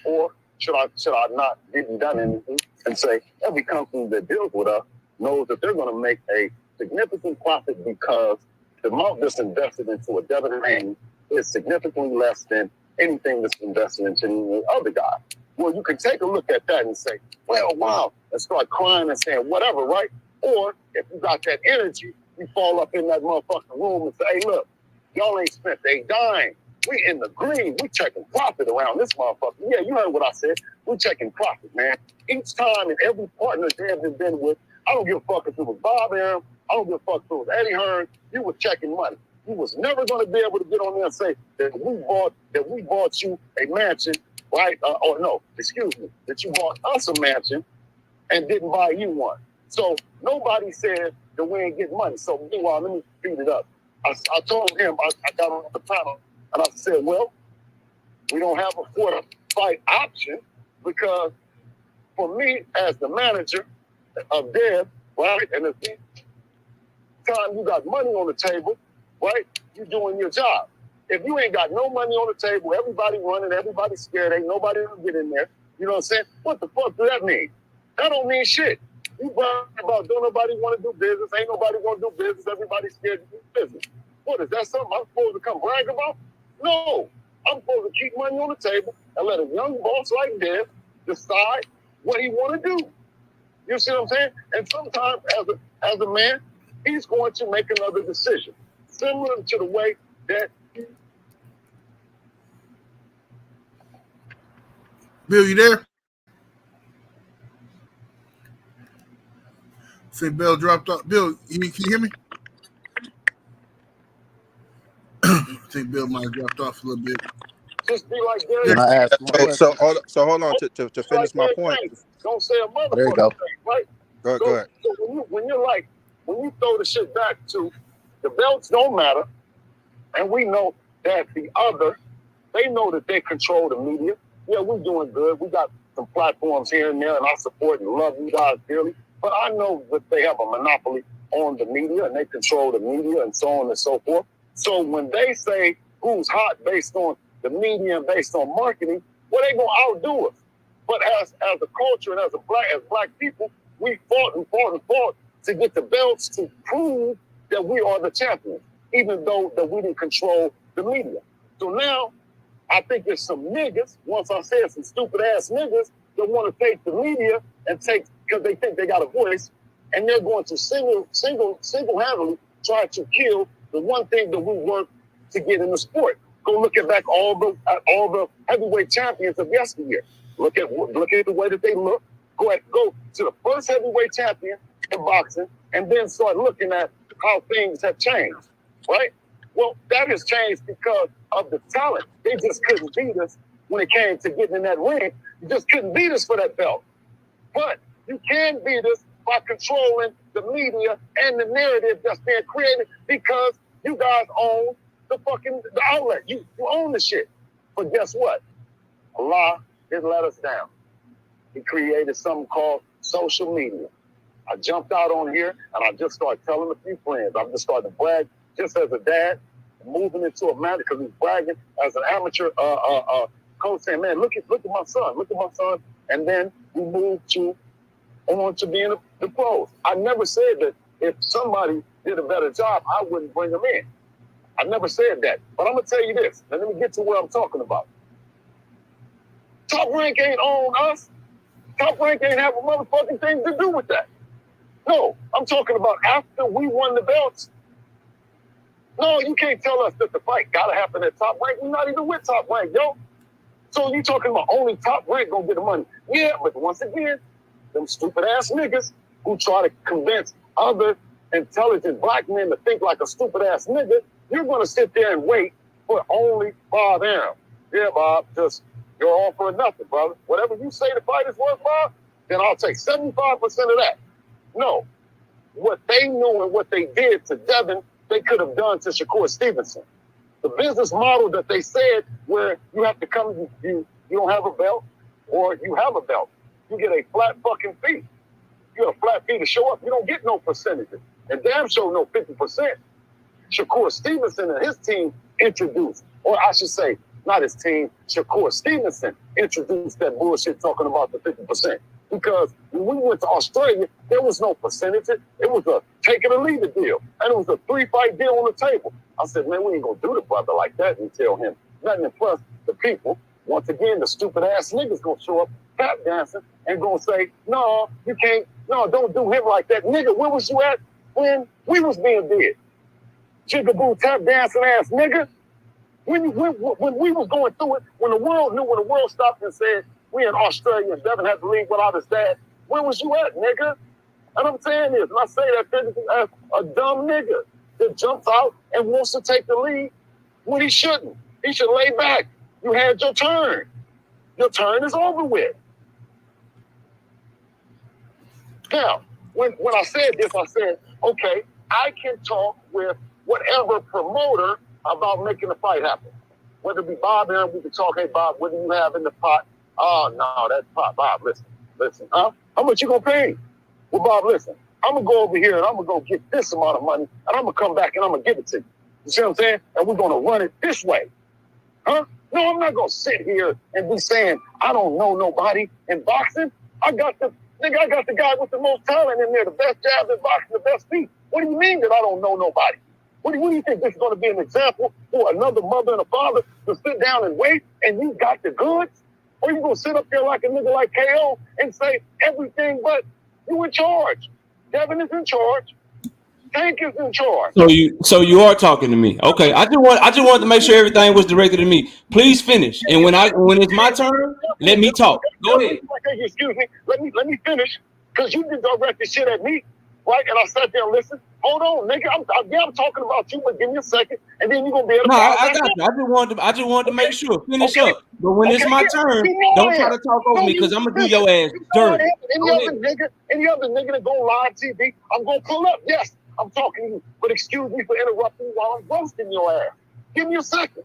or should I not even done anything and say every company that deals with us knows that they're going to make a significant profit because the amount that's invested into a Devin Haney is significantly less than anything that's invested into the other guy. Well, you can take a look at that and say, well, wow, and start crying and saying whatever, right? Or if you got that energy, you fall up in that motherfucking room and say, hey, look, y'all ain't spent a dime. We in the green. We checking profit around this motherfucker. Yeah, you heard what I said. We checking profit, man. Each time and every partner Dev has been with, I don't give a fuck if it was Bob Arum. I don't give a fuck if it was Eddie Hearn. You were checking money. You was never going to be able to get on there and say that we bought you a mansion, right? Or no, excuse me, that you bought us a mansion and didn't buy you one. So nobody said that we ain't getting money. So meanwhile, let me speed it up. I told him, I got on the panel, and I said, well, we don't have a fight option because for me as the manager of Dev, right, and the time you got money on the table, right, you doing your job. If you ain't got no money on the table, everybody running, everybody scared, ain't nobody gonna get in there, you know what I'm saying? What the fuck do that mean? That don't mean shit. You brag about don't nobody want to do business, ain't nobody want to do business, everybody's scared to do business. What, is that something I'm supposed to come brag about? No. I'm supposed to keep money on the table and let a young boss like Dev decide what he want to do. You see what I'm saying? And sometimes as a man, he's going to make another decision. Similar to the way that Bill, you there? Say Bill dropped off. Bill, can you hear me? I think Bill might have dropped off a little bit. just be like Can Gary. I ask one question? So hold on to finish my point. Don't say a motherfucker There you go. thing, right? Go ahead. So when you throw the shit back to the belts don't matter, and we know that the other, they know that they control the media. Yeah, we're doing good. We got some platforms here and there, and I support and love you guys dearly. But I know that they have a monopoly on the media, and they control the media, and so on and so forth. So when they say who's hot based on the media and based on marketing, well, they gonna outdo us. But as a culture and as black people, we fought to get the belts to prove that we are the champions, even though that we didn't control the media. So now, I think there's some niggas, once I said some stupid ass niggas, that want to take the media and because they think they got a voice, and they're going to single-handedly try to kill the one thing that we work to get in the sport. Go look at all the heavyweight champions of yesteryear. Look at the way that they look. Go to the first heavyweight champion in boxing, and then start looking at how things have changed, right? Well, that has changed because of the talent. They just couldn't beat us when it came to getting in that ring. You just couldn't beat us for that belt. But you can beat us by controlling the media and the narrative that's being created because you guys own the outlet. You own the shit. But guess what? Allah didn't let us down. He created something called social media. I jumped out on here and I just started telling a few friends. I just started to brag just as a dad, moving into a man because he's bragging as an amateur coach saying, man, look at my son. And then we moved on to being the pros. I never said that if somebody did a better job, I wouldn't bring them in. I never said that. But I'm going to tell you this. Now, let me get to what I'm talking about. Top Rank ain't own us. Top Rank ain't have a motherfucking thing to do with that. No, I'm talking about after we won the belts. No, you can't tell us that the fight got to happen at Top Rank. We're not even with Top Rank, yo. So you talking about only Top Rank gonna get the money. Yeah, but once again, them stupid ass niggas who try to convince other intelligent black men to think like a stupid ass nigga, you're gonna sit there and wait for only Bob Arum. Yeah, Bob, you're all for nothing, brother. Whatever you say the fight is worth, Bob, then I'll take 75% of that. No. What they knew and what they did to Devin, they could have done to Shakur Stevenson. The business model that they said where you have to come, you don't have a belt, or you have a belt. You get a flat fucking fee. You get a flat fee to show up. You don't get no percentages. And damn sure no 50%. Shakur Stevenson and his team introduced, or I should say, not his team, Shakur Stevenson introduced that bullshit talking about the 50%. Because when we went to Australia, there was no percentage. It was a take it or leave it deal. And it was a 3-fight deal on the table. I said, man, we ain't going to do the brother like that and tell him nothing. And plus, the people. Once again, the stupid ass niggas gonna show up tap dancing and gonna say, no, you can't, no, don't do him like that. Nigga, where was you at when we was being dead? Jigaboo tap dancing ass nigga. When we was going through it, when the world stopped and said, we in Australia and Devin had to leave without his dad, where was you at, nigga? And I'm saying this, and I say that physically as a dumb nigga that jumps out and wants to take the lead when he shouldn't. He should lay back. You had your turn. Your turn is over with. Now, when I said this, I said, okay, I can talk with whatever promoter about making the fight happen. Whether it be Bob here, we can talk, hey, Bob, what do you have in the pot? Oh, no, that's pot. Bob, listen, huh? How much you gonna pay? Well, Bob, listen, I'm gonna go over here and I'm gonna go get this amount of money and I'm gonna come back and I'm gonna give it to you. You see what I'm saying? And we're gonna run it this way. Huh? No, I'm not gonna sit here and be saying, I don't know nobody in boxing. I got the guy with the most talent in there, the best jabs in boxing, the best feet. What do you mean that I don't know nobody? What do you think this is going to be an example for another mother and a father to sit down and wait and you got the goods? Or you going to sit up there like a nigga like KO and say everything but you in charge? Devin is in charge. Tank is in charge. So you are talking to me. Okay. I just wanted to make sure everything was directed to me. Please finish. And when it's my turn, let me talk. Go ahead. Excuse me. Let me finish. Because you did direct the shit at me. Right? And I sat there and listened. Hold on, nigga. I'm talking about you, but give me a second, and then you're gonna be able to. No, I got you. I just wanted to make sure. Finish up. But when it's my turn, don't try to talk over me because I'm gonna do your ass dirty. Any other nigga that go live TV, I'm gonna pull up. Yes, I'm talking to you, but excuse me for interrupting you while I'm roasting your ass. Give me a second.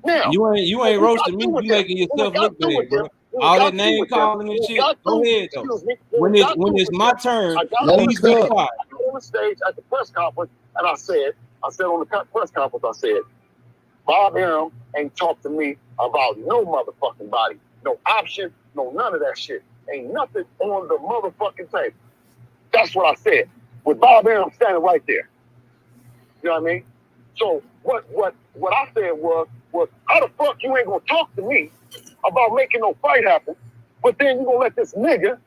Now you ain't roasting me. You making yourself look bad, bro. All that name calling and shit. Go ahead though. When it's my turn, please be quiet. I got on the stage at the press conference and I said on the press conference, I said, Bob Arum ain't talked to me about no motherfucking body, no option, no none of that shit. Ain't nothing on the motherfucking table. That's what I said. With Bob Arum standing right there. You know what I mean? So what I said was how the fuck you ain't gonna talk to me about making no fight happen, but then you gonna let this nigga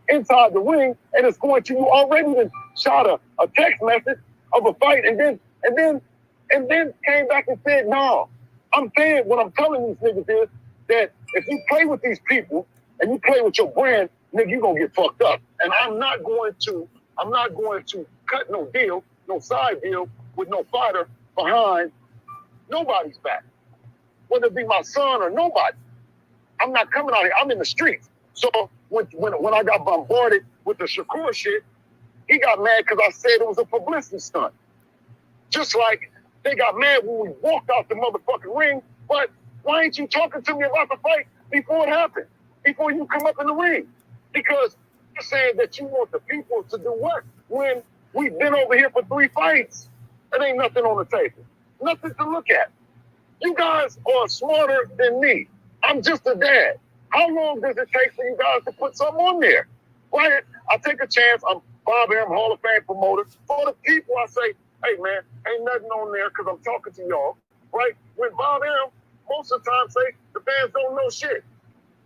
inside the ring and it's going to you already shot a text message of a fight and then came back and said, no. I'm saying what I'm telling these niggas is that if you play with these people and you play with your brand, nigga, you're gonna get fucked up. And I'm not going to cut no deal, no side deal with no fighter behind nobody's back. Whether it be my son or nobody. I'm not coming out here. I'm in the streets. So when I got bombarded with the Shakur shit, he got mad because I said it was a publicity stunt. Just like they got mad when we walked out the motherfucking ring. But why ain't you talking to me about the fight before it happened? Before you come up in the ring? Because you're saying that you want the people to do what? When we've been over here for 3 fights. There ain't nothing on the table. Nothing to look at. You guys are smarter than me. I'm just a dad. How long does it take for you guys to put something on there? Right? I take a chance. I'm Bob Arum, Hall of Fame promoter. For the people, I say, hey, man, ain't nothing on there because I'm talking to y'all. Right? When Bob Arum, most of the time, say the fans don't know shit.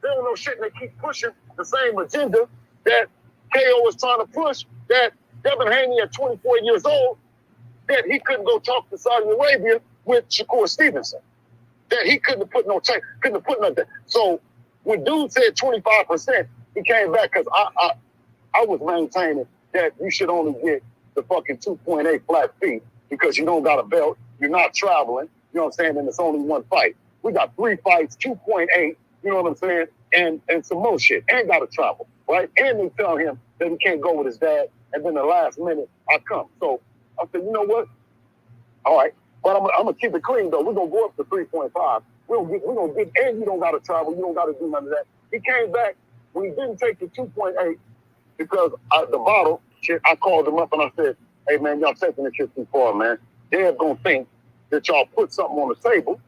They don't know shit, and they keep pushing the same agenda that KO is trying to push, that Devin Haney at 24 years old, that he couldn't go talk to Saudi Arabia with Shakur Stevenson. That he couldn't have put nothing. So when dude said 25%, he came back because I was maintaining that you should only get the fucking 2.8 flat fee because you don't got a belt, you're not traveling, you know what I'm saying, and it's only 1 fight. We got 3 fights, 2.8, you know what I'm saying, and some more shit, and got to travel, right? And they tell him that he can't go with his dad, and then the last minute, I come. So I said, you know what? All right. But I'm gonna keep it clean though. We're gonna go up to 3.5. We're gonna get, and you don't gotta travel, you don't gotta do none of that. He came back when he didn't take the 2.8 because the bottle shit. I called him up and I said, "Hey man, y'all taking this shit too far, man. They're gonna think that y'all put something on the table,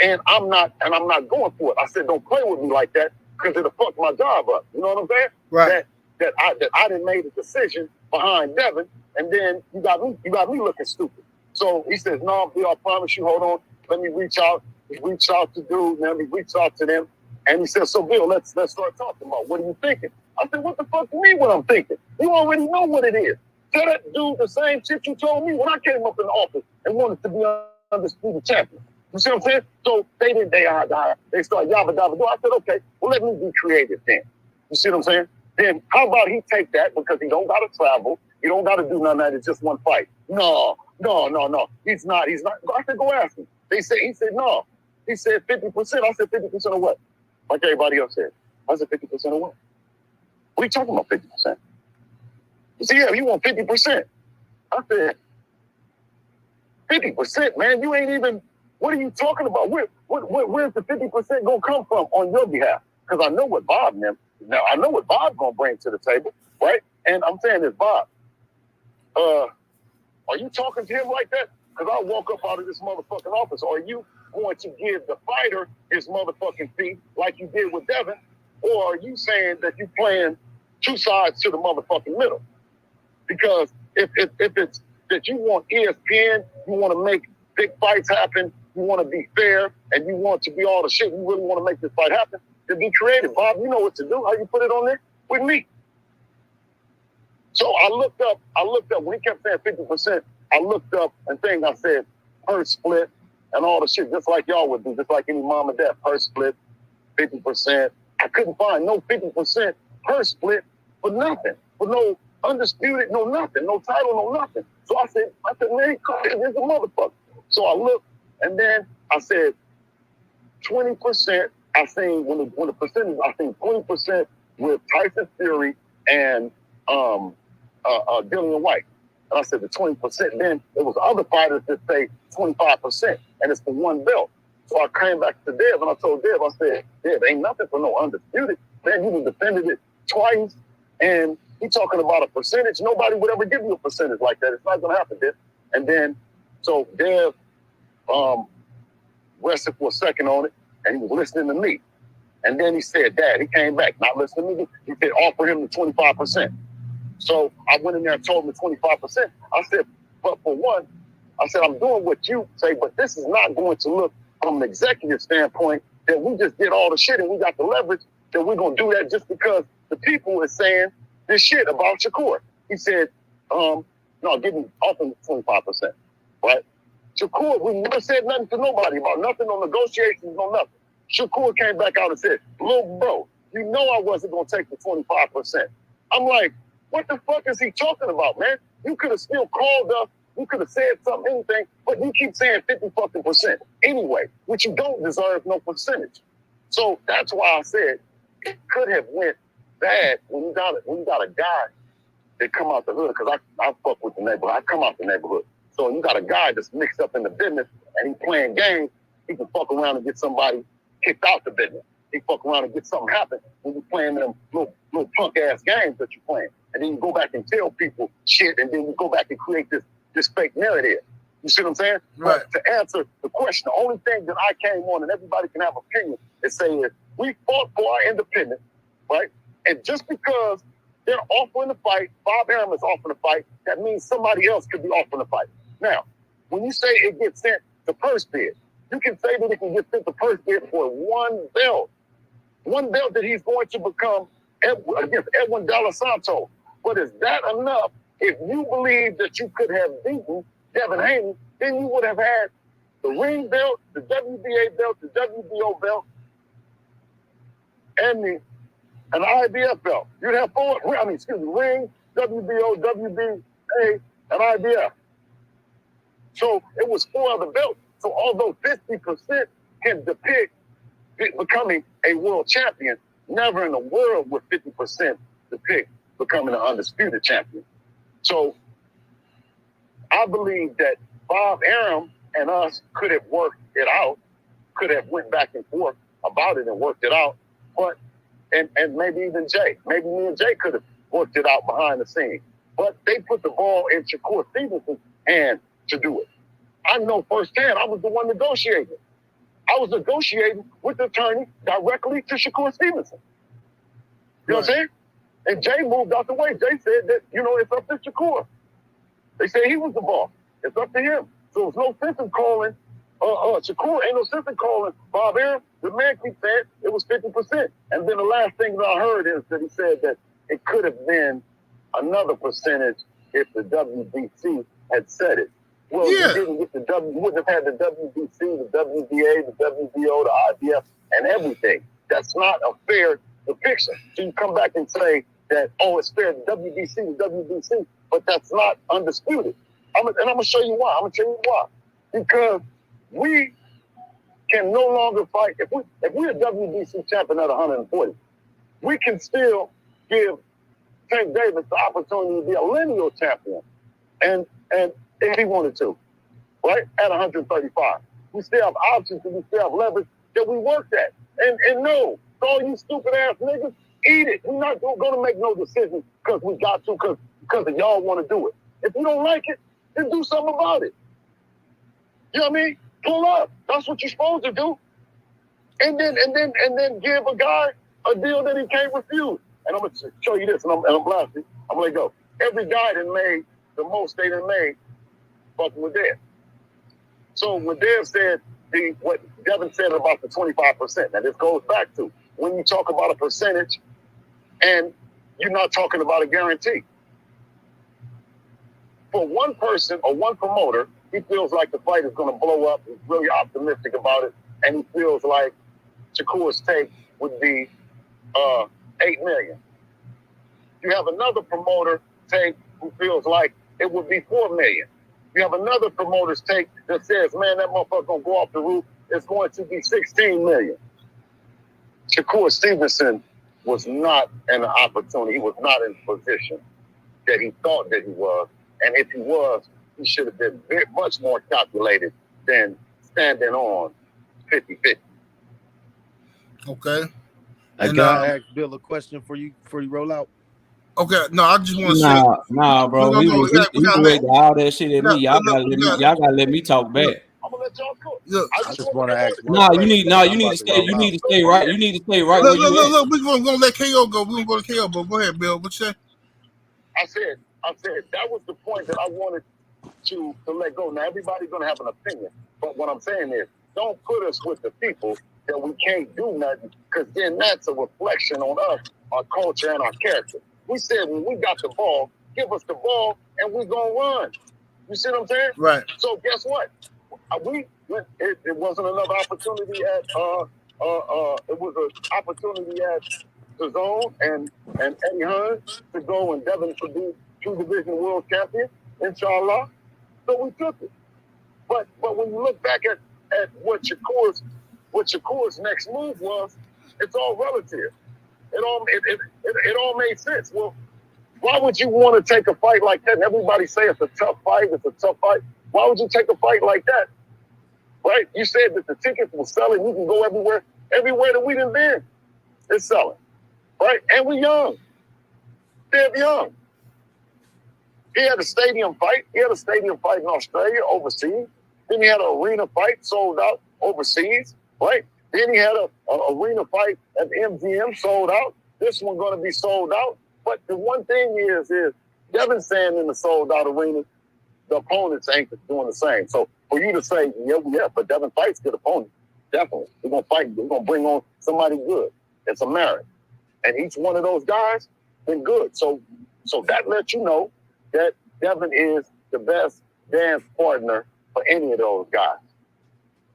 and I'm not going for it." I said, "Don't play with me like that because it'll fuck my job up." You know what I'm saying? Right. That I didn't make a decision behind Devin, and then you got me looking stupid. So he says, "No, I promise you, hold on. Let me reach out He reached out to dude, man. He reached out to them, and he said, "So, Bill, let's start talking about what are you thinking?" I said, "What the fuck do you mean what I'm thinking? You already know what it is. Tell that dude the same shit you told me when I came up in the office and wanted to be undisputed champion." You see what I'm saying? So they started yabba dabba do. I said, "Okay, well, let me be creative then." You see what I'm saying? Then how about he take that because he don't gotta travel, he don't gotta do none of that. It's just one fight. No. He's not. I said, go ask him. He said no. He said 50%. I said 50% of what? Like everybody else said. I said 50% of what? What are you talking about 50%? He said, yeah, you want 50%. I said, 50%, man, you ain't even, what are you talking about? Where's the 50% gonna come from on your behalf? Because I know what Bob's gonna bring to the table, right? And I'm saying this, Bob, are you talking to him like that? Because I walk up out of this motherfucking office. Are you going to give the fighter his motherfucking fee like you did with Devin? Or are you saying that you playing two sides to the motherfucking middle? Because if it's that you want ESPN, you want to make big fights happen, you want to be fair, and you want to be all the shit, you really want to make this fight happen, then be creative. Bob, you know what to do. How you put it on there? With me. So I looked up when he kept saying 50%, I looked up and I said purse split and all the shit, just like y'all would do, just like any mom and dad, purse split, 50%. I couldn't find no 50% purse split for nothing, for no undisputed, no nothing, no title, no nothing. So I said, man, here's a motherfucker. So I looked and then I said 20%. I seen when the percentage, I seen 20% with Tyson Fury and Dillian White. And I said the 20%. Then there was other fighters that say 25%, and it's for one belt. So I came back to Dev and I told Dev, I said, Dev, ain't nothing for no undisputed. Man, you defended it twice, and he talking about a percentage. Nobody would ever give you a percentage like that. It's not gonna happen, Dev. And then so Dev rested for a second on it, and he was listening to me. And then he said, Dad, he came back, not listening to me. He said, offer him the 25%. So I went in there and told him the 25%. I said, but for one, I said, I'm doing what you say, but this is not going to look from an executive standpoint that we just did all the shit and we got the leverage that we're going to do that just because the people are saying this shit about Shakur. He said, no, give me off him 25%, right? Shakur, we never said nothing to nobody about nothing on negotiations, no nothing. Shakur came back out and said, little bro, you know I wasn't going to take the 25%. I'm like, what the fuck is he talking about, man? You could have still called us. You could have said something, anything, but you keep saying 50% anyway, which you don't deserve no percentage. So that's why I said it could have went bad when you got a guy that come out the hood, because I fuck with the neighborhood. I come out the neighborhood. So you got a guy that's mixed up in the business and he playing games, he can fuck around and get somebody kicked out the business. He fuck around and get something happen when you're playing them little punk ass games that you're playing. And then you go back and tell people shit, and then you go back and create this fake narrative. You see what I'm saying? Right. But to answer the question, the only thing that I came on, and everybody can have opinion, is saying we fought for our independence, right? And just because they're offering the fight, Bob Arum is offering the fight, that means somebody else could be offering the fight. Now, when you say it gets sent to purse bid, you can say that it can get sent to purse bid for one belt that he's going to become against Edwin De Los Santos. But is that enough? If you believe that you could have beaten Devin Haney, then you would have had the ring belt, the WBA belt, the WBO belt, and an IBF belt. You'd have ring, WBO, WBA, and IBF. So it was 4 other belts. So although 50% can depict becoming a world champion, never in the world would 50% depict becoming an undisputed champion. So I believe that Bob Arum and us could have worked it out, could have went back and forth about it and worked it out. But and maybe even Jay, maybe me and Jay could have worked it out behind the scenes. But they put the ball in Shakur Stevenson's hand to do it. I know firsthand, I was the one negotiating. I was negotiating with the attorney directly to Shakur Stevenson. You know what I'm saying? And Jay moved out the way. Jay said that, it's up to Shakur. They said he was the boss. It's up to him. So there's no sense in calling Shakur ain't no sense in calling Bob Aaron. The man keeps saying it was 50%. And then the last thing that I heard is that he said that it could have been another percentage if the WBC had said it. Well, you didn't get you wouldn't have had the WBC, the WBA, the WBO, the IBF, and everything. That's not a fair depiction. So you come back and say that, oh, it's fair, the WBC, but that's not undisputed. And I'm going to show you why. Because we can no longer fight. If we're a WBC champion at 140, we can still give Tank Davis the opportunity to be a lineal champion. And if he wanted to, right? At 135. We still have options and we still have leverage that we worked at. And no, all you stupid ass niggas, eat it. We're not going to make no decisions because we got to, because of y'all want to do it. If you don't like it, then do something about it. You know what I mean? Pull up. That's what you're supposed to do. And then give a guy a deal that he can't refuse. And I'm going to show you this, and I'm blasting. I'm going to go. Every guy that made the most they done made fucking with Dev. So when Dev said what Devin said about the 25%, now this goes back to when you talk about a percentage and you're not talking about a guarantee. For one person or one promoter, he feels like the fight is going to blow up. He's really optimistic about it. And he feels like Shakur's take would be $8 million. You have another promoter take who feels like it would be $4 million. You have another promoter's take that says, man, that motherfucker gonna go off the roof. It's going to be $16 million. Shakur Stevenson was not an opportunity. He was not in the position that he thought that he was. And if he was, he should have been very much more calculated than standing on 50-50. Okay. Can I ask Bill a question for you before you roll out? Okay, no, I just want to say, nah, bro. He wait all that shit at me. Y'all gotta let me talk back. I'm gonna let y'all cook. Look, I just want to ask. You need to stay right. You need to stay right where you at. Look. We're gonna let KO go. We're gonna go to KO, but go ahead, Bill. What you say? I said that was the point that I wanted to let go. Now everybody's gonna have an opinion, but what I'm saying is, don't put us with the people that we can't do nothing, because then that's a reflection on us, our culture, and our character. We said when we got the ball, give us the ball, and we're gonna run. You see what I'm saying? Right. So guess what? It wasn't another opportunity at it was an opportunity at the Zone and Eddie Hearn to go and Devin to be 2 division world champion, inshallah. So we took it. But when you look back at what Shakur's next move was, it's all relative. It all made sense. Well, why would you want to take a fight like that? And everybody say it's a tough fight. Why would you take a fight like that? Right? You said that the tickets were selling. You can go everywhere. Everywhere that we done been, it's selling. Right? And we young. They're young. He had a stadium fight. He had a stadium fight in Australia, overseas. Then he had an arena fight sold out overseas. Right? Then he had a arena fight at the MGM sold out. This one going to be sold out. But the one thing is Devin saying in the sold out arena, the opponents ain't doing the same. So for you to say, yeah, but Devin fights good opponents, definitely. We're going to fight. We're going to bring on somebody good. It's a merit. And each one of those guys been good. So that lets you know that Devin is the best dance partner for any of those guys.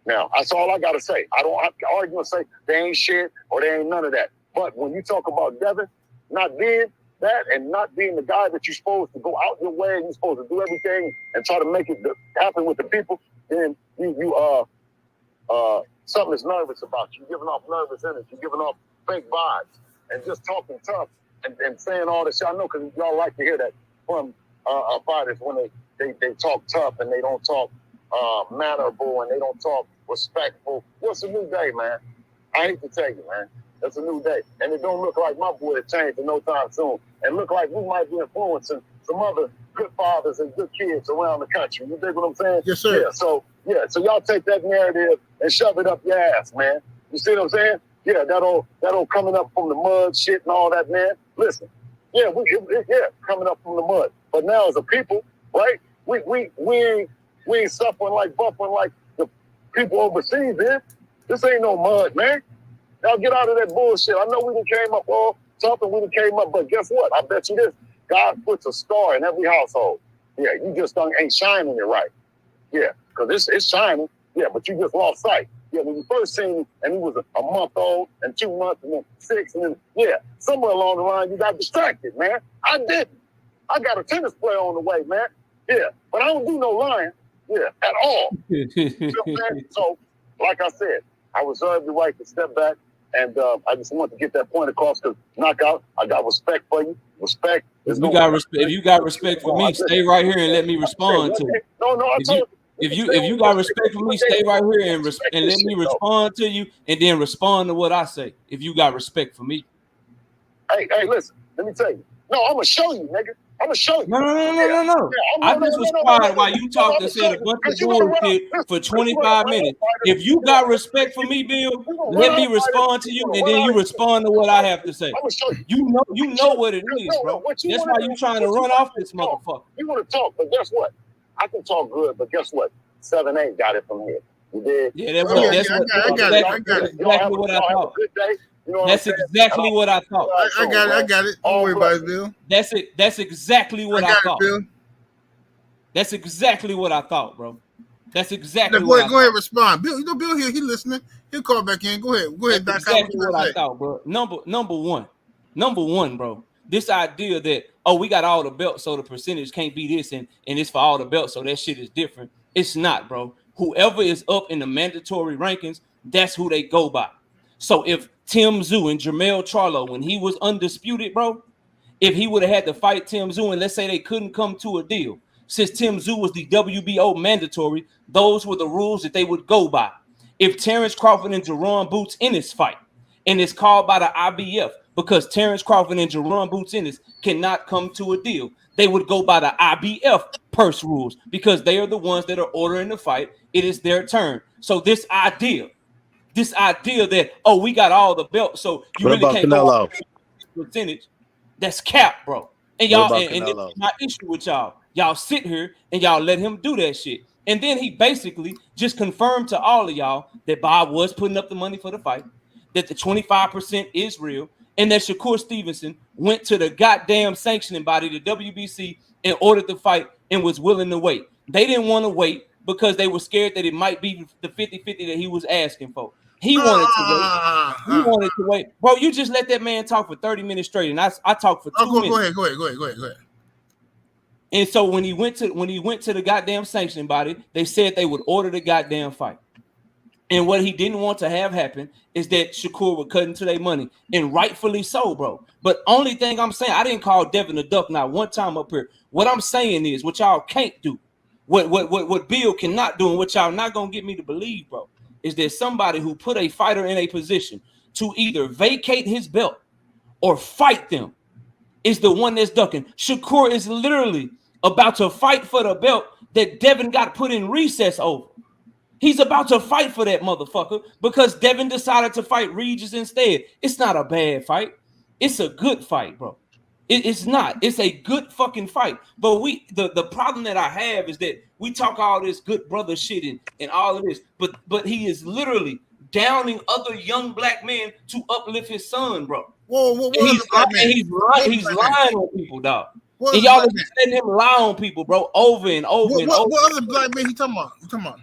Now, that's all I got to say. I don't have to argue and say they ain't shit or they ain't none of that. But when you talk about Devin not being that and not being the guy that you're supposed to go out your way and you're supposed to do everything and try to make it happen with the people, then you something is nervous about you. You're giving off nervous energy. You're giving off fake vibes and just talking tough and saying all this shit. I know because y'all like to hear that from fighters when they talk tough and they don't talk mannerable and they don't talk respectful. Well, it's a new day, man. I hate to tell you, man. It's a new day. And it don't look like my boy has changed in no time soon. And look like we might be influencing some other good fathers and good kids around the country. You dig what I'm saying? Yes, sir. So y'all take that narrative and shove it up your ass, man. You see what I'm saying? Yeah, that old coming up from the mud shit and all that, man. Listen, coming up from the mud. But now as a people, right? We ain't suffering like buffering like people overseas, man. This ain't no mud, man. Y'all get out of that bullshit. I know we done came up all tough and we done came up, but guess what? I bet you this. God puts a star in every household. Yeah, you just ain't shining it right. Yeah, because it's shining. Yeah, but you just lost sight. Yeah, when you first seen him and he was a month old and 2 months and then 6 and then, yeah, somewhere along the line you got distracted, man. I didn't. I got a tennis player on the way, man. Yeah, but I don't do no lying. Yeah, at all. You know what I'm saying? So, like I said, I reserve the right to step back, and I just want to get that point across because Knockout, I got respect for you. Respect. If you got respect for me, stay right here and let me respond to you. No, I told you. If you got respect for me, stay right here and let me respond to you, and then respond to what I say. If you got respect for me. Hey, listen. Let me tell you. No, I'm gonna show you, nigga. I'm gonna show you. No. I just was quiet while you talked and said a bunch of bullshit for 25 minutes. If you got respect for me, Bill, let me respond to you, and then you respond to what I have to say. You know what it is, bro. That's why you trying to run off this motherfucker. You want to talk, but guess what? I can talk good, but guess what? 7-8 got it from here. You did? Yeah, that's exactly what I thought. That's exactly what I thought. I got it. Don't worry about it, Bill. That's exactly what I thought. Bill. That's exactly what I thought, bro. That's exactly what I thought. Go ahead, respond. Bill, Bill here, he listening. He'll call back in. Go ahead. That's exactly what I thought, bro. Number one, bro. This idea that, we got all the belts, so the percentage can't be this, and it's for all the belts, so that shit is different. It's not, bro. Whoever is up in the mandatory rankings, that's who they go by. So if Tim Tszyu and Jermell Charlo, when he was undisputed, bro, if he would have had to fight Tim Tszyu, and let's say they couldn't come to a deal, since Tim Tszyu was the WBO mandatory, those were the rules that they would go by. If Terrence Crawford and Jerron Boots Ennis fight, and it's called by the IBF, because Terrence Crawford and Jerron Boots Ennis cannot come to a deal, they would go by the IBF purse rules, because they are the ones that are ordering the fight. It is their turn. So this idea that, we got all the belts, so you what really about can't Canelo? Go percentage, that's cap, bro. And y'all, and this is my issue with y'all. Y'all sit here and y'all let him do that shit. And then he basically just confirmed to all of y'all that Bob was putting up the money for the fight, that the 25% is real, and that Shakur Stevenson went to the goddamn sanctioning body, the WBC, and ordered the fight and was willing to wait. They didn't want to wait because they were scared that it might be the 50-50 that he was asking for. He wanted to wait. He wanted to wait. Bro, you just let that man talk for 30 minutes straight, and I talked for 2 minutes. Go ahead. And so when he went to the goddamn sanctioning body, they said they would order the goddamn fight. And what he didn't want to have happen is that Shakur would cut into their money, and rightfully so, bro. But only thing I'm saying, I didn't call Devin a duck not one time up here. What I'm saying is, what y'all can't do, what Bill cannot do, and what y'all not gonna get me to believe, bro, is there somebody who put a fighter in a position to either vacate his belt or fight them is the one that's ducking. Shakur is literally about to fight for the belt that Devin got put in recess over. He's about to fight for that motherfucker because Devin decided to fight Regis instead. It's not a bad fight. It's a good fight, bro. It's not. It's a good fucking fight. But the problem that I have is that we talk all this good brother shit and all of this, but he is literally downing other young black men to uplift his son, bro. Whoa, he's lying on people, dog. And y'all are just letting him lie on people, bro, over and over and over. What other black man he talking about?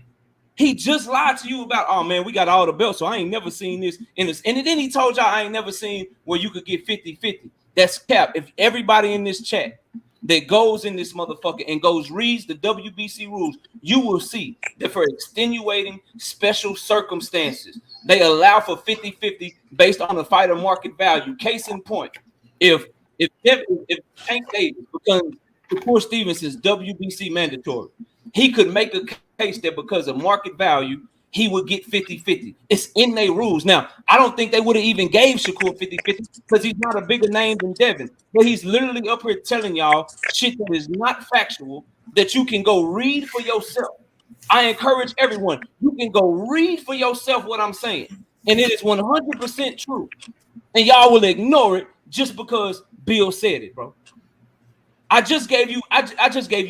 He just lied to you about, oh man, we got all the belts, so I ain't never seen this in this. And then he told y'all I ain't never seen where you could get 50-50. That's cap. If everybody in this chat that goes in this motherfucker and reads the WBC rules, you will see that for extenuating special circumstances, they allow for 50-50 based on the fighter market value. Case in point, if Tank Davis becomes Shakur Stevenson's WBC mandatory, he could make a case that because of market value, he would get 50-50. It's in their rules. Now, I don't think they would have even gave Shakur 50-50 because he's not a bigger name than Devin. But he's literally up here telling y'all shit that is not factual that you can go read for yourself. I encourage everyone, you can go read for yourself what I'm saying. And it is 100% true. And y'all will ignore it just because Bill said it, bro. I just gave you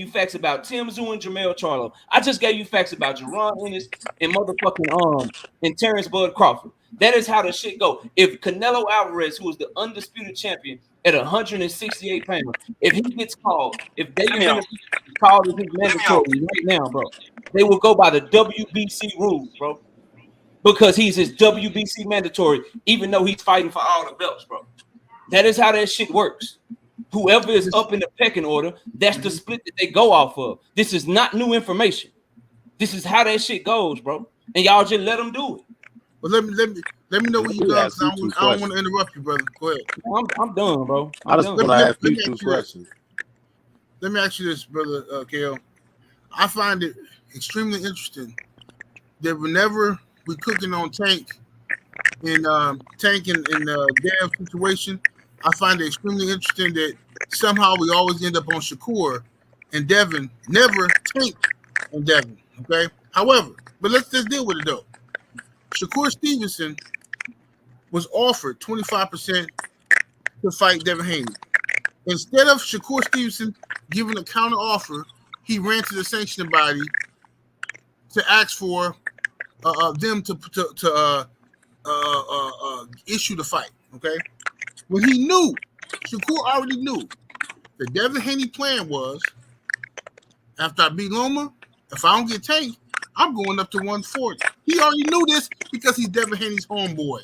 facts about Tim Zoo and Jamel Charlo. I just gave you facts about Jerron Ennis and motherfucking and Terrence Bud Crawford. That is how the shit go. If Canelo Alvarez, who is the undisputed champion at 168 pounds, if he gets called, if David Benavidez is called as his mandatory right now, bro, they will go by the WBC rules, bro, because he's his WBC mandatory, even though he's fighting for all the belts, bro. That is how that shit works. Whoever is up in the pecking order, that's the split that they go off of. This is not new information. This is how that shit goes, bro. And y'all just let them do it. But let me know when you're done. I don't want to interrupt you, brother. Go ahead. I'm done, bro. I just want to ask you two questions. Let me ask you this, brother KO. I find it extremely interesting that whenever we're cooking on Tank and Dev situation, I find it extremely interesting that somehow we always end up on Shakur and Devin, never Tank and Devin. Okay. However, but let's just deal with it though. Shakur Stevenson was offered 25% to fight Devin Haney. Instead of Shakur Stevenson giving a counter offer, he ran to the sanctioning body to ask for them to issue the fight. Okay. When he knew, Shakur already knew, the Devin Haney plan was, after I beat Loma, if I don't get Tank, I'm going up to 140. He already knew this because he's Devin Haney's homeboy.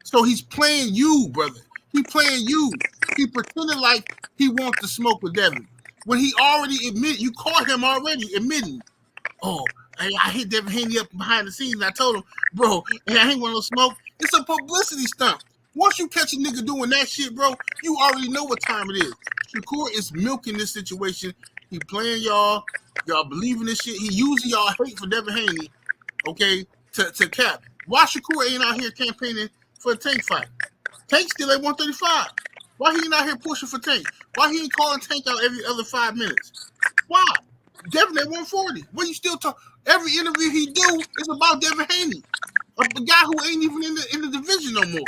So he's playing you, brother. He playing you. He pretended like he wants to smoke with Devin. When he already admitted, you caught him already admitting, oh, hey, I hit Devin Haney up behind the scenes and I told him, bro, hey, I ain't want no smoke. It's a publicity stunt. Once you catch a nigga doing that shit, bro, you already know what time it is. Shakur is milking this situation. He playing y'all. Y'all believe in this shit. He using y'all hate for Devin Haney, okay, to cap. Why Shakur ain't out here campaigning for a Tank fight? Tank still at 135. Why he ain't out here pushing for Tank? Why he ain't calling Tank out every other 5 minutes? Why? Devin at 140. What you still talk? Every interview he do is about Devin Haney, a guy who ain't even in the division no more.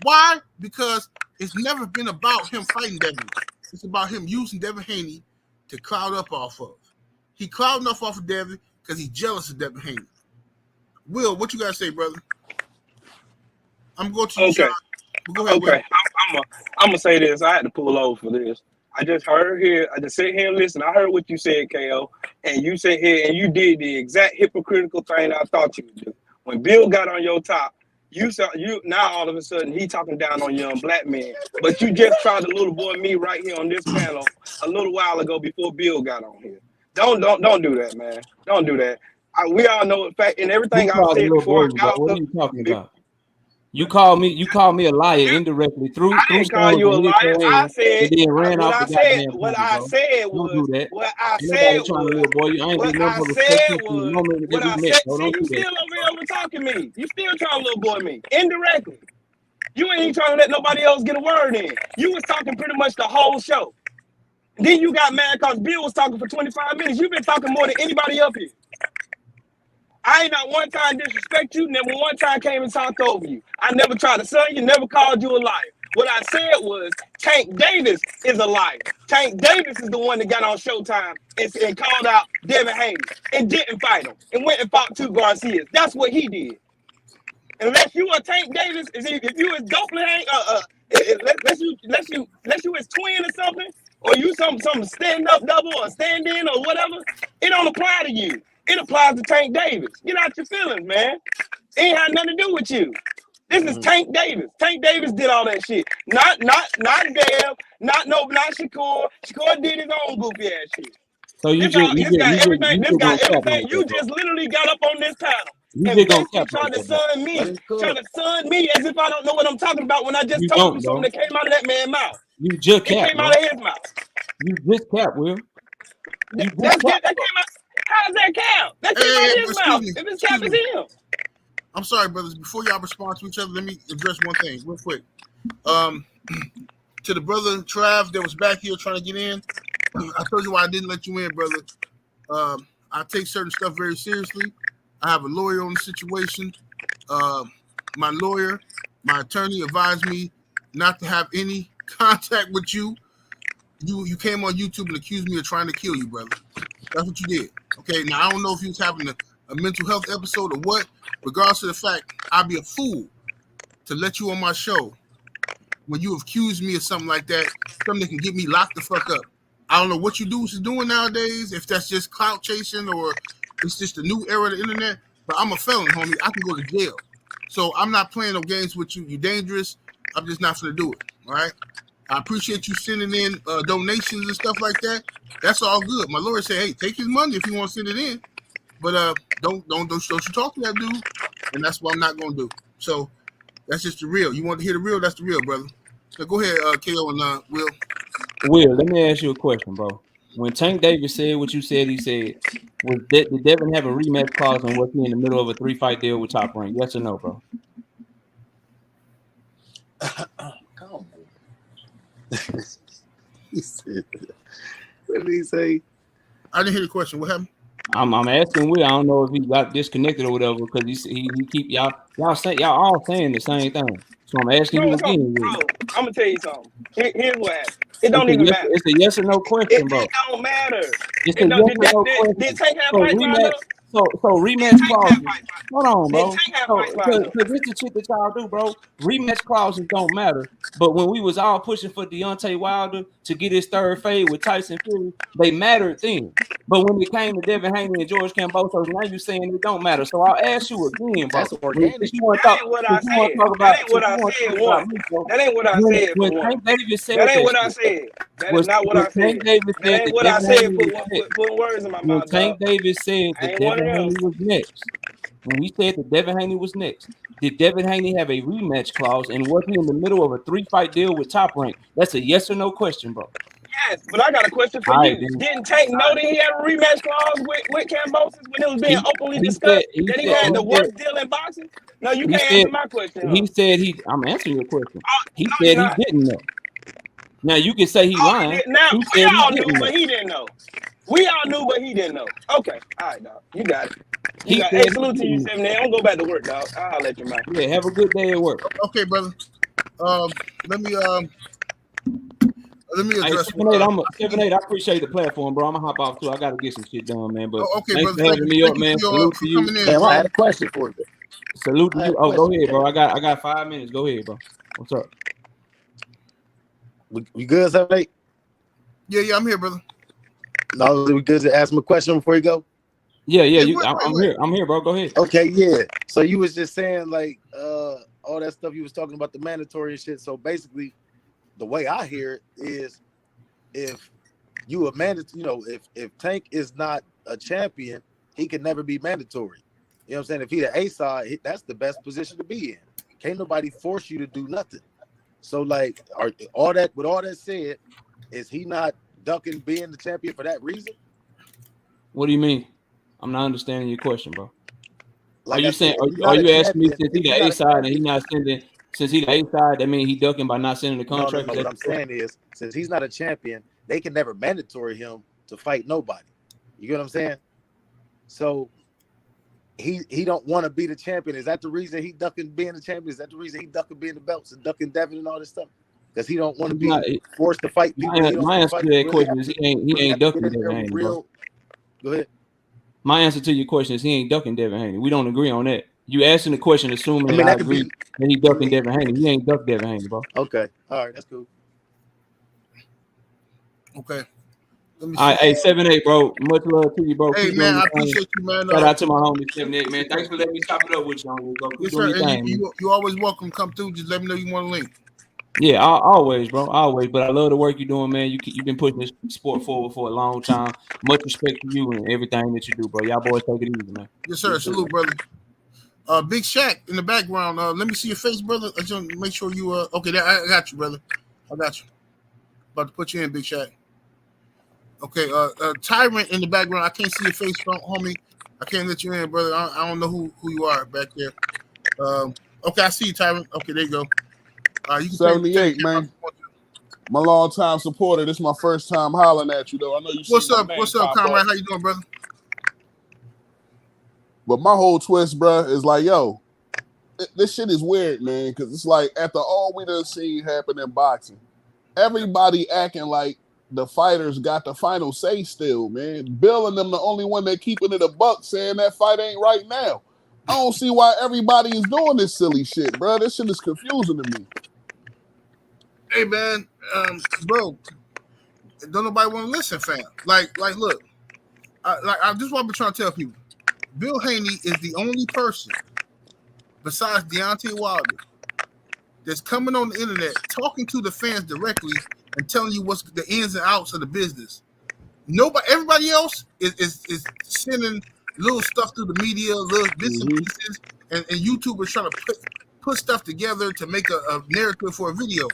Why? Because it's never been about him fighting Devin. It's about him using Devin Haney to cloud up off of. He clouding off of Devin because he's jealous of Devin Haney. Will, what you got to say, brother? I'm going to you, okay. Go ahead, okay. I'm gonna say this. I had to pull over for this. I just sit here and listen. I heard what you said, KO, and you sit here and you did the exact hypocritical thing I thought you would do. When Bill got on your top, you now all of a sudden he talking down on young black man. But you just tried to little boy me right here on this panel a little while ago before Bill got on here. Don't do that, man. Don't do that. We all know the fact and everything I've said before. What are you talking about? You call me a liar indirectly through. I didn't call you a liar. I said and then ran off the goddamn what I said was don't do that. what I said was what I said was see you still over talking me. You still trying to little boy me indirectly. You ain't even trying to let nobody else get a word in. You was talking pretty much the whole show. Then you got mad because Bill was talking for 25 minutes. You've been talking more than anybody up here. I ain't not one time disrespect you, never one time came and talked over you. I never tried to son you, never called you a liar. What I said was Tank Davis is a liar. Tank Davis is the one that got on Showtime and called out Devin Haney and didn't fight him and went and fought 2 Garcias. That's what he did. Unless you are Tank Davis, if you is Doppler, unless you is twin or something, or you some stand-up double or stand-in or whatever, it don't apply to you. It applies to Tank Davis. Get out your feelings, man. It ain't had nothing to do with you. This is Tank Davis. Tank Davis did all that shit. Not Dev, not Shakur. Shakur did his own goofy ass shit. So you got everything. You just literally got up on this panel and basically tried to sun me as if I don't know what I'm talking about when I just told you something that came out of that man's mouth. You just capped. It came out of his mouth. You just capped, Will. That came out. How's that count? That came out of his mouth. If it's cap, it's him. I'm sorry, brothers. Before y'all respond to each other, let me address one thing real quick. To the brother Trav that was back here trying to get in, I told you why I didn't let you in, brother. I take certain stuff very seriously. I have a lawyer on the situation. My attorney advised me not to have any contact with you You came on YouTube and accused me of trying to kill you, brother. That's what you did. Okay, now I don't know if you was having a mental health episode or what. Regardless of the fact, I'd be a fool to let you on my show when you accuse me of something like that, something that can get me locked the fuck up. I don't know what you dudes is doing nowadays, if that's just clout chasing or it's just the new era of the internet, but I'm a felon, homie. I can go to jail. So I'm not playing no games with you. You're dangerous. I'm just not going to do it, all right? I appreciate you sending in donations and stuff like that. That's all good. My lawyer said, hey, take his money if you want to send it in, but don't you talk to that dude, and that's what I'm not going to do. So that's just the real. You want to hear the real? That's the real, brother. So go ahead, KO and Will. Will, let me ask you a question, bro. When Tank Davis said what you said, he said, did Devin have a rematch clause and was he in the middle of a 3-fight deal with Top Rank? Yes or no, bro? Come on. He said, what did he say? I didn't hear the question. What happened? I'm asking Will. I don't know if he got disconnected or whatever because he keep y'all all saying the same thing. So I'm asking you again. Bro, I'm gonna tell you something. Here's what happened. It don't even matter. It's a yes or no question, bro. It don't matter. It's a yes or no question. Did Tank have So fights lined up? So rematch clauses. Hold on, bro. Did Tank have fights lined up? Because this is the shit that y'all do, bro. Rematch clauses don't matter. But when we was all pushing for Deontay Wilder to get his third fade with Tyson Fury, they mattered then. But when it came to Devin Haney and George Kambosos, now you're saying it don't matter. So I'll ask you again, bro. That's organic. That ain't what I said. That ain't what I said. One. That ain't what I said. When Tank Davis said that ain't what I said. That is not what I said. That ain't what I said. Putting words in my when mouth. Tank Davis said that Devin Haney was next, when he said that Devin Haney was next, did Devin Haney have a rematch clause and was he in the middle of a 3-fight deal with Top Rank? That's a yes or no question, bro. Yes, but I got a question for you. Didn't Tank know that he had a rematch clause with Kambosos when it was being openly discussed that he had the worst deal in boxing? No, you can't answer my question. He said I'm answering your question. He said he didn't know. Now you can say he lying. Now we all knew, but he didn't know. We all knew, but he didn't know. Okay, all right, dog. You got it. Hey, salute to you, 7. I'm gonna go back to work, dog. I'll let you know. Yeah, have a good day at work. Okay, brother. Let me address. 7-8, I appreciate the platform, bro. I'm gonna hop off too. I gotta get some shit done, man. But okay, thanks brother. for having me up, man. Salute to you. Damn, I had a question for you. Salute to you. Oh, go ahead, bro. I got 5 minutes. Go ahead, bro. What's up? We good, 7-8? Yeah, I'm here, brother. No, we good to ask him a question before you go? Yeah. I'm here, bro. Go ahead. Okay, yeah. So you was just saying like all that stuff you was talking about the mandatory and shit. So basically, the way I hear it is, if you a mandatory, if Tank is not a champion, he can never be mandatory. You know what I'm saying? If he the A side, that's the best position to be in. Can't nobody force you to do nothing. So like, with all that said, is he not ducking being the champion for that reason? What do you mean? I'm not understanding your question, bro. Like are you saying? Are you asking me since he the A side and he not sending? Since he the A side, that means he ducking by not sending the contract. No. What I'm saying is, since he's not a champion, they can never mandatory him to fight nobody. You get what I'm saying? So he don't want to be the champion. Is that the reason he ducking being the champion? Is that the reason he ducking being the belts and ducking Devin and all this stuff? Because he don't want to be forced to fight people. My answer to that question is he ain't ducking Devin Haney, bro. Go ahead. My answer to your question is he ain't ducking Devin Haney. We don't agree on that. You asking the question assuming that I agree that he ducking Devin Haney. He ain't duck Devin Haney, bro. Okay. All right, that's cool. Okay. All right, hey, 7-8, bro. Much love to you, bro. Hey, man, I appreciate you, man. Shout out to my homie 7-8, man. Thanks for letting me chop it up with you, bro. Yes, sir. And you always welcome. Come through. Just let me know you want to link. Yeah, always, bro. Always. But I love the work you're doing, man. You've been pushing this sport forward for a long time. Much respect to you and everything that you do, bro. Y'all boys take it easy, man. Yes, sir. Salute, brother. Big Shaq in the background. Let me see your face, brother. I just want to make sure you okay. I got you, brother. I got you. About to put you in, Big Shaq. Okay, Tyrant in the background. I can't see your face, homie. I can't let you in, brother. I don't know who you are back there. Okay, I see you, Tyrant. Okay, there you go. You can 78, man. My long-time supporter. This is my first time hollering at you, though. I know you. What's up, comrade? How you doing, brother? But my whole twist, bro, is like, yo, this shit is weird, man, because it's like after all we done seen happen in boxing, everybody acting like the fighters got the final say still, man. Bill and them the only one that keeping it a buck, saying that fight ain't right now. I don't see why everybody is doing this silly shit, bro. This shit is confusing to me. Hey man, bro, don't nobody want to listen, fam. Like, look, I just want to be trying to tell people, Bill Haney is the only person besides Deontay Wilder that's coming on the internet talking to the fans directly and telling you what's the ins and outs of the business. Everybody else is sending little stuff through the media, little bits and pieces, and YouTubers trying to put stuff together to make a narrative for a video.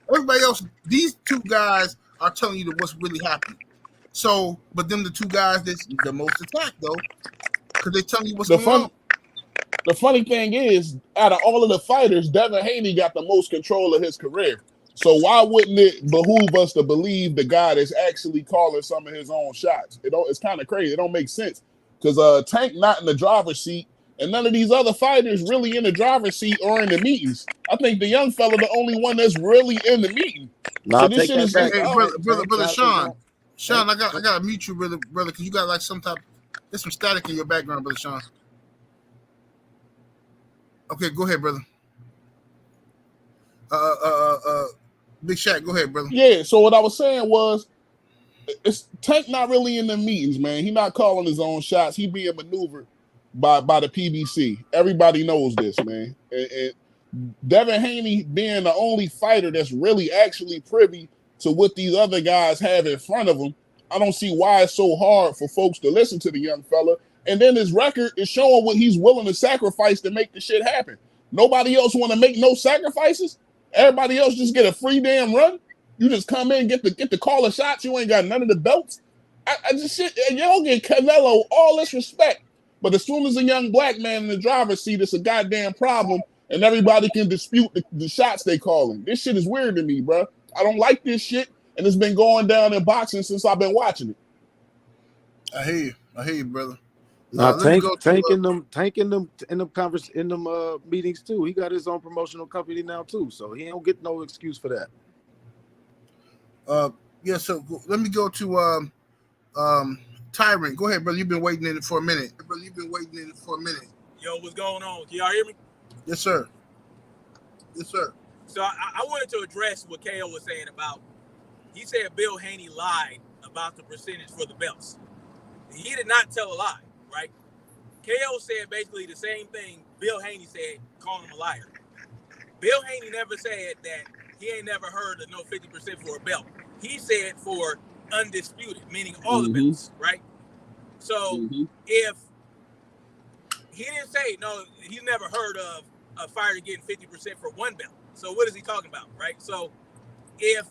Everybody else, these two guys are telling you what's really happening. So, but them the two guys that's the most attacked though, because they're telling you what's going on. The funny thing is, out of all of the fighters, Devin Haney got the most control of his career. So why wouldn't it behoove us to believe the guy that's actually calling some of his own shots? It's kind of crazy. It don't make sense because Tank not in the driver's seat, and none of these other fighters really in the driver's seat or in the meetings. I think the young fella the only one that's really in the meeting. No, so take this shit that is back. Hey, brother Sean. Sean, Hey. I gotta mute you, brother, because you got like there's some static in your background, brother Sean. Okay, go ahead, brother. Big Shaq, go ahead, brother. Yeah, so what I was saying was, it's Tank not really in the meetings, man. He not calling his own shots. He being maneuvered by the PBC. Everybody knows this, man. And Devin Haney being the only fighter that's really actually privy to what these other guys have in front of him, I don't see why it's so hard for folks to listen to the young fella. And then his record is showing what he's willing to sacrifice to make the shit happen. Nobody else want to make no sacrifices. Everybody else just get a free damn run. You just come in, get the call of shots. You ain't got none of the belts. I just shit. Y'all get Canelo all this respect, but as soon as a young black man in the driver's seat, it's a goddamn problem, and everybody can dispute the shots they calling. This shit is weird to me, bro. I don't like this shit, and it's been going down in boxing since I've been watching it. I hear you, brother. Now Tank in them meetings too. He got his own promotional company now too, so he don't get no excuse for that. Yeah. So let me go to Tyrant. Go ahead, brother. You've been waiting in it for a minute. Yo, what's going on? Can y'all hear me? Yes, sir. So I wanted to address what KO was saying about. He said Bill Haney lied about the percentage for the belts. He did not tell a lie, right? KO said basically the same thing Bill Haney said, calling him a liar. Bill Haney never said that he ain't never heard of no 50% for a belt. He said for undisputed, meaning all the belts, right? So if he didn't say, no, he's never heard of a fighter getting 50% for one belt. So what is he talking about, right? So if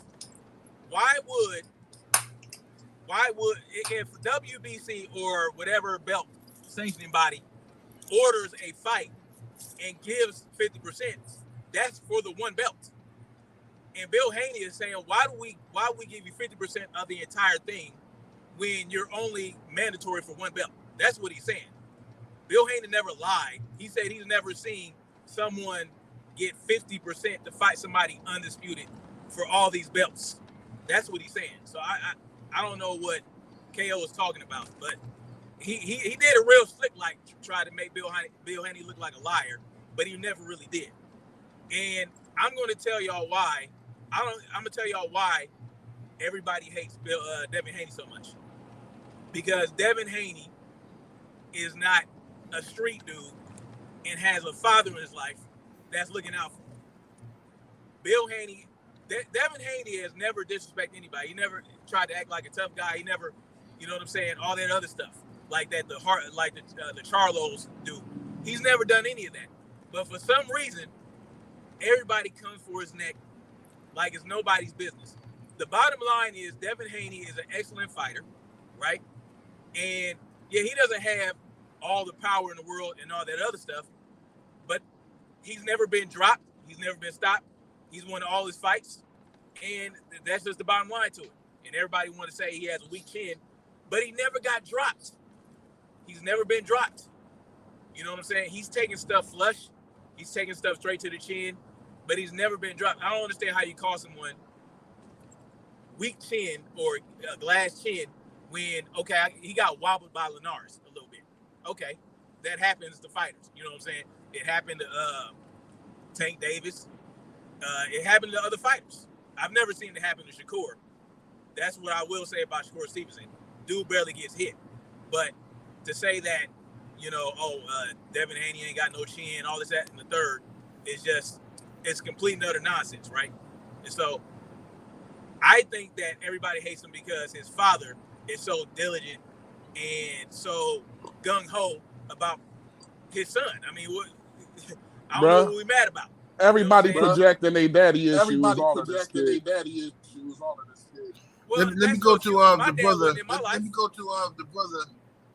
WBC or whatever belt sanctioning body orders a fight and gives 50%, that's for the one belt. And Bill Haney is saying, why we give you 50% of the entire thing when you're only mandatory for one belt? That's what he's saying. Bill Haney never lied. He said he's never seen someone get 50% to fight somebody undisputed for all these belts. That's what he's saying. So I don't know what KO is talking about, but he did a real slick, like try to make Bill Haney look like a liar, but he never really did. And I'm going to tell y'all why. I'm going to tell y'all why everybody hates Devin Haney so much. Because Devin Haney is not a street dude and has a father in his life that's looking out for him. Bill Haney, Devin Haney has never disrespected anybody. He never tried to act like a tough guy. He never, you know what I'm saying, all that other stuff like that. The Charlos do. He's never done any of that. But for some reason, everybody comes for his neck like it's nobody's business. The bottom line is Devin Haney is an excellent fighter, right? And yeah, he doesn't have all the power in the world and all that other stuff, but he's never been dropped. He's never been stopped. He's won all his fights, and that's just the bottom line to it. And everybody want to say he has a weak chin, but he never got dropped. He's never been dropped. You know what I'm saying? He's taking stuff flush. He's taking stuff straight to the chin, but he's never been dropped. I don't understand how you call someone weak chin or glass chin when, he got wobbled by Linares a little bit. Okay, that happens to fighters. You know what I'm saying? It happened to Tank Davis. It happened to other fighters. I've never seen it happen to Shakur. That's what I will say about Shakur Stevenson. Dude barely gets hit. But to say that, Devin Haney ain't got no chin, all this, that, and the third, it's complete and utter nonsense, right? And so I think that everybody hates him because his father is so diligent and so gung-ho about his son. I mean, I don't know what we're mad about. Everybody projecting their daddy issues all of this kid. Well, let me go to the brother. Let me go to the brother.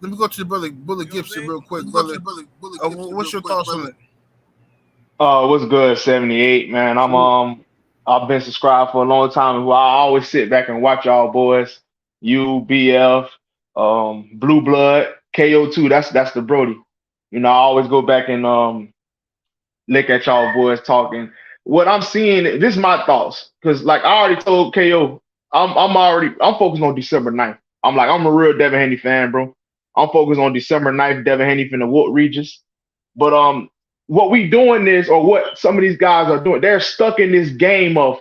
Let me go to the brother Bullet Gibson real quick, brother. What's your thoughts on it? What's good, 78, man? I've been subscribed for a long time. I always sit back and watch y'all boys. UBF, Blue Blood, KO2. That's the Brody. I always go back and look at y'all boys talking. What I'm seeing, this is my thoughts, because like I already told KO, I'm focused on December 9th. I'm a real Devin Haney fan, bro. I'm focused on December 9th, Devin Haney finna whoop Regis. But what we doing is, or what some of these guys are doing, they're stuck in this game of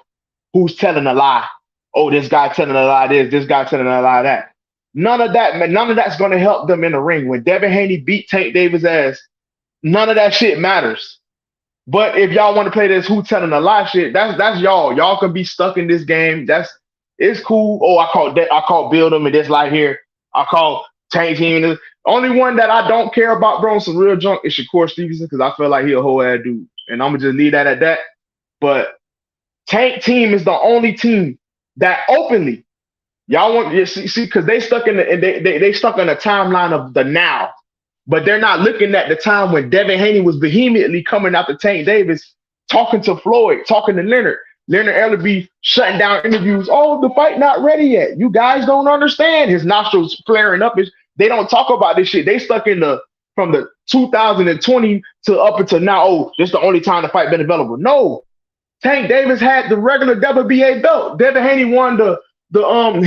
who's telling a lie. Oh, this guy telling a lie this guy telling a lie that. None of that's gonna help them in the ring. When Devin Haney beat Tank Davis' ass, none of that shit matters. But if y'all want to play this who telling a lie shit, that's y'all. Y'all can be stuck in this game. It's cool. Oh, I call Bill them and this like here. I call Tank Team. The only one that I don't care about, bro, some real junk is Shakur Stevenson, because I feel like he a whole ass dude. And I'm gonna just leave that at that. But Tank Team is the only team that openly y'all want to see, because they stuck in they stuck in the timeline of the now. But they're not looking at the time when Devin Haney was vehemently coming after Tank Davis, talking to Floyd, talking to Leonard. Leonard Ellerby shutting down interviews. Oh, the fight not ready yet. You guys don't understand. His nostrils flaring up. They don't talk about this shit. They stuck in from the 2020 to up until now. Oh, this is the only time the fight been available. No, Tank Davis had the regular WBA belt. Devin Haney won Devin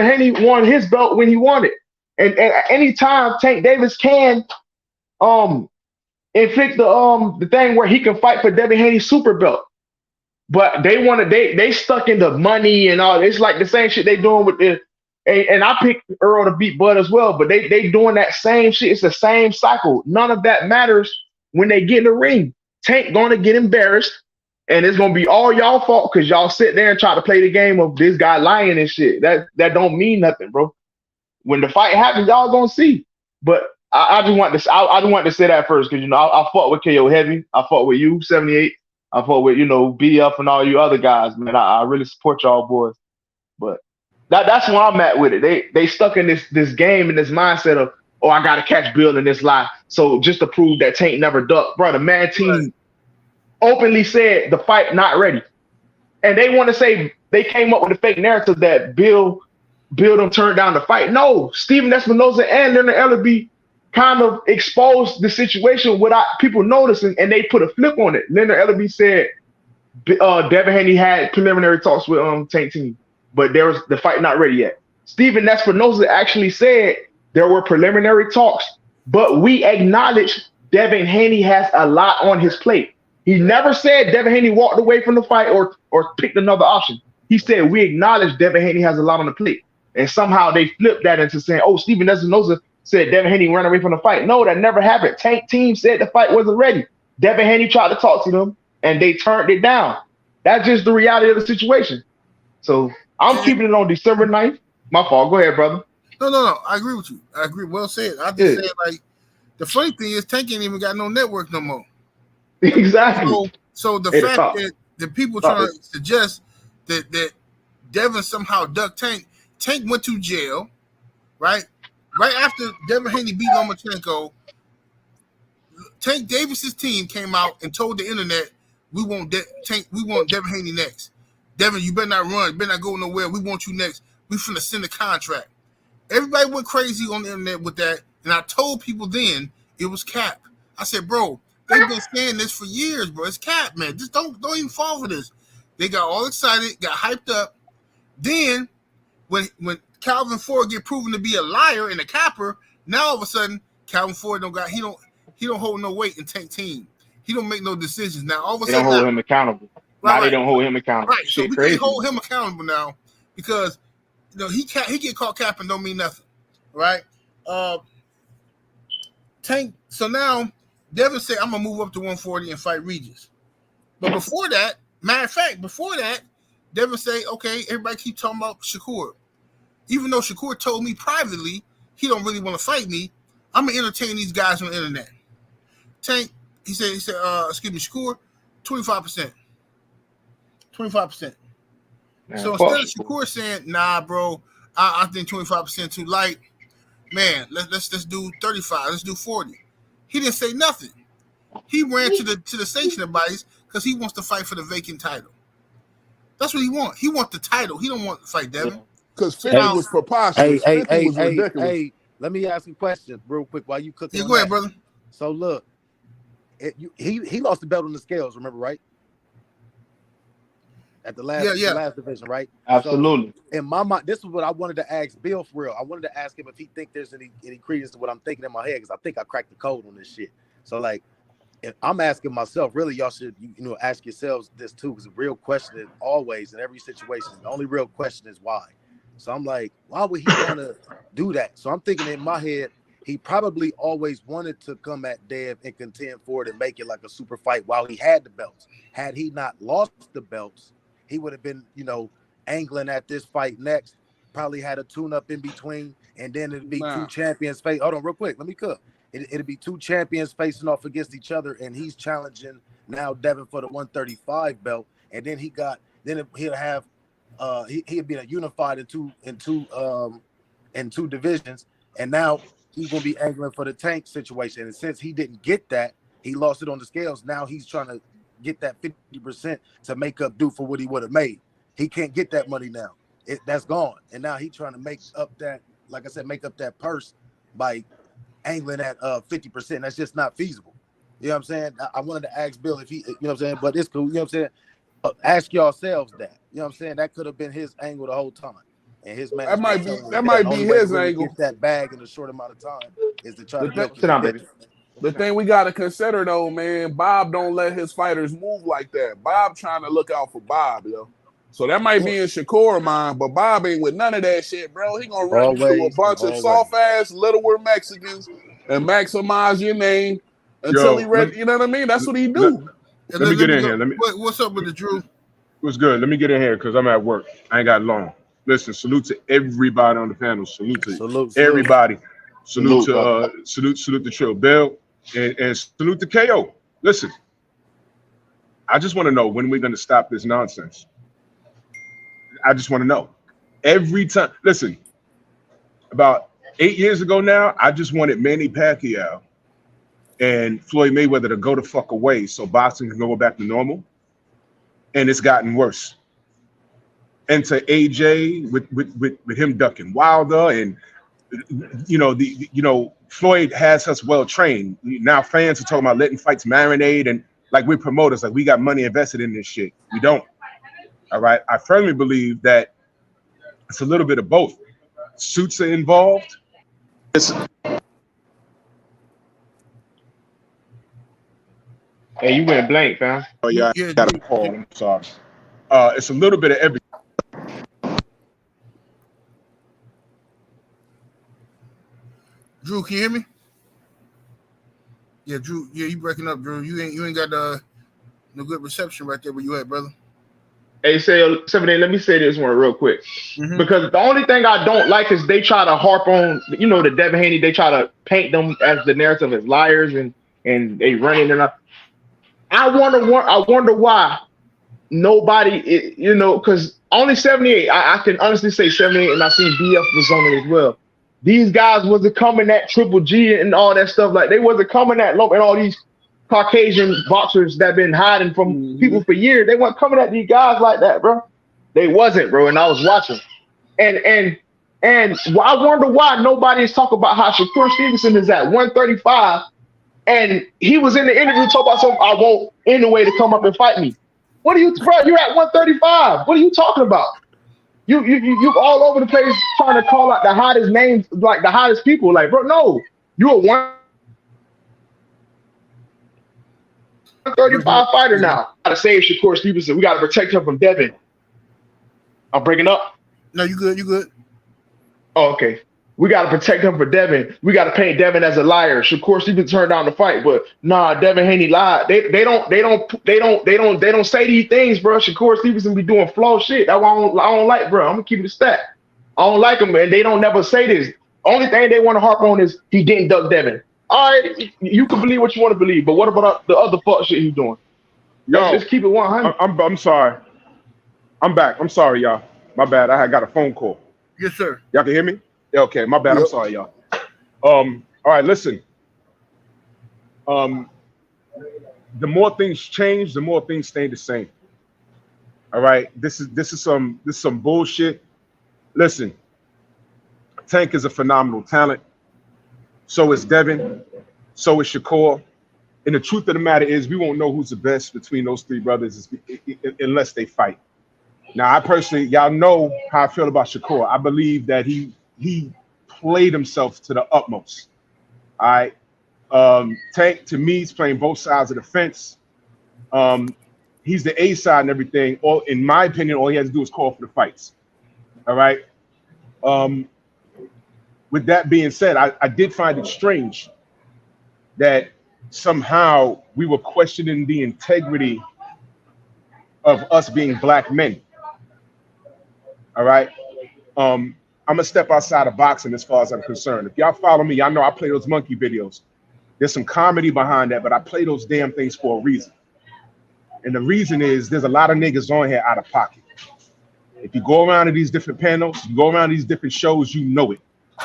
Haney won his belt when he won it. And any time Tank Davis can inflict the thing where he can fight for Devin Haney's super belt. But they stuck in the money and all. It's like the same shit they doing with the and I picked Earl to beat Bud as well, but they doing that same shit. It's the same cycle. None of that matters when they get in the ring. Tank gonna get embarrassed, and it's gonna be all y'all fault because y'all sit there and try to play the game of this guy lying and shit. That don't mean nothing, bro. When the fight happens, y'all gonna see. But I just want to say that first, because I fought with KO heavy. I fought with you, 78. I fought with BF and all you other guys, man. I really support y'all boys. But that's where I'm at with it. They stuck in this game and this mindset of, oh, I gotta catch Bill in this lie. So just to prove that Tank never ducked, bro. The man team openly said the fight not ready, and they want to say they came up with a fake narrative that Bill them turned down the fight. No, Steven Espinosa and Leonard Ellerby kind of exposed the situation without people noticing, and they put a flip on it. Leonard Ellerby said Devin Haney had preliminary talks with Tank Team, but the fight not ready yet. Steven Espinosa actually said there were preliminary talks, but we acknowledge Devin Haney has a lot on his plate. He never said Devin Haney walked away from the fight or picked another option. He said we acknowledge Devin Haney has a lot on the plate. And somehow they flipped that into saying, oh, Steven Espinosa said Devin Haney ran away from the fight. No, that never happened. Tank Team said the fight wasn't ready. Devin Haney tried to talk to them, and they turned it down. That's just the reality of the situation. So I'm keeping it on December 9th. My fault. Go ahead, brother. No. I agree with you. I agree. Well said. I just said, like, the funny thing is Tank ain't even got no network no more. Exactly. So the fact that the people trying to suggest that Devin somehow ducked Tank went to jail, right? Right after Devin Haney beat Lomachenko, Tank Davis's team came out and told the internet, we want Devin Haney next. Devin, you better not run, you better not go nowhere. We want you next. We finna send a contract. Everybody went crazy on the internet with that, and I told people then it was cap. I said, bro, they've been saying this for years, bro. It's cap, man. Just don't even fall for this. They got all excited, got hyped up, Then when Calvin Ford get proven to be a liar and a capper, now all of a sudden Calvin Ford he don't hold no weight in Tank team. He don't make no decisions. Now all of a They sudden don't hold him accountable. Now they don't hold him accountable. Right. So Shit we crazy. can't hold him accountable now because he get caught capping don't mean nothing. Right? Tank. So now Devin said, I'm gonna move up to 140 and fight Regis. But before that, matter of fact, Devin say, okay, everybody keep talking about Shakur. Even though Shakur told me privately he don't really want to fight me, I'm gonna entertain these guys on the internet. Tank, he said, excuse me, Shakur, 25%. 25%. So instead of Shakur saying, nah, bro, I think 25% too light, man, let's do 35, let's do 40. He didn't say nothing. He ran to the sanctioning bodies because he wants to fight for the vacant title. That's what he wants. He wants the title. He don't want to fight Devin. Because 50 was preposterous. 50 was ridiculous. Hey, let me ask you a question real quick while you cooking. Yeah, go ahead, brother. So look, he lost the belt on the scales, remember, right? At the last division, right? Absolutely. So in my mind, this is what I wanted to ask Bill for real. I wanted to ask him if he think there's any credence to what I'm thinking in my head, because I think I cracked the code on this shit. So like, if I'm asking myself, really, y'all should ask yourselves this too, because the real question is always in every situation. The only real question is why. So I'm like, why would he want to do that? So I'm thinking in my head, he probably always wanted to come at Dev and contend for it and make it like a super fight while he had the belts. Had he not lost the belts, he would have been, angling at this fight next. Probably had a tune-up in between, and then it'd be two champions face. Hold on, real quick. Let me cook. It'd be two champions facing off against each other, and he's challenging now Devin for the 135 belt, and then he'll have he'd be unified in two divisions, and now he's gonna be angling for the Tank situation. And since he didn't get that, he lost it on the scales. Now he's trying to get that 50% to make up due for what he would have made. He can't get that money now. That's gone, and now he's trying to make up that, like I said, make up that purse by angling at 50%. That's just not feasible. You know what I'm saying? I wanted to ask Bill if he, you know what I'm saying, but it's cool. You know what I'm saying? Ask yourselves that. You know what I'm saying? That could have been his angle the whole time. And his man, that might be his angle. Get that bag in a short amount of time is to try to milk sit down, baby. The thing we got to consider though, man, Bob don't let his fighters move like that. Bob trying to look out for Bob, yo. So that might be in Shakur's mind, but Bob ain't with none of that shit, bro. He gonna run you through a bunch of soft-ass, littler Mexicans and maximize your name until he ready. You know what I mean? That's what he do. Let me get in here. What's up with the Drew? What's good? Let me get in here because I'm at work. I ain't got long. Listen, salute to everybody on the panel. Salute to everybody. Salute to Trill Bell and salute to KO. Listen, I just want to know when we're going to stop this nonsense. I just want to know. Every time, listen, about 8 years ago now, I just wanted Manny Pacquiao and Floyd Mayweather to go the fuck away so boxing can go back to normal. And it's gotten worse. And to AJ with him ducking Wilder, and Floyd has us well trained. Now fans are talking about letting fights marinate, and like we're promoters, like we got money invested in this shit. We don't. All right. I firmly believe that it's a little bit of both. Suits are involved. Hey, you went blank, fam. Oh yeah, I got a call. I'm sorry. It's a little bit of everything. Drew, can you hear me? Yeah, Drew. Yeah, you breaking up, Drew. You ain't got no good reception right there where you at, brother. Hey, 78, let me say this one real quick. Mm-hmm. Because the only thing I don't like is they try to harp on, the Devin Haney, they try to paint them as the narrative as liars and they running and I wonder why nobody, because only 78, I can honestly say 78, and I seen BF was on it as well. These guys wasn't coming at Triple G and all that stuff. Like, they wasn't coming at Lope and all these Caucasian boxers that been hiding from people for years. They weren't coming at these guys like that, bro. They wasn't, bro. And I was watching. And I wonder why nobody is talking about how Shakur Stevenson is at 135. And he was in the interview talking about something, I want anyway to come up and fight me. What are you, bro? You're at 135. What are you talking about? You all over the place trying to call out the hottest names, like the hottest people. Like, bro, no, you're a 135 fighter now. Gotta save Shakur Stevenson. We gotta protect him from Devin. I'm breaking up. No, you good. You good. Oh, okay. We got to protect him for Devin. We got to paint Devin as a liar. Shakur Stevenson turned down the fight, but nah, Devin Haney lied. They don't say these things, bro. Shakur Stevenson be doing flaw shit. That's why I don't like, bro. I'm gonna keep it a stat. I don't like him, and they don't never say this. Only thing they want to harp on is he didn't duck Devin. All right, you can believe what you want to believe, but what about the other fuck shit he's doing? Let's keep it 100. I'm sorry. I'm back. I'm sorry, y'all. My bad. I had got a phone call. Yes, sir. Y'all can hear me? Yeah, okay, my bad. I'm sorry, y'all. All right, listen. The more things change, the more things stay the same. All right. This is some bullshit. Listen, Tank is a phenomenal talent. So is Devin. So is Shakur. And the truth of the matter is, we won't know who's the best between those three brothers unless they fight. Now, I personally, y'all know how I feel about Shakur. I believe that he played himself to the utmost. All right. Tank, to me, is playing both sides of the fence. He's the A side and everything. In my opinion, all he has to do is call for the fights. All right. With that being said, I did find it strange that somehow we were questioning the integrity of us being black men. All right. I'm gonna step outside of boxing as far as I'm concerned. If y'all follow me, y'all know I play those monkey videos. There's some comedy behind that, but I play those damn things for a reason. And the reason is there's a lot of niggas on here out of pocket. If you go around to these different panels, you go around these different shows, you know it. A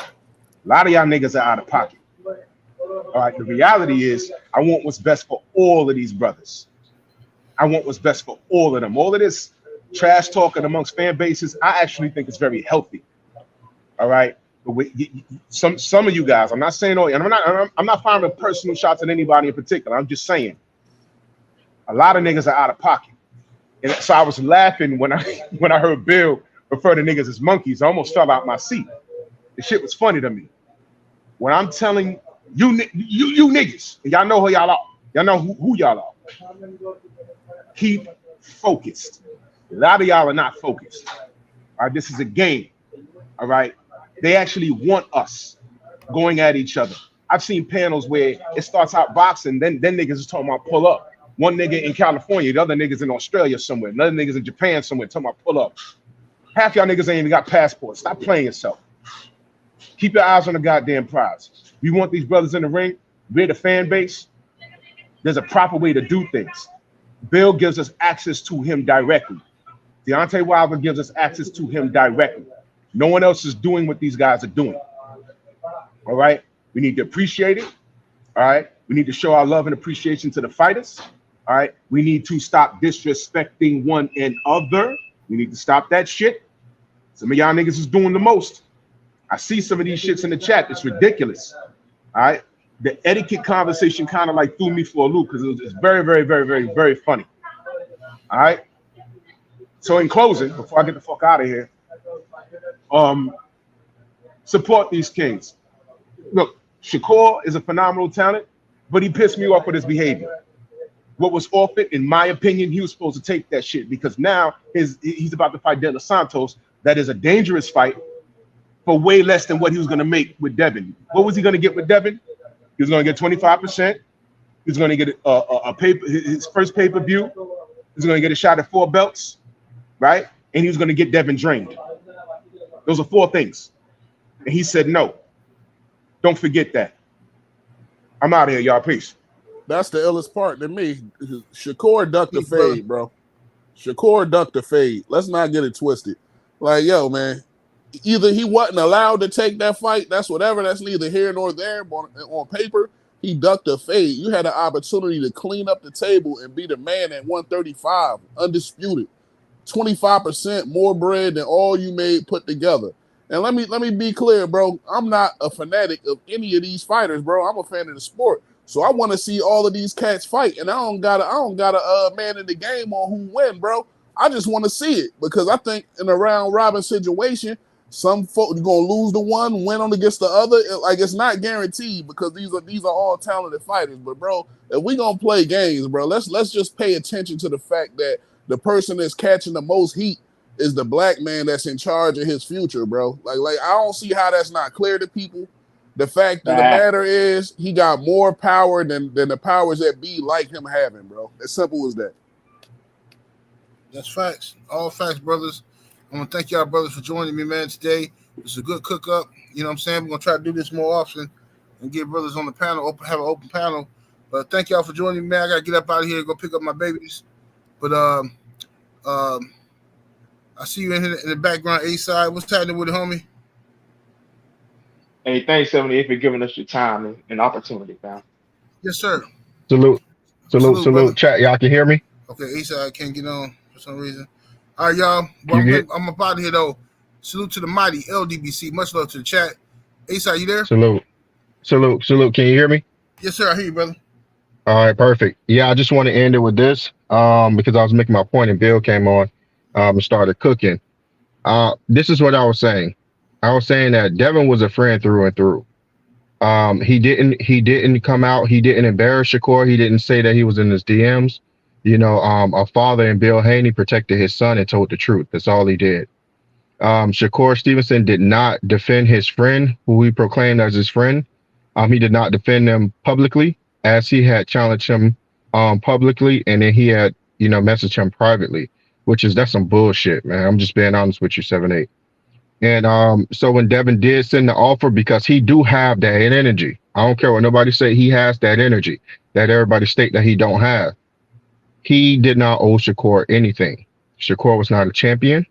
lot of y'all niggas are out of pocket. All right, the reality is I want what's best for all of these brothers. I want what's best for all of them. All of this trash talking amongst fan bases, I actually think it's very healthy. All right. But some of you guys, I'm not saying all, and I'm not firing personal shots at anybody in particular. I'm just saying a lot of niggas are out of pocket. And so I was laughing when I heard Bill refer to niggas as monkeys. I almost fell out my seat. The shit was funny to me. When I'm telling you niggas, and y'all know who y'all are. Y'all know who y'all are. Keep focused. A lot of y'all are not focused. All right, this is a game. All right. They actually want us going at each other. I've seen panels where it starts out boxing, then niggas is talking about pull up. One nigga in California, the other niggas in Australia somewhere, another niggas in Japan somewhere talking about pull up. Half y'all niggas ain't even got passports. Stop playing yourself. Keep your eyes on the goddamn prize. We want these brothers in the ring. We're the fan base. There's a proper way to do things. Bill gives us access to him directly. Deontay Wilder gives us access to him directly. No one else is doing what these guys are doing. All right. We need to appreciate it. All right. We need to show our love and appreciation to the fighters. All right. We need to stop disrespecting one another. We need to stop that shit. Some of y'all niggas is doing the most. I see some of these shits in the chat. It's ridiculous. All right. The etiquette conversation kind of like threw me for a loop because it's very, very, very, very, very funny. All right. So in closing, before I get the fuck out of here, support these kings. Look, Shakur is a phenomenal talent, but he pissed me off with his behavior. What was off it, in my opinion, he was supposed to take that shit because now he's about to fight De Los Santos. That is a dangerous fight for way less than what he was going to make with Devin. What was he going to get with Devin? He was going to get 25%. He was going to get his first pay-per-view. He was going to get a shot at 4 belts, right? And he was going to get Devin drained. Those are 4 things. And he said no. Don't forget that. I'm out of here, y'all. Peace. That's the illest part to me. Shakur ducked the fade, bro. Shakur ducked the fade. Let's not get it twisted. Like, yo, man, either he wasn't allowed to take that fight. That's whatever. That's neither here nor there. But on paper, he ducked the fade. You had an opportunity to clean up the table and be the man at 135, undisputed. 25% more bread than all you made put together. And let me be clear, bro. I'm not a fanatic of any of these fighters, bro. I'm a fan of the sport. So I want to see all of these cats fight. And I don't got a man in the game on who win, bro. I just want to see it because I think in a round robin situation, some folks you're gonna lose the one, win on against the other. Like it's not guaranteed because these are all talented fighters. But bro, if we gonna play games, bro, let's just pay attention to the fact that the person that's catching the most heat is the black man that's in charge of his future, bro. Like I don't see how that's not clear to people. The fact of the matter is he got more power than the powers that be like him having, bro. As simple as that. That's facts. All facts, brothers. I want to thank y'all, brothers, for joining me, man, today. It's a good cook-up. You know what I'm saying? We're going to try to do this more often and get brothers on the panel, have an open panel. But thank y'all for joining me, man. I got to get up out of here and go pick up my babies. But I see you in the background, A-side. What's happening with it, homie? Hey, thanks, 78, for giving us your time and opportunity, man. Yes, sir. Salute. Chat, y'all can hear me? Okay, A-side can't get on for some reason. All right, y'all. Well, I'm up out of here, though. Salute to the mighty LDBC. Much love to the chat. A-side, you there? Salute. Can you hear me? Yes, sir. I hear you, brother. All right, perfect. Yeah, I just want to end it with this because I was making my point and Bill came on and started cooking. This is what I was saying. I was saying that Devin was a friend through and through. He didn't come out. He didn't embarrass Shakur. He didn't say that he was in his DMs. You know, a father in Bill Haney protected his son and told the truth. That's all he did. Shakur Stevenson did not defend his friend, who he proclaimed as his friend. He did not defend him publicly, as he had challenged him publicly, and then he had, messaged him privately, that's some bullshit, man. I'm just being honest with you, 7-8. And so when Devin did send the offer, because he do have that energy, I don't care what nobody say, he has that energy that everybody state that he don't have. He did not owe Shakur anything. Shakur was not a champion.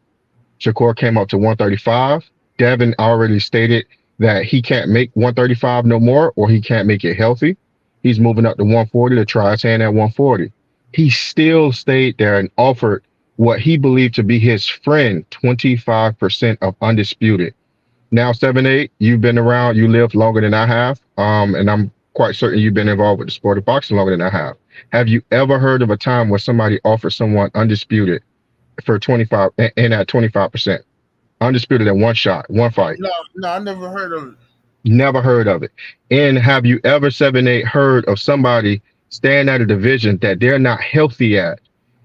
Shakur came up to 135. Devin already stated that he can't make 135 no more, or he can't make it healthy. He's moving up to 140 to try his hand at 140. He still stayed there and offered what he believed to be his friend 25% of undisputed. Now, 7-8, you've been around, you lived longer than I have, and I'm quite certain you've been involved with the sport of boxing longer than I have. Have you ever heard of a time where somebody offered someone undisputed for 25 and at 25%? Undisputed in one shot, one fight. No, I never heard of it. Never heard of it. And have you ever, 7-8, heard of somebody staying at a division that they're not healthy at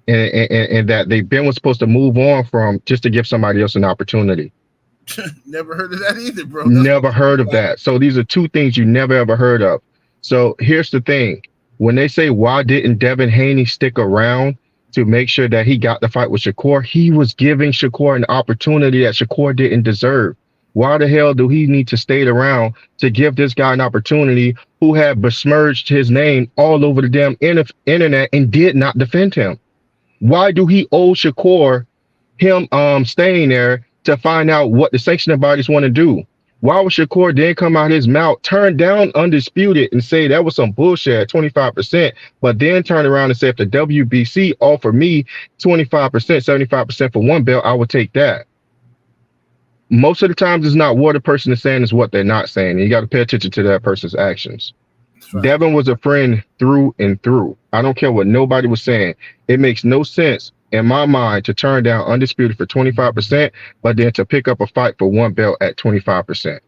and that they've been supposed to move on from just to give somebody else an opportunity? Never heard of that either, bro. Never heard of that. So these are two things you never ever heard of. So here's the thing. When they say, why didn't Devin Haney stick around to make sure that he got the fight with Shakur? He was giving Shakur an opportunity that Shakur didn't deserve. Why the hell do he need to stay around to give this guy an opportunity who had besmirched his name all over the damn internet and did not defend him? Why do he owe Shakur him staying there to find out what the sanctioning bodies want to do? Why would Shakur then come out his mouth, turn down undisputed and say that was some bullshit at 25%, but then turn around and say if the WBC offer me 25%, 75% for one belt, I would take that? Most of the times it's not what a person is saying, is what they're not saying. And you got to pay attention to that person's actions. Right. Devin was a friend through and through. I don't care what nobody was saying. It makes no sense in my mind to turn down undisputed for 25%, but then to pick up a fight for one belt at 25%.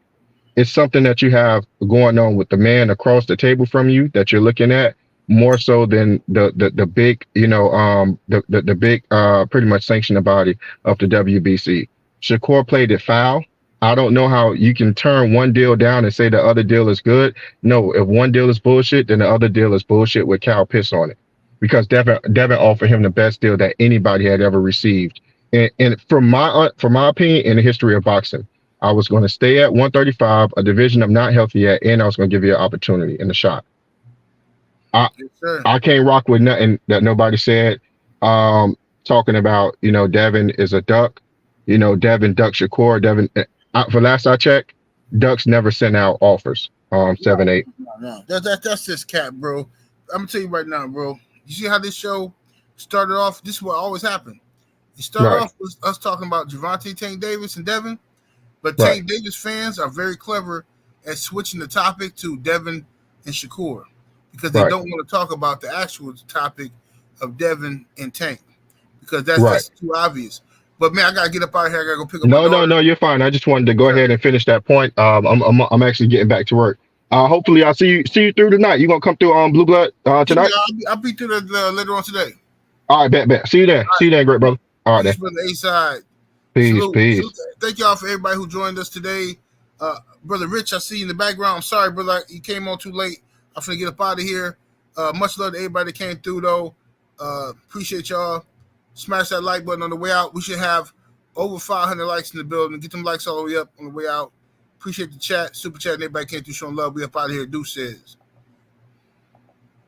It's something that you have going on with the man across the table from you that you're looking at, more so than the big, the big pretty much sanctioning body of the WBC. Shakur played it foul. I don't know how you can turn one deal down and say the other deal is good. No, if one deal is bullshit, then the other deal is bullshit with cow piss on it. Because Devin offered him the best deal that anybody had ever received. And from my opinion, in the history of boxing, I was going to stay at 135, a division I'm not healthy at, and I was going to give you an opportunity in the shot. I can't rock with nothing that nobody said. Talking about, Devin is a duck. Devin duck Shakur. Devin, for last I checked, ducks never send out offers. 7-8. No. That's just cap, bro. I'm gonna tell you right now, bro. You see how this show started off? This is what always happened. It started off with us talking about Gervonta Tank Davis and Devin, but Tank Davis fans are very clever at switching the topic to Devin and Shakur because they don't want to talk about the actual topic of Devin and Tank. because that's too obvious. But man, I gotta get up out of here. I gotta go pick up my daughter. No, you're fine. I just wanted to go ahead and finish that point. I'm actually getting back to work. Hopefully I'll see you through tonight. You gonna come through Blue Blood tonight? Yeah, I'll be through later on today. All right, bet. See you there. See you there, great brother. All right, Peace then. from the A side. Peace. Thank y'all for everybody who joined us today. Brother Rich, I see you in the background. I'm sorry, brother, you came on too late. I'm gonna get up out of here. Much love to everybody that came through, though. Appreciate y'all. Smash that like button on the way out. We should have over 500 likes in the building. Get them likes all the way up on the way out. Appreciate the chat, super chat, and everybody came through showing love. We up out of here. Deuces.